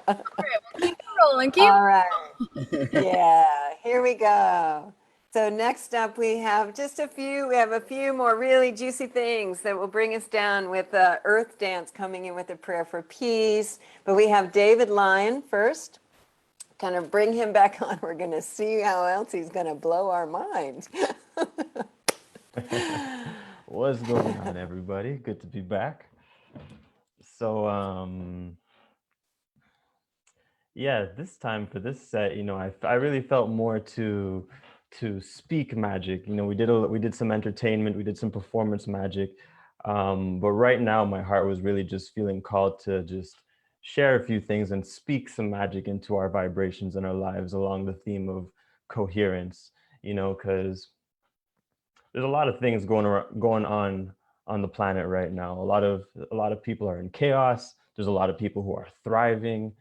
All right, well, keep it rolling. All right. Yeah, here we go. So next up, we have a few more really juicy things that will bring us down with Earth Dance coming in with a prayer for peace. But we have David Lyon first. Kind of bring him back on. We're going to see how else he's going to blow our minds. What's going on, everybody? Good to be back. So, yeah, this time for this set, I really felt more to speak magic. We did some entertainment, we did some performance magic, but right now my heart was really just feeling called to just share a few things and speak some magic into our vibrations and our lives along the theme of coherence. Because there's a lot of things going on the planet right now. A lot of people are in chaos. There's a lot of people who are thriving.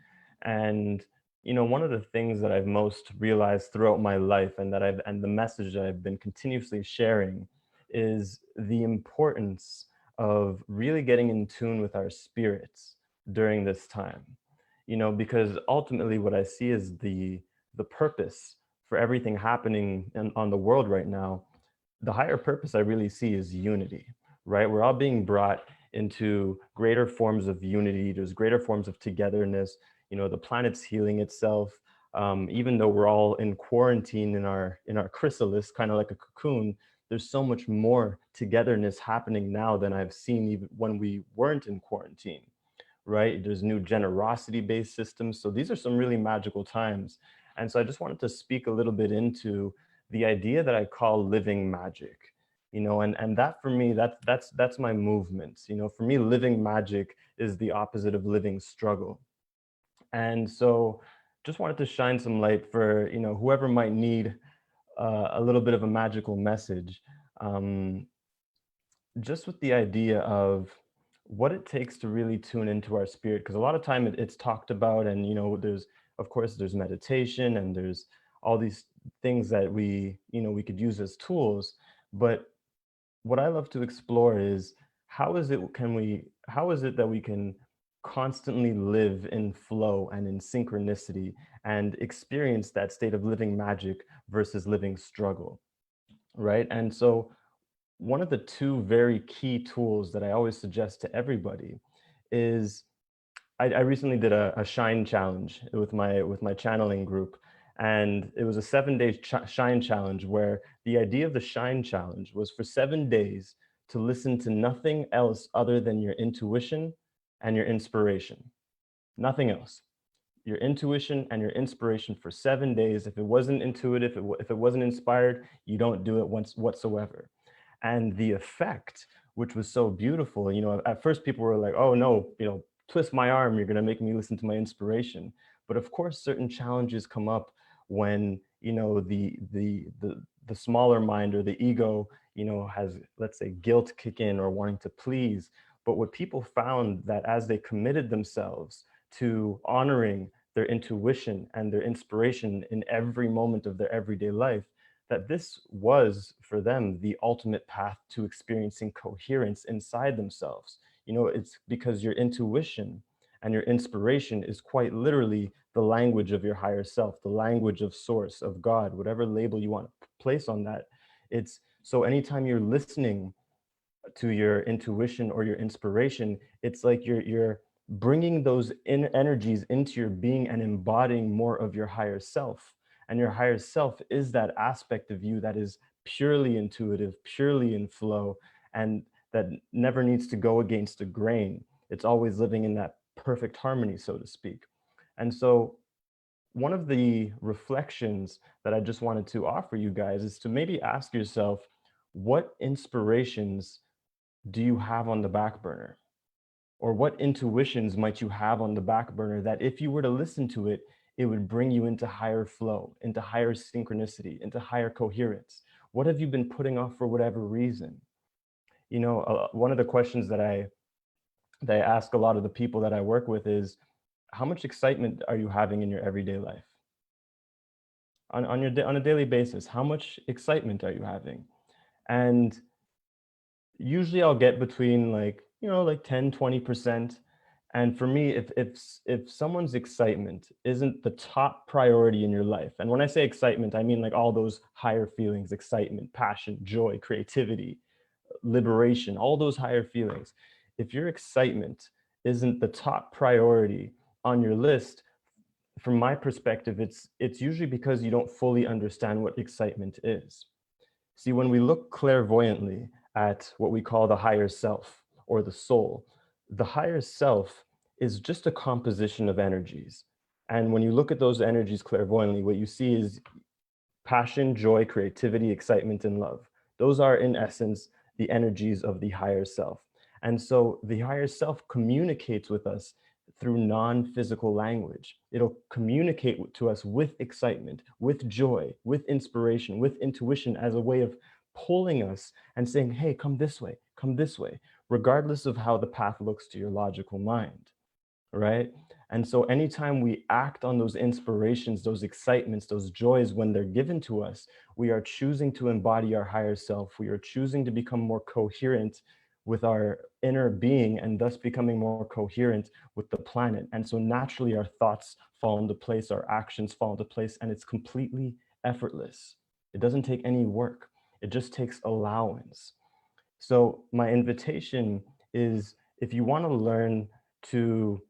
And one of the things that I've most realized throughout my life, and the message that I've been continuously sharing, is the importance of really getting in tune with our spirits during this time. Because ultimately what I see is the purpose for everything happening on the world right now. The higher purpose I really see is unity, right? We're all being brought into greater forms of unity. There's greater forms of togetherness. The planet's healing itself. Even though we're all in quarantine in our chrysalis, kind of like a cocoon, there's so much more togetherness happening now than I've seen even when we weren't in quarantine, right? There's new generosity-based systems. So these are some really magical times. And so I just wanted to speak a little bit into the idea that I call living magic, and that for me, that's my movement. For me, living magic is the opposite of living struggle. And so just wanted to shine some light for, whoever might need a little bit of a magical message, just with the idea of what it takes to really tune into our spirit. Because a lot of time it's talked about, and, there's meditation and there's all these things that we could use as tools. But what I love to explore is how is it that we can constantly live in flow and in synchronicity and experience that state of living magic versus living struggle, right? And so one of the two very key tools that I always suggest to everybody is I recently did a shine challenge with my channeling group, and it was a 7-day shine challenge where the idea of the shine challenge was for 7 days to listen to nothing else other than your intuition and your inspiration. Nothing else. Your intuition and your inspiration for 7 days. If it wasn't intuitive, if it wasn't inspired, you don't do it whatsoever. And the effect, which was so beautiful, at first people were like, oh no, twist my arm, you're going to make me listen to my inspiration. But of course, certain challenges come up when, the smaller mind or the ego, has, let's say, guilt kick in or wanting to please. But what people found that as they committed themselves to honoring their intuition and their inspiration in every moment of their everyday life, that this was for them the ultimate path to experiencing coherence inside themselves. You know, it's because your intuition and your inspiration is quite literally the language of your higher self, the language of source, of God, whatever label you want to place on that. It's so anytime you're listening to your intuition or your inspiration, it's like you're bringing those energies into your being and embodying more of your higher self. And your higher self is that aspect of you that is purely intuitive, purely in flow, and that never needs to go against the grain. It's always living in that perfect harmony, so to speak. And so one of the reflections that I just wanted to offer you guys is to maybe ask yourself, what inspirations do you have on the back burner? Or what intuitions might you have on the back burner that if you were to listen to it, it would bring you into higher flow, into higher synchronicity, into higher coherence? What have you been putting off for whatever reason? You know, one of the questions that I ask a lot of the people that I work with is, how much excitement are you having in your everyday life? On a daily basis, how much excitement are you having? And usually I'll get between like 10, 20%. And for me, if someone's excitement isn't the top priority in your life, and when I say excitement, I mean like all those higher feelings, excitement, passion, joy, creativity, liberation, all those higher feelings. If your excitement isn't the top priority on your list, from my perspective, it's usually because you don't fully understand what excitement is. See, when we look clairvoyantly at what we call the higher self or the higher self is just a composition of energies. And when you look at those energies clairvoyantly, what you see is passion, joy, creativity, excitement, and love. Those are, in essence, the energies of the higher self. And so the higher self communicates with us through non-physical language. It'll communicate to us with excitement, with joy, with inspiration, with intuition as a way of pulling us and saying, hey, come this way, regardless of how the path looks to your logical mind, right? And so anytime we act on those inspirations, those excitements, those joys, when they're given to us, we are choosing to embody our higher self. We are choosing to become more coherent with our inner being and thus becoming more coherent with the planet. And so naturally our thoughts fall into place, our actions fall into place, and it's completely effortless. It doesn't take any work. It just takes allowance. So my invitation is, if you want to learn to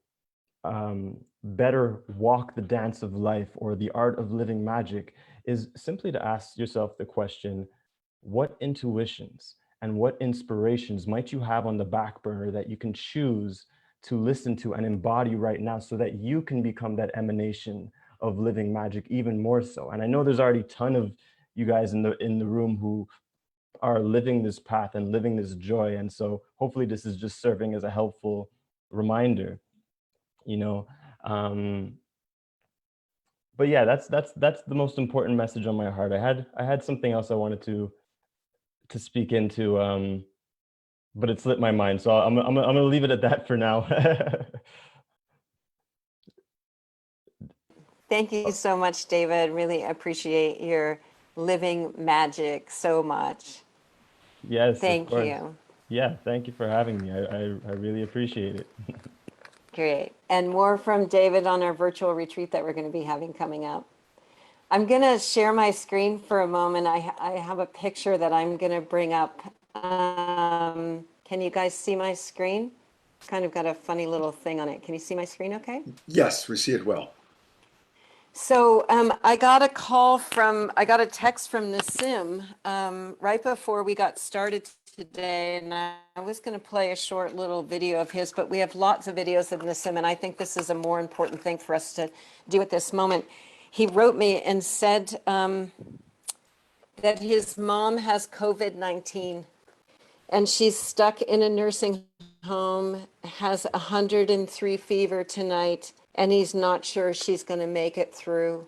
better walk the dance of life or the art of living magic, is simply to ask yourself the question, what intuitions and what inspirations might you have on the back burner that you can choose to listen to and embody right now so that you can become that emanation of living magic even more so? And I know there's already a ton of you guys in the room who are living this path and living this joy. And so hopefully this is just serving as a helpful reminder, you know. But yeah, that's the most important message on my heart. I had something else I wanted to speak into, but it slipped my mind. So I'm gonna leave it at that for now. Thank you so much, David. Really appreciate your living magic so much. Yes, Thank of course. you. Yeah, thank you for having me. I really appreciate it. Great. And more from David on our virtual retreat that we're going to be having coming up. I'm going to share my screen for a moment. I have a picture that I'm going to bring up. Can you guys see my screen? It's kind of got a funny little thing on it. Can you see my screen okay? Yes, we see it well. So I got a text from Nassim right before we got started today, and I was going to play a short little video of his, but we have lots of videos of Nassim, and I think this is a more important thing for us to do at this moment. He wrote me and said that his mom has COVID-19, and she's stuck in a nursing home, has 103 fever tonight, and he's not sure she's going to make it through.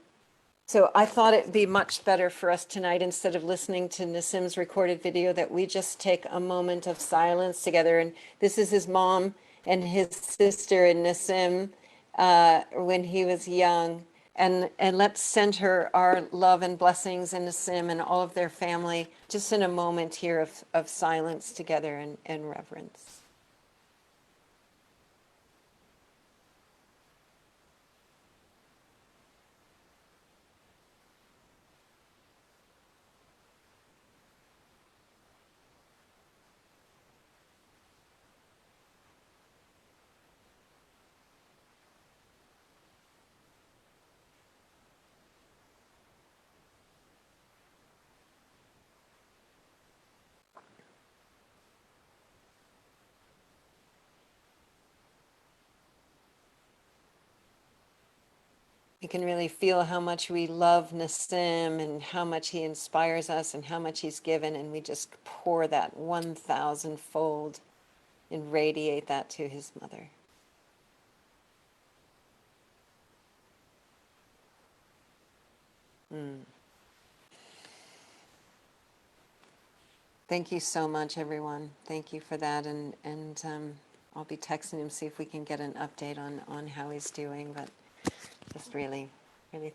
So I thought it'd be much better for us tonight, instead of listening to Nassim's recorded video, that we just take a moment of silence together. And this is his mom and his sister and Nassim when he was young. And let's send her our love and blessings and Nassim and all of their family, just in a moment here of silence together and reverence. You can really feel how much we love Nassim and how much he inspires us and how much he's given, and we just pour that 1,000-fold and radiate that to his mother. Thank you so much, everyone. Thank you for that, and I'll be texting him, see if we can get an update on how he's doing, but just really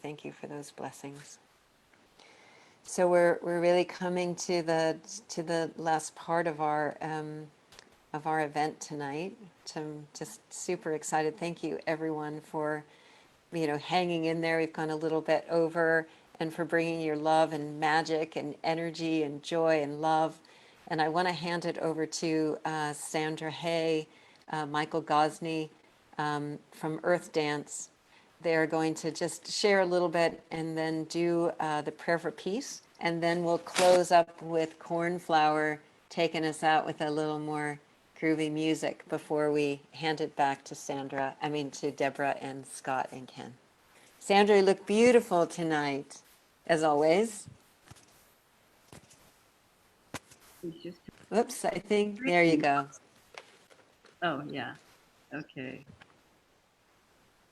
thank you for those blessings. So we're really coming to the last part of our event tonight. I'm just super excited. Thank you, everyone, for hanging in there. We've gone a little bit over, and for bringing your love and magic and energy and joy and love. And I want to hand it over to Sandra Hay, Michael Gosney from Earth Dance. They're going to just share a little bit and then do the prayer for peace. And then we'll close up with Cornflower taking us out with a little more groovy music before we hand it back to Deborah and Scott and Ken. Sandra, you look beautiful tonight, as always. Whoops, I think, there you go. Oh, yeah. Okay.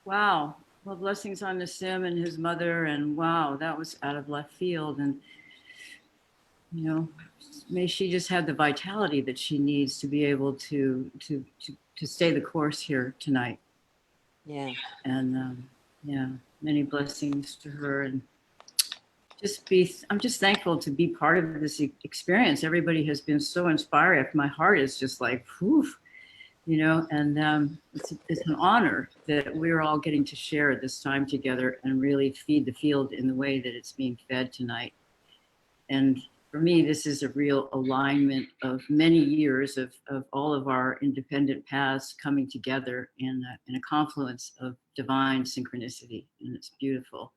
Wow. Well, blessings on Nassim and his mother. And wow, that was out of left field. And, may she just have the vitality that she needs to be able to stay the course here tonight. Yeah. And many blessings to her. And I'm just thankful to be part of this experience. Everybody has been so inspiring. My heart is just like, whew. And it's an honor that we're all getting to share this time together and really feed the field in the way that it's being fed tonight. And for me, this is a real alignment of many years of all of our independent paths coming together in a confluence of divine synchronicity, and it's beautiful.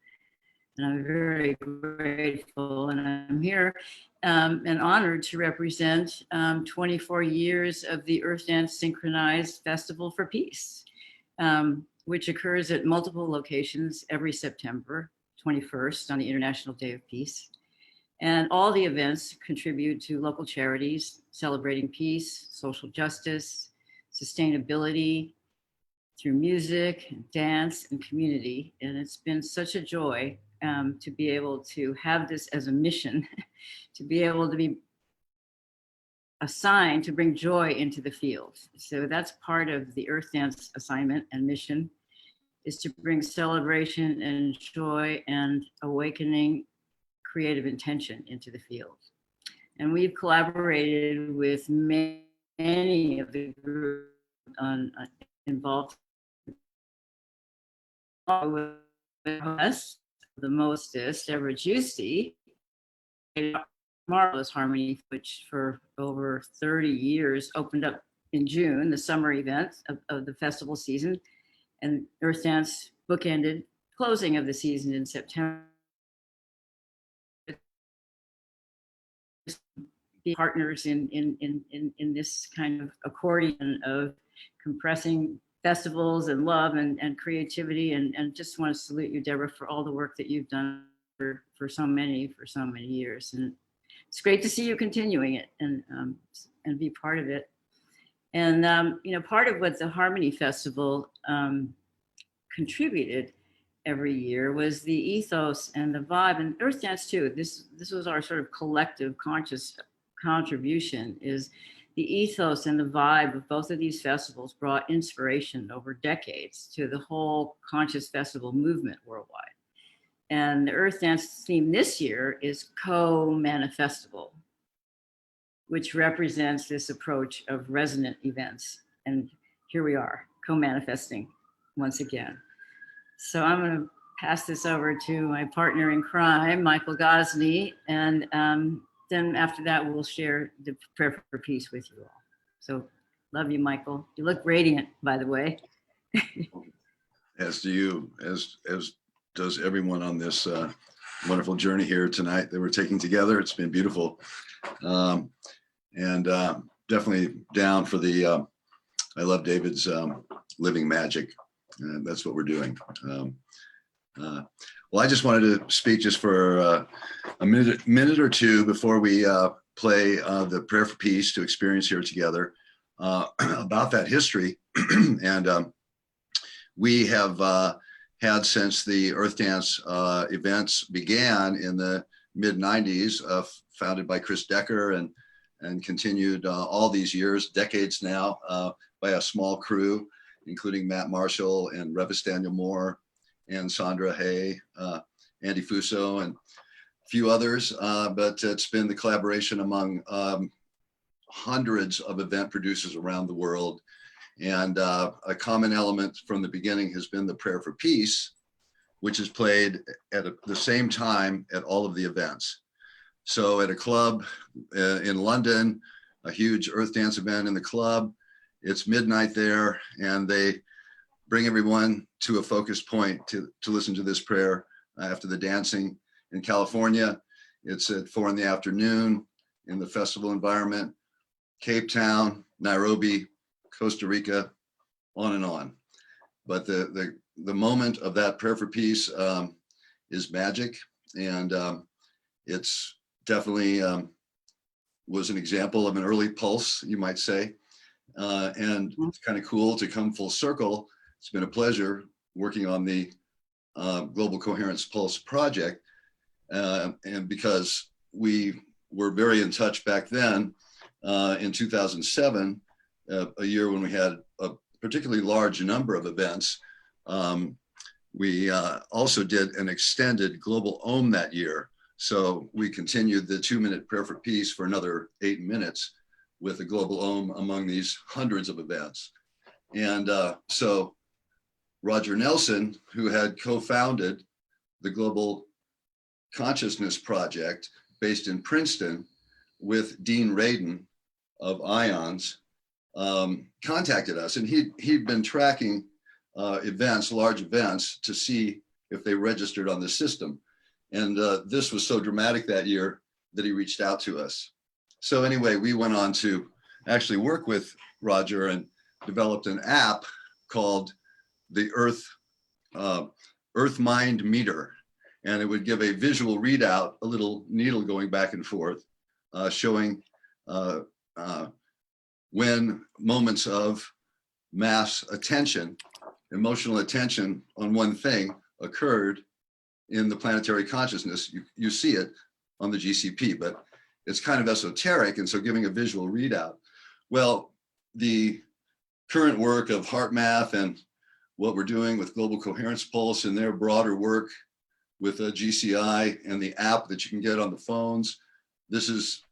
And I'm very grateful, and I'm here and honored to represent 24 years of the Earth Dance Synchronized Festival for Peace, which occurs at multiple locations every September 21st on the International Day of Peace. And all the events contribute to local charities celebrating peace, social justice, sustainability, through music, dance, and community. And it's been such a joy to be able to have this as a mission, to be able to be assigned to bring joy into the field. So that's part of the Earth Dance assignment and mission, is to bring celebration and joy and awakening creative intention into the field. And we've collaborated with many of the groups involved with us, the mostest, Deborah Juicy, Marvelous Harmony, which for over 30 years opened up in June, the summer event of the festival season, and Earth Dance bookended closing of the season in September. Be partners in this kind of accordion of compressing festivals and love and creativity, and just want to salute you, Deborah, for all the work that you've done for so many years. And it's great to see you continuing it and be part of it. And part of what the Harmony Festival contributed every year was the ethos and the vibe, and Earth Dance too. This was our sort of collective conscious contribution. Is the ethos and the vibe of both of these festivals brought inspiration over decades to the whole conscious festival movement worldwide. And the Earth Dance theme this year is co-manifestable, which represents this approach of resonant events. And here we are, co-manifesting once again. So I'm going to pass this over to my partner in crime, Michael Gosney, and then after that, we'll share the prayer for peace with you all. So love you, Michael. You look radiant, by the way. As do you, as does everyone on this wonderful journey here tonight that we're taking together. It's been beautiful. And definitely down for the, I love David's living magic. And that's what we're doing. Well, I just wanted to speak just for a minute or two before we play the prayer for peace to experience here together about that history. And we have had since the Earth Dance events began in the mid-90s, founded by Chris Decker and continued all these years, decades now, by a small crew, including Matt Marshall and Revis Daniel Moore and Sandra Hay, Andy Fuso, and a few others. But it's been the collaboration among hundreds of event producers around the world. And a common element from the beginning has been the prayer for peace, which is played at the same time at all of the events. So at a club in London, a huge Earth Dance event in the club, it's midnight there, and they bring everyone to a focused point to listen to this prayer after the dancing. In California, it's at 4 p.m. in the festival environment, Cape Town, Nairobi, Costa Rica, on and on. But the moment of that prayer for peace is magic, and it's definitely was an example of an early pulse, you might say. And it's kind of cool to come full circle. It's been a pleasure working on the Global Coherence Pulse project, and because we were very in touch back then in 2007, a year when we had a particularly large number of events. We also did an extended global Om that year. So we continued the 2-minute prayer for peace for another 8 minutes with a global Om among these hundreds of events. And so Roger Nelson, who had co-founded the Global Consciousness Project based in Princeton with Dean Radin of IONS, contacted us, and he'd been tracking events, large events, to see if they registered on the system. And this was so dramatic that year that he reached out to us. So anyway, we went on to actually work with Roger and developed an app called the Earth Mind Meter. And it would give a visual readout, a little needle going back and forth, showing when moments of mass attention, emotional attention on one thing occurred in the planetary consciousness. You see it on the GCP, but it's kind of esoteric, and so giving a visual readout. Well, the current work of HeartMath and what we're doing with Global Coherence Pulse and their broader work with GCI and the app that you can get on the phones, this is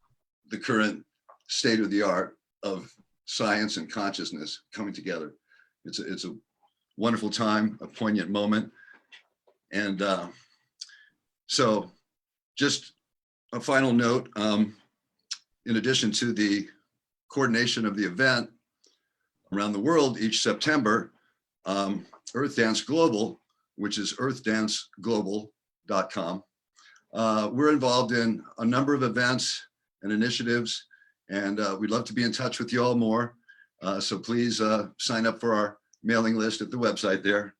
the current state of the art of science and consciousness coming together. It's a wonderful time, a poignant moment. And so just a final note, in addition to the coordination of the event around the world each September, Earth Dance Global, which is earthdanceglobal.com, we're involved in a number of events and initiatives, and we'd love to be in touch with you all more. So please sign up for our mailing list at the website there.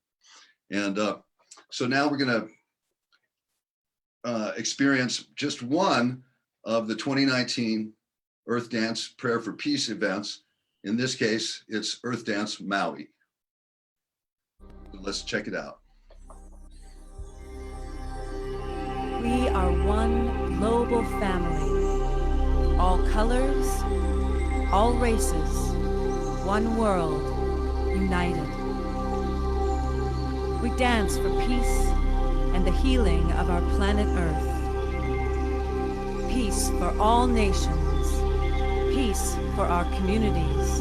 And so now we're going to experience just one of the 2019 Earth Dance Prayer for Peace events. In this case, it's Earth Dance Maui. So let's check it out. We are one global family, all colors, all races, one world, united. We dance for peace and the healing of our planet Earth. Peace for all nations, peace for our communities,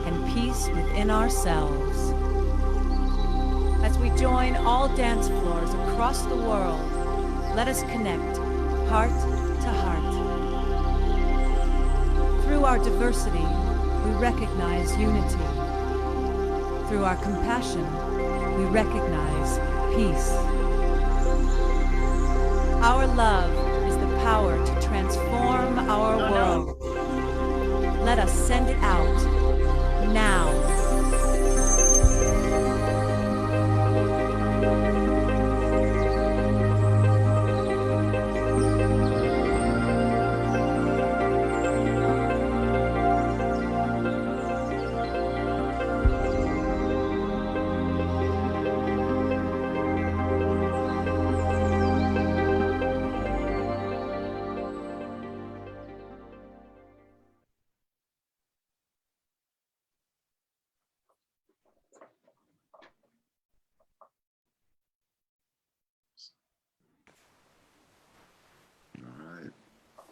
and peace within ourselves. As we join all dance floors across the world, let us connect heart to heart. Through our diversity, we recognize unity. Through our compassion, we recognize peace. Our love is the power to transform our world. Let us send it out now.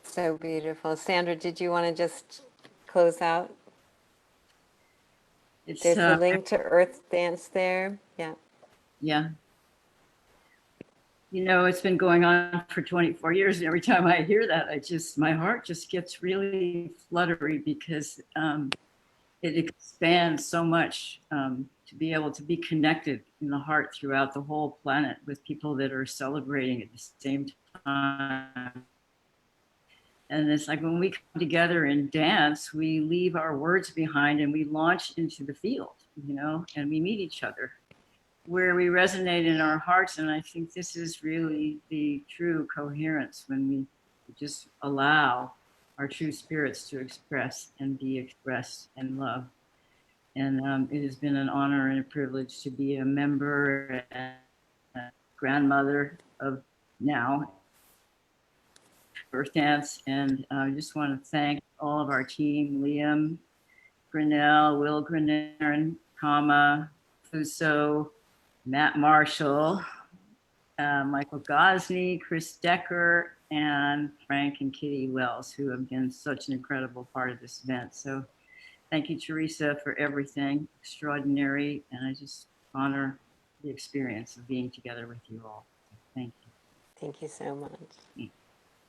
So beautiful. Sandra, did you want to just close out? There's the link to Earth Dance there. Yeah. Yeah. You know, it's been going on for 24 years, and every time I hear that, my heart just gets really fluttery because it expands so much to be able to be connected in the heart throughout the whole planet with people that are celebrating at the same time. And it's like when we come together and dance, we leave our words behind and we launch into the field, you know, and we meet each other where we resonate in our hearts. And I think this is really the true coherence when we just allow our true spirits to express and be expressed and love. And it has been an honor and a privilege to be a member and a grandmother of now Earth Dance. And I just want to thank all of our team, Liam Grinnell, Will Grinnell, Kama, Fuso, Matt Marshall, Michael Gosney, Chris Decker, and Frank and Kitty Wells, who have been such an incredible part of this event. So thank you, Teresa, for everything extraordinary. And I just honor the experience of being together with you all. Thank you. Thank you so much.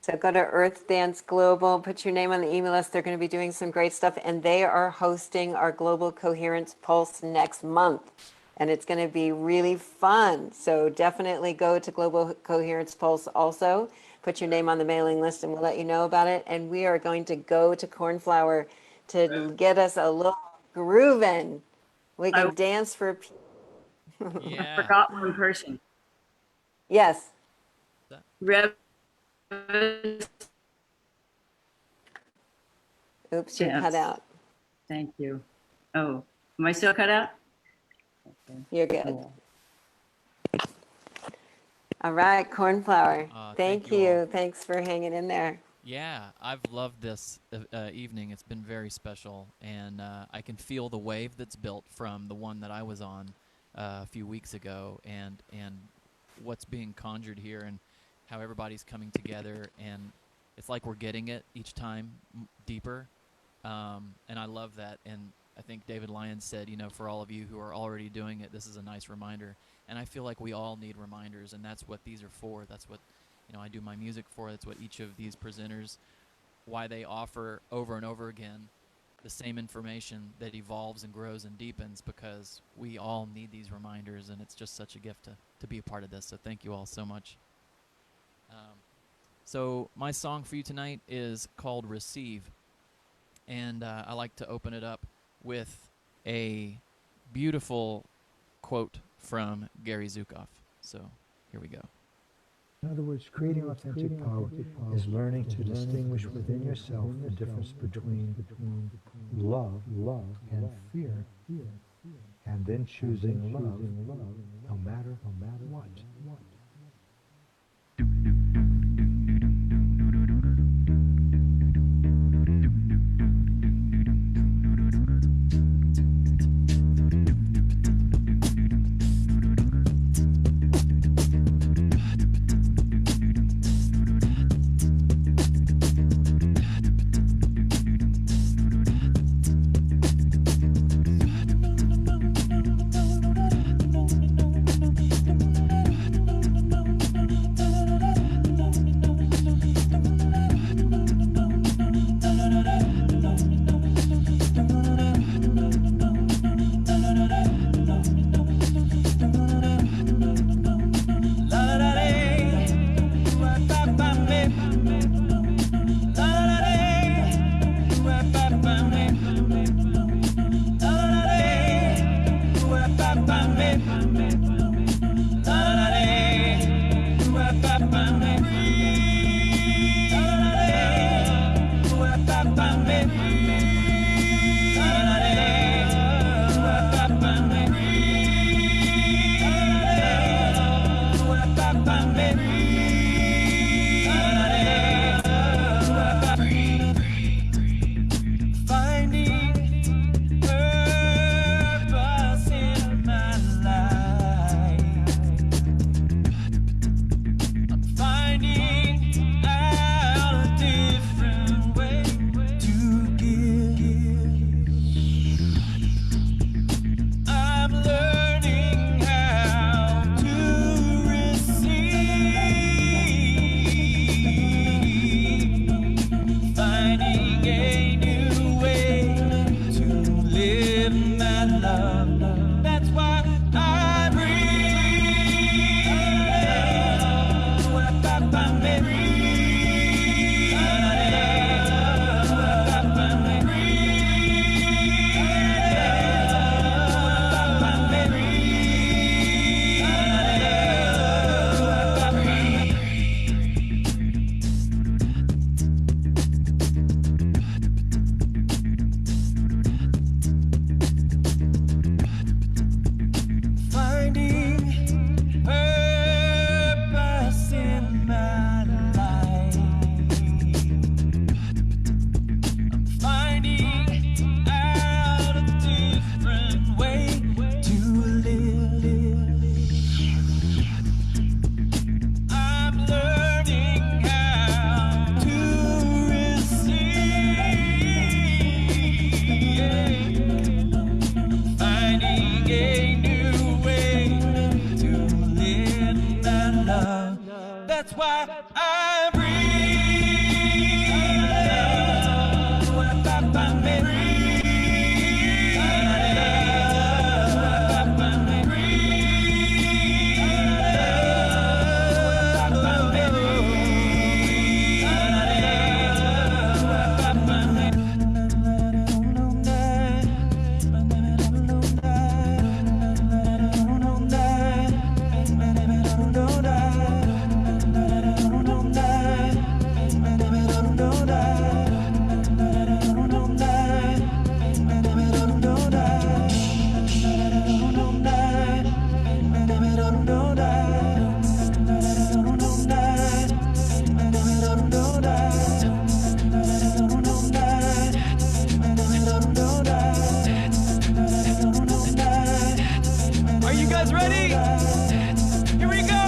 So go to Earth Dance Global, put your name on the email list. They're going to be doing some great stuff, and they are hosting our Global Coherence Pulse next month, and it's going to be really fun. So definitely go to Global Coherence Pulse also, put your name on the mailing list, and we'll let you know about it. And we are going to go to Cornflower to get us a little grooving. We can dance for. I forgot one person. Yes. Rev. Oops, you're cut out. Thank you. Oh, am I still cut out? Okay. You're good. Cool. All right, Cornflower. Thank you. Thanks for hanging in there. Yeah, I've loved this evening. It's been very special, and I can feel the wave that's built from the one that I was on a few weeks ago, and what's being conjured here, and how everybody's coming together, and it's like we're getting it each time deeper, and I love that. And I think David Lyons said, you know, for all of you who are already doing it, this is a nice reminder. And I feel like we all need reminders, and that's what these are for. That's what, you know, I do my music for. That's what each of these presenters, why they offer over and over again the same information that evolves and grows and deepens, because we all need these reminders, and it's just such a gift to be a part of this. So thank you all so much. So my song for you tonight is called Receive, and I like to open it up with a beautiful quote from Gary Zukav. So here we go. In other words, creating authentic power is learning to distinguish within yourself the difference between love and fear, and then choosing love no matter what. That's why I breathe. Are you guys ready? Here we go.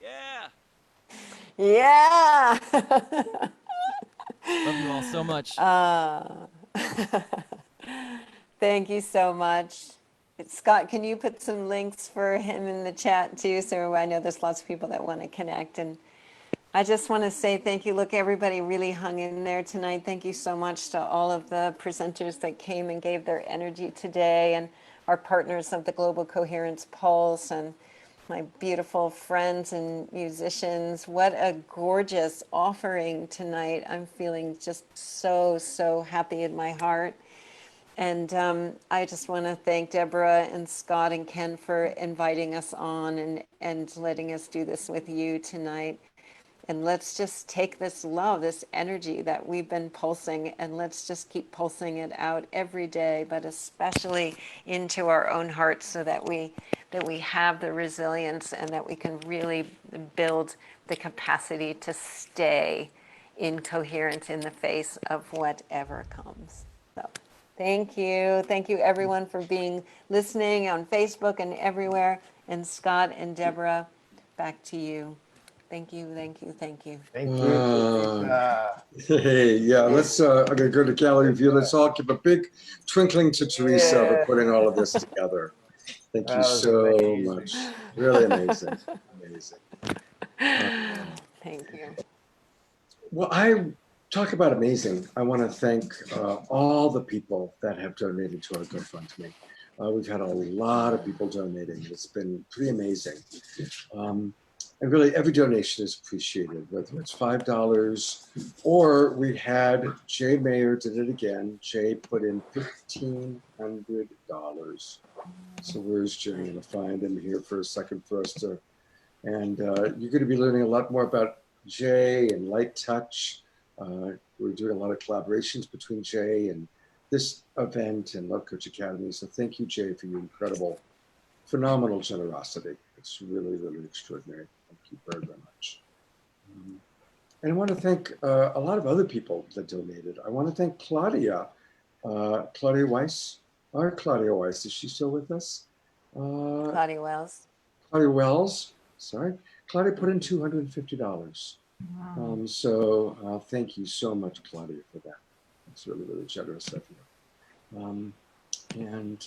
Yeah. Yeah. Love you all so much. Thank you so much. Scott, can you put some links for him in the chat too? So I know there's lots of people that want to connect. And I just want to say thank you. Look, everybody really hung in there tonight. Thank you so much to all of the presenters that came and gave their energy today, and our partners of the Global Coherence Pulse, and my beautiful friends and musicians. What a gorgeous offering tonight. I'm feeling just so, so happy in my heart. And I just want to thank Deborah and Scott and Ken for inviting us on and letting us do this with you tonight. And let's just take this love, this energy that we've been pulsing, and let's just keep pulsing it out every day, but especially into our own hearts, so that we have the resilience and that we can really build the capacity to stay in coherence in the face of whatever comes. So thank you. Thank you everyone for listening on Facebook and everywhere. And Scott and Deborah, back to you. Thank you, thank you, thank you. Thank you. Hey, yeah, let's, I'm going to go to gallery view. Let's all give a big twinkling to Teresa for putting all of this together. Thank you so much. Really amazing. Amazing. Thank you. Well, I talk about amazing. I want to thank all the people that have donated to our GoFundMe. We've had a lot of people donating. It's been pretty amazing. And really, every donation is appreciated, whether it's $5 or we had Jay Mayer did it again. Jay put in $1,500. So where's Jay? I'm going to find him here for a second for us to. And you're going to be learning a lot more about Jay and Light Touch. we're doing a lot of collaborations between Jay and this event and Love Coach Academy. So thank you, Jay, for your incredible, phenomenal generosity. It's really, really extraordinary. Thank you very, very much. And I want to thank a lot of other people that donated. I want to thank Claudia, Claudia Weiss. Our Claudia Weiss, is she still with us? Claudia Wells. Claudia Wells, sorry. Claudia put in $250. Wow. So thank you so much, Claudia, for that. It's really, really generous of you. And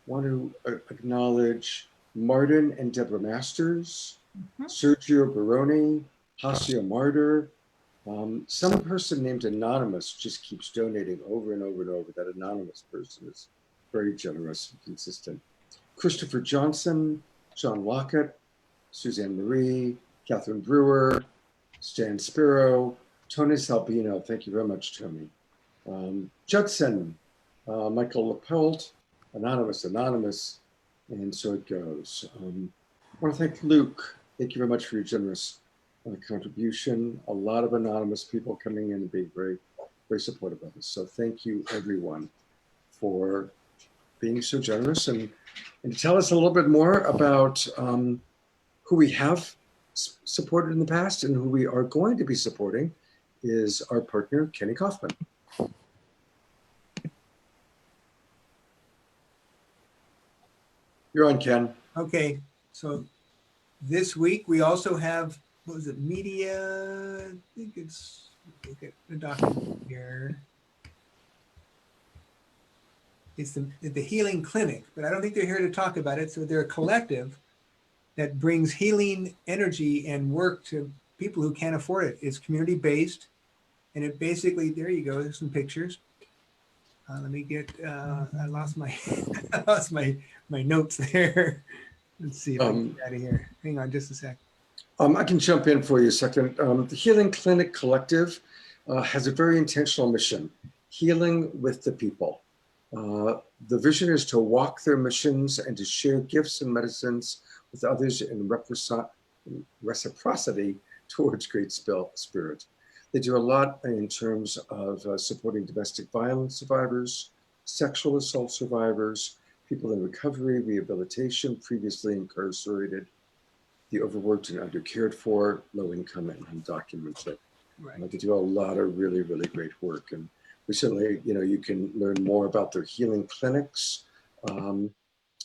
want to acknowledge Martin and Deborah Masters, Sergio Baroni, Hasia Martyr. Some person named Anonymous just keeps donating over and over and over. That anonymous person is very generous and consistent. Christopher Johnson, John Lockett, Suzanne Marie, Catherine Brewer, Stan Spiro, Tony Salbino. Thank you very much, Tony. Judson, Michael Lepelt, Anonymous, and so it goes. I want to thank Luke. Thank you very much for your generous contribution. A lot of anonymous people coming in and being very, very supportive of us. So thank you, everyone, for being so generous and to tell us a little bit more about who we have supported in the past and who we are going to be supporting is our partner, Kenny Kaufman. You're on, Ken. Okay, so this week we also have, what was it, media? I think it's, look at the document here. It's the Healing Clinic, but I don't think they're here to talk about it. So they're a collective that brings healing energy and work to people who can't afford it. It's community-based, and it basically, there you go, there's some pictures. Let me get, I lost my, I lost my notes there. Let's see if I can get out of here. Hang on just a sec. I can jump in for you a second. The Healing Clinic Collective has a very intentional mission, healing with the people. The vision is to walk their missions and to share gifts and medicines with others in reciprocity towards Great Spirit. They do a lot in terms of supporting domestic violence survivors, sexual assault survivors, people in recovery, rehabilitation, previously incarcerated, the overworked and undercared for, low income and undocumented. Right. They do a lot of really, really great work. And we certainly, you can learn more about their healing clinics. And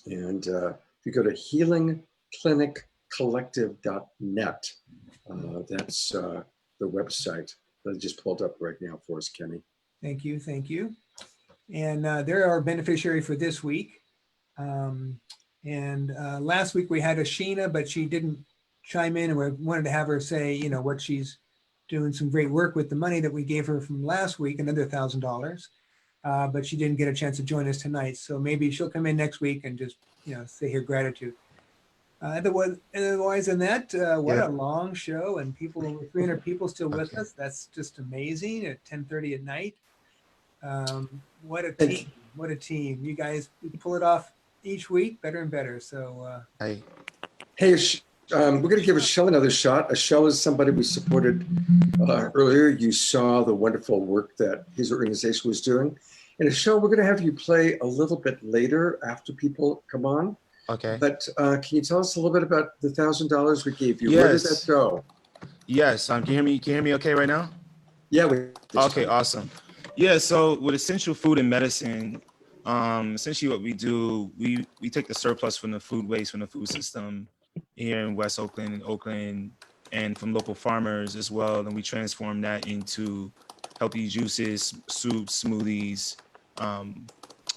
if you go to healingcliniccollective.net, that's the website that I just pulled up right now for us, Kenny. Thank you, thank you. And they're our beneficiary for this week. Last week we had Ashina, but she didn't chime in, and we wanted to have her say, what she's doing some great work with the money that we gave her from last week, another $1,000. But she didn't get a chance to join us tonight. So maybe she'll come in next week and just, say her gratitude. Otherwise than that, what a long show, and people, over 300 people still with us. That's just amazing at 10:30 at night. What a team, what a team. You guys pull it off each week better and better. So hey, we're going to give Ashell another shot. Ashell is somebody we supported earlier. You saw the wonderful work that his organization was doing. And Ashell, we're going to have you play a little bit later after people come on. Okay. But can you tell us a little bit about the $1,000 we gave you? Yes. Where did that go? Yes. Can you hear me? Can you hear me okay right now? Yeah. Okay. Awesome. Yeah. So with Essential Food and Medicine, essentially what we do, we take the surplus from the food waste from the food system here in West Oakland and Oakland, and from local farmers as well, and we transform that into healthy juices, soups, smoothies,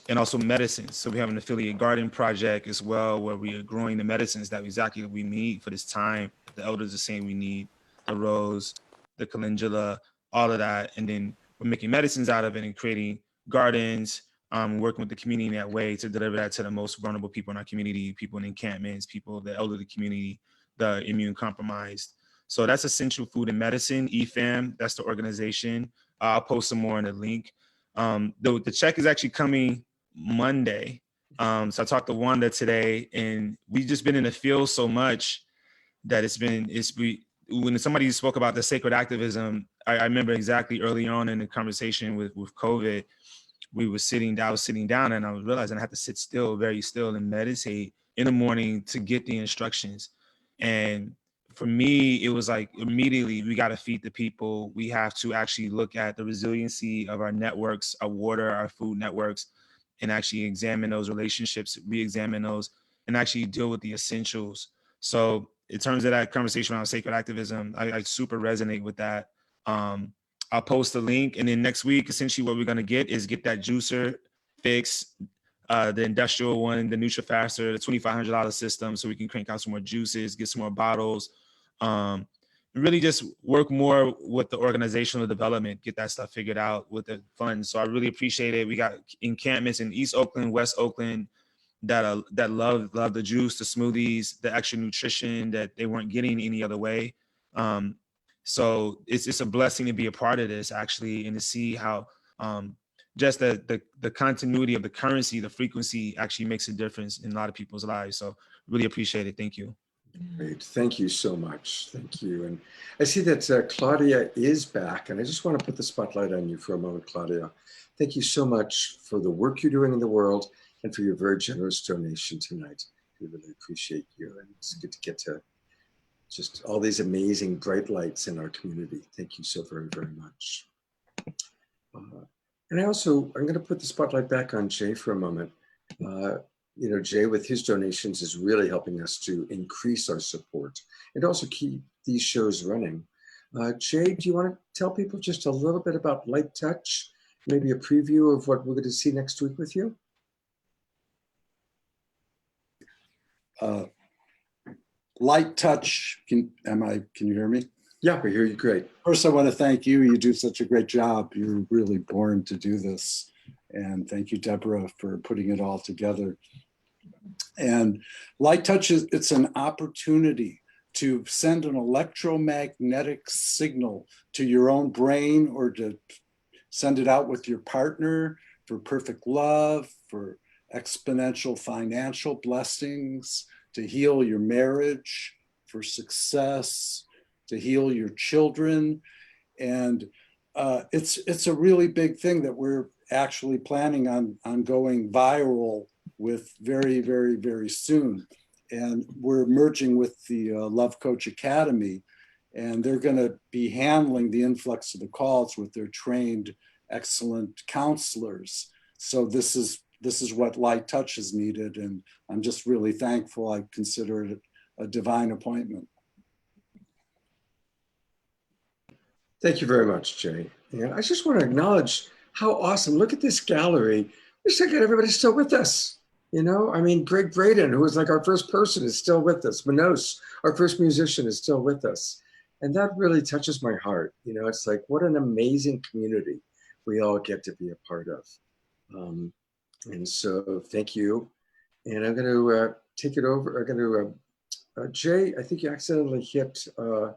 and also medicines. So we have an affiliate garden project as well, where we are growing the medicines that we need for this time. The elders are saying we need the rose, the calendula, all of that. And then we're making medicines out of it and creating gardens, working with the community in that way to deliver that to the most vulnerable people in our community, people in encampments, people, the elderly community, the immune compromised. So that's Essential Food and Medicine, EFAM, that's the organization. I'll post some more in the link. The check is actually coming Monday. So I talked to Wanda today, and we've just been in the field so much that when somebody spoke about the sacred activism, I remember exactly early on in the conversation with COVID, I was sitting down and I was realizing I had to sit still, very still, and meditate in the morning to get the instructions. And for me, it was like immediately we got to feed the people. We have to actually look at the resiliency of our networks, our water, our food networks, and actually examine those relationships, re-examine those, and actually deal with the essentials. So in terms of that conversation around sacred activism, I super resonate with that. I'll post a link, and then next week, essentially what we're gonna get that juicer fix, the industrial one, the NutriFaster, the $2,500 system, so we can crank out some more juices, get some more bottles, really just work more with the organizational development, get that stuff figured out with the funds. So I really appreciate it. We got encampments in East Oakland, West Oakland, that love the juice, the smoothies, the extra nutrition that they weren't getting any other way. So it's a blessing to be a part of this, actually, and to see how just the continuity of the currency, the frequency actually makes a difference in a lot of people's lives. So really appreciate it. Thank you. Great. Thank you so much. Thank you. And I see that Claudia is back, and I just want to put the spotlight on you for a moment, Claudia. Thank you so much for the work you're doing in the world and for your very generous donation tonight. We really appreciate you, and it's good to get to just all these amazing bright lights in our community. Thank you so very, very much. And I'm going to put the spotlight back on Jay for a moment. You know, Jay, with his donations, is really helping us to increase our support and also keep these shows running. Jay, do you want to tell people just a little bit about Light Touch, maybe a preview of what we're going to see next week with you? Light Touch, can you hear me? Yeah, we hear you great. First, I want to thank you. You do such a great job. You're really born to do this. And thank you, Deborah, for putting it all together. And Light Touch it's an opportunity to send an electromagnetic signal to your own brain, or to send it out with your partner for perfect love, for exponential financial blessings, to heal your marriage, for success, to heal your children. And it's a really big thing that we're actually planning on going viral with very, very, very soon. And we're merging with the Love Coach Academy, and they're going to be handling the influx of the calls with their trained, excellent counselors. So this is what Light Touch is needed, and I'm just really thankful. I consider it a divine appointment. Thank you very much, Jay. And I just want to acknowledge how awesome. Look at this gallery. Looks like everybody's still with us. You know, I mean, Greg Braden, who was like our first person, is still with us. Manos, our first musician, is still with us. And that really touches my heart. You know, it's like, what an amazing community we all get to be a part of. And so thank you. And I'm going to take it over. I'm going to, Jay, I think you accidentally hit, there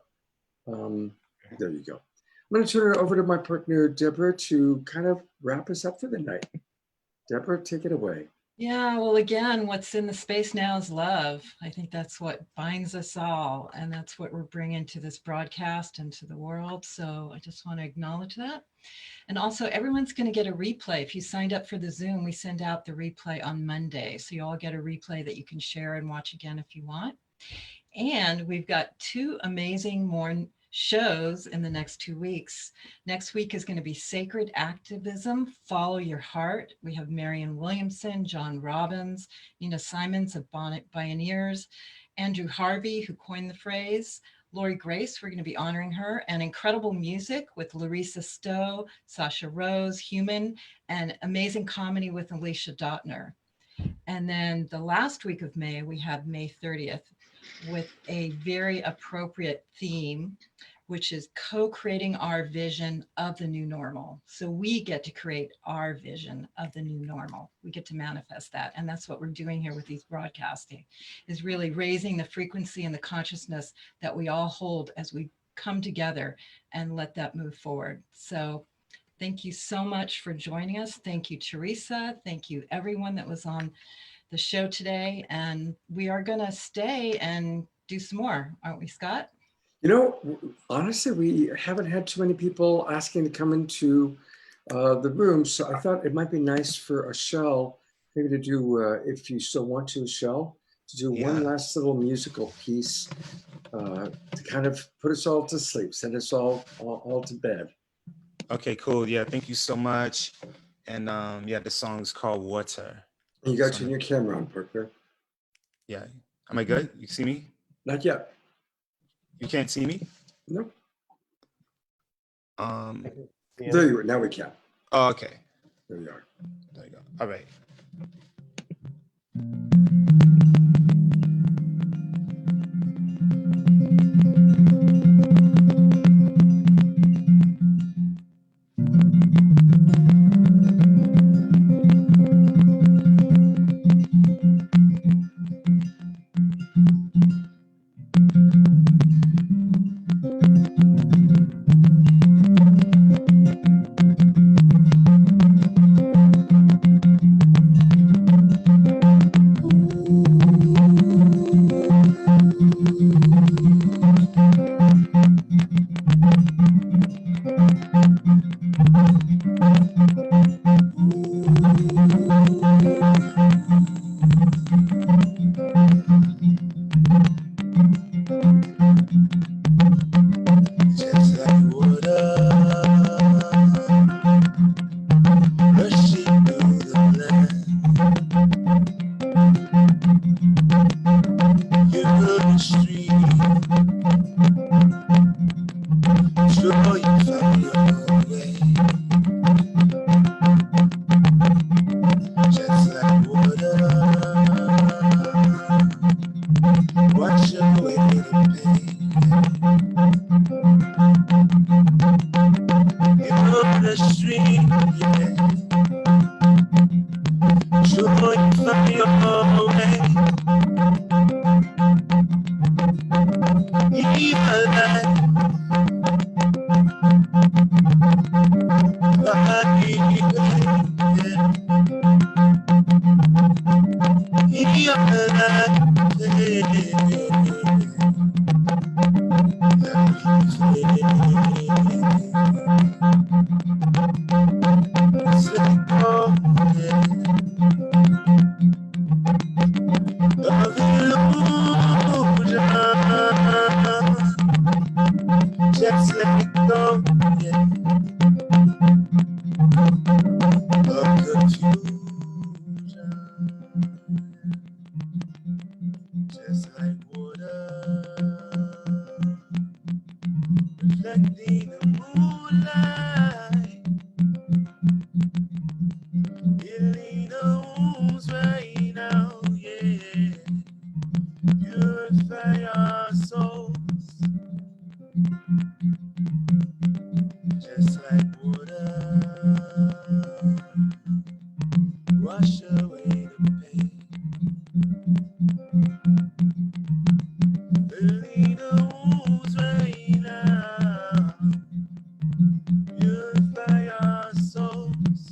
you go. I'm going to turn it over to my partner, Deborah, to kind of wrap us up for the night. Deborah, take it away. Yeah, well, again, what's in the space now is love. I think that's what binds us all, and that's what we're bringing to this broadcast and to the world. So I just want to acknowledge that. And also, everyone's going to get a replay. If you signed up for the Zoom, we send out the replay on Monday. So you all get a replay that you can share and watch again if you want. And we've got 2 amazing more shows in the next 2 weeks. Next week is going to be Sacred Activism, Follow Your Heart. We have Marianne Williamson, John Robbins, Nina Simons of Bonnet Pioneers, Andrew Harvey, who coined the phrase, Lori Grace, we're going to be honoring her, and incredible music with Larissa Stowe, Sasha Rose, Human, and amazing comedy with Alicia Dotner. And then the last week of May, we have May 30th, with a very appropriate theme, which is co-creating our vision of the new normal. So we get to create our vision of the new normal. We get to manifest that. And that's what we're doing here with these broadcasting, is really raising the frequency and the consciousness that we all hold as we come together and let that move forward. So thank you so much for joining us. Thank you, Teresa. Thank you, everyone that was on the show today. And we are going to stay and do some more, aren't we, Scott? You know, honestly, we haven't had too many people asking to come into the room, so I thought it might be nice for Michelle maybe to do, if you still want to, Michelle, to do one Yeah. last little musical piece to kind of put us all to sleep, send us all to bed. Okay, cool. Yeah, thank you so much. And yeah, the song is called Water. And you got So your new camera on, Parker. yeah. Am I good? You see me? Not yet. You can't see me? No. Yeah. There you are. Now we can. Oh, okay. There we are. There you go. All right. Just like water rushing through the land. You're the stream, sure you find your way. Just like water, wash away the pain. You're the stream, yeah. Sure you find your way. You're alive. Just let it go, yeah. Of confusion, just like water, reflecting the moonlight, healing the wounds right now, yeah. Purify our souls, just like water. Wash away the pain. Healing the wounds right now. Purify our souls.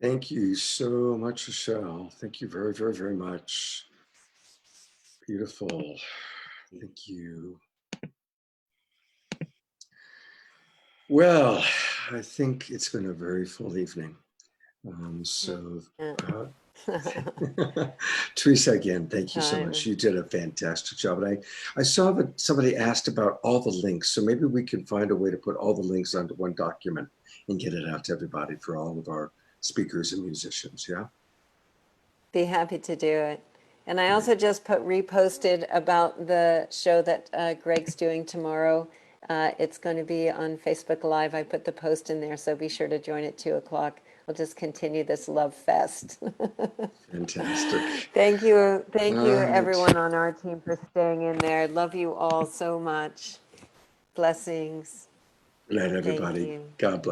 Thank you so much, Michelle. Thank you very, very, very much. Beautiful. Thank you. Well, I think it's been a very full evening. Teresa, again, thank you so much. You did a fantastic job. And I saw that somebody asked about all the links. So maybe we can find a way to put all the links onto one document and get it out to everybody for all of our speakers and musicians. Yeah. Be happy to do it. And I also just reposted about the show that Greg's doing tomorrow. It's going to be on Facebook Live. I put the post in there, so be sure to join at 2:00. We'll just continue this love fest. Fantastic. Thank you. Thank you, All right. everyone on our team, for staying in there. Love you all so much. Blessings. Good night, Thank everybody. you. God bless.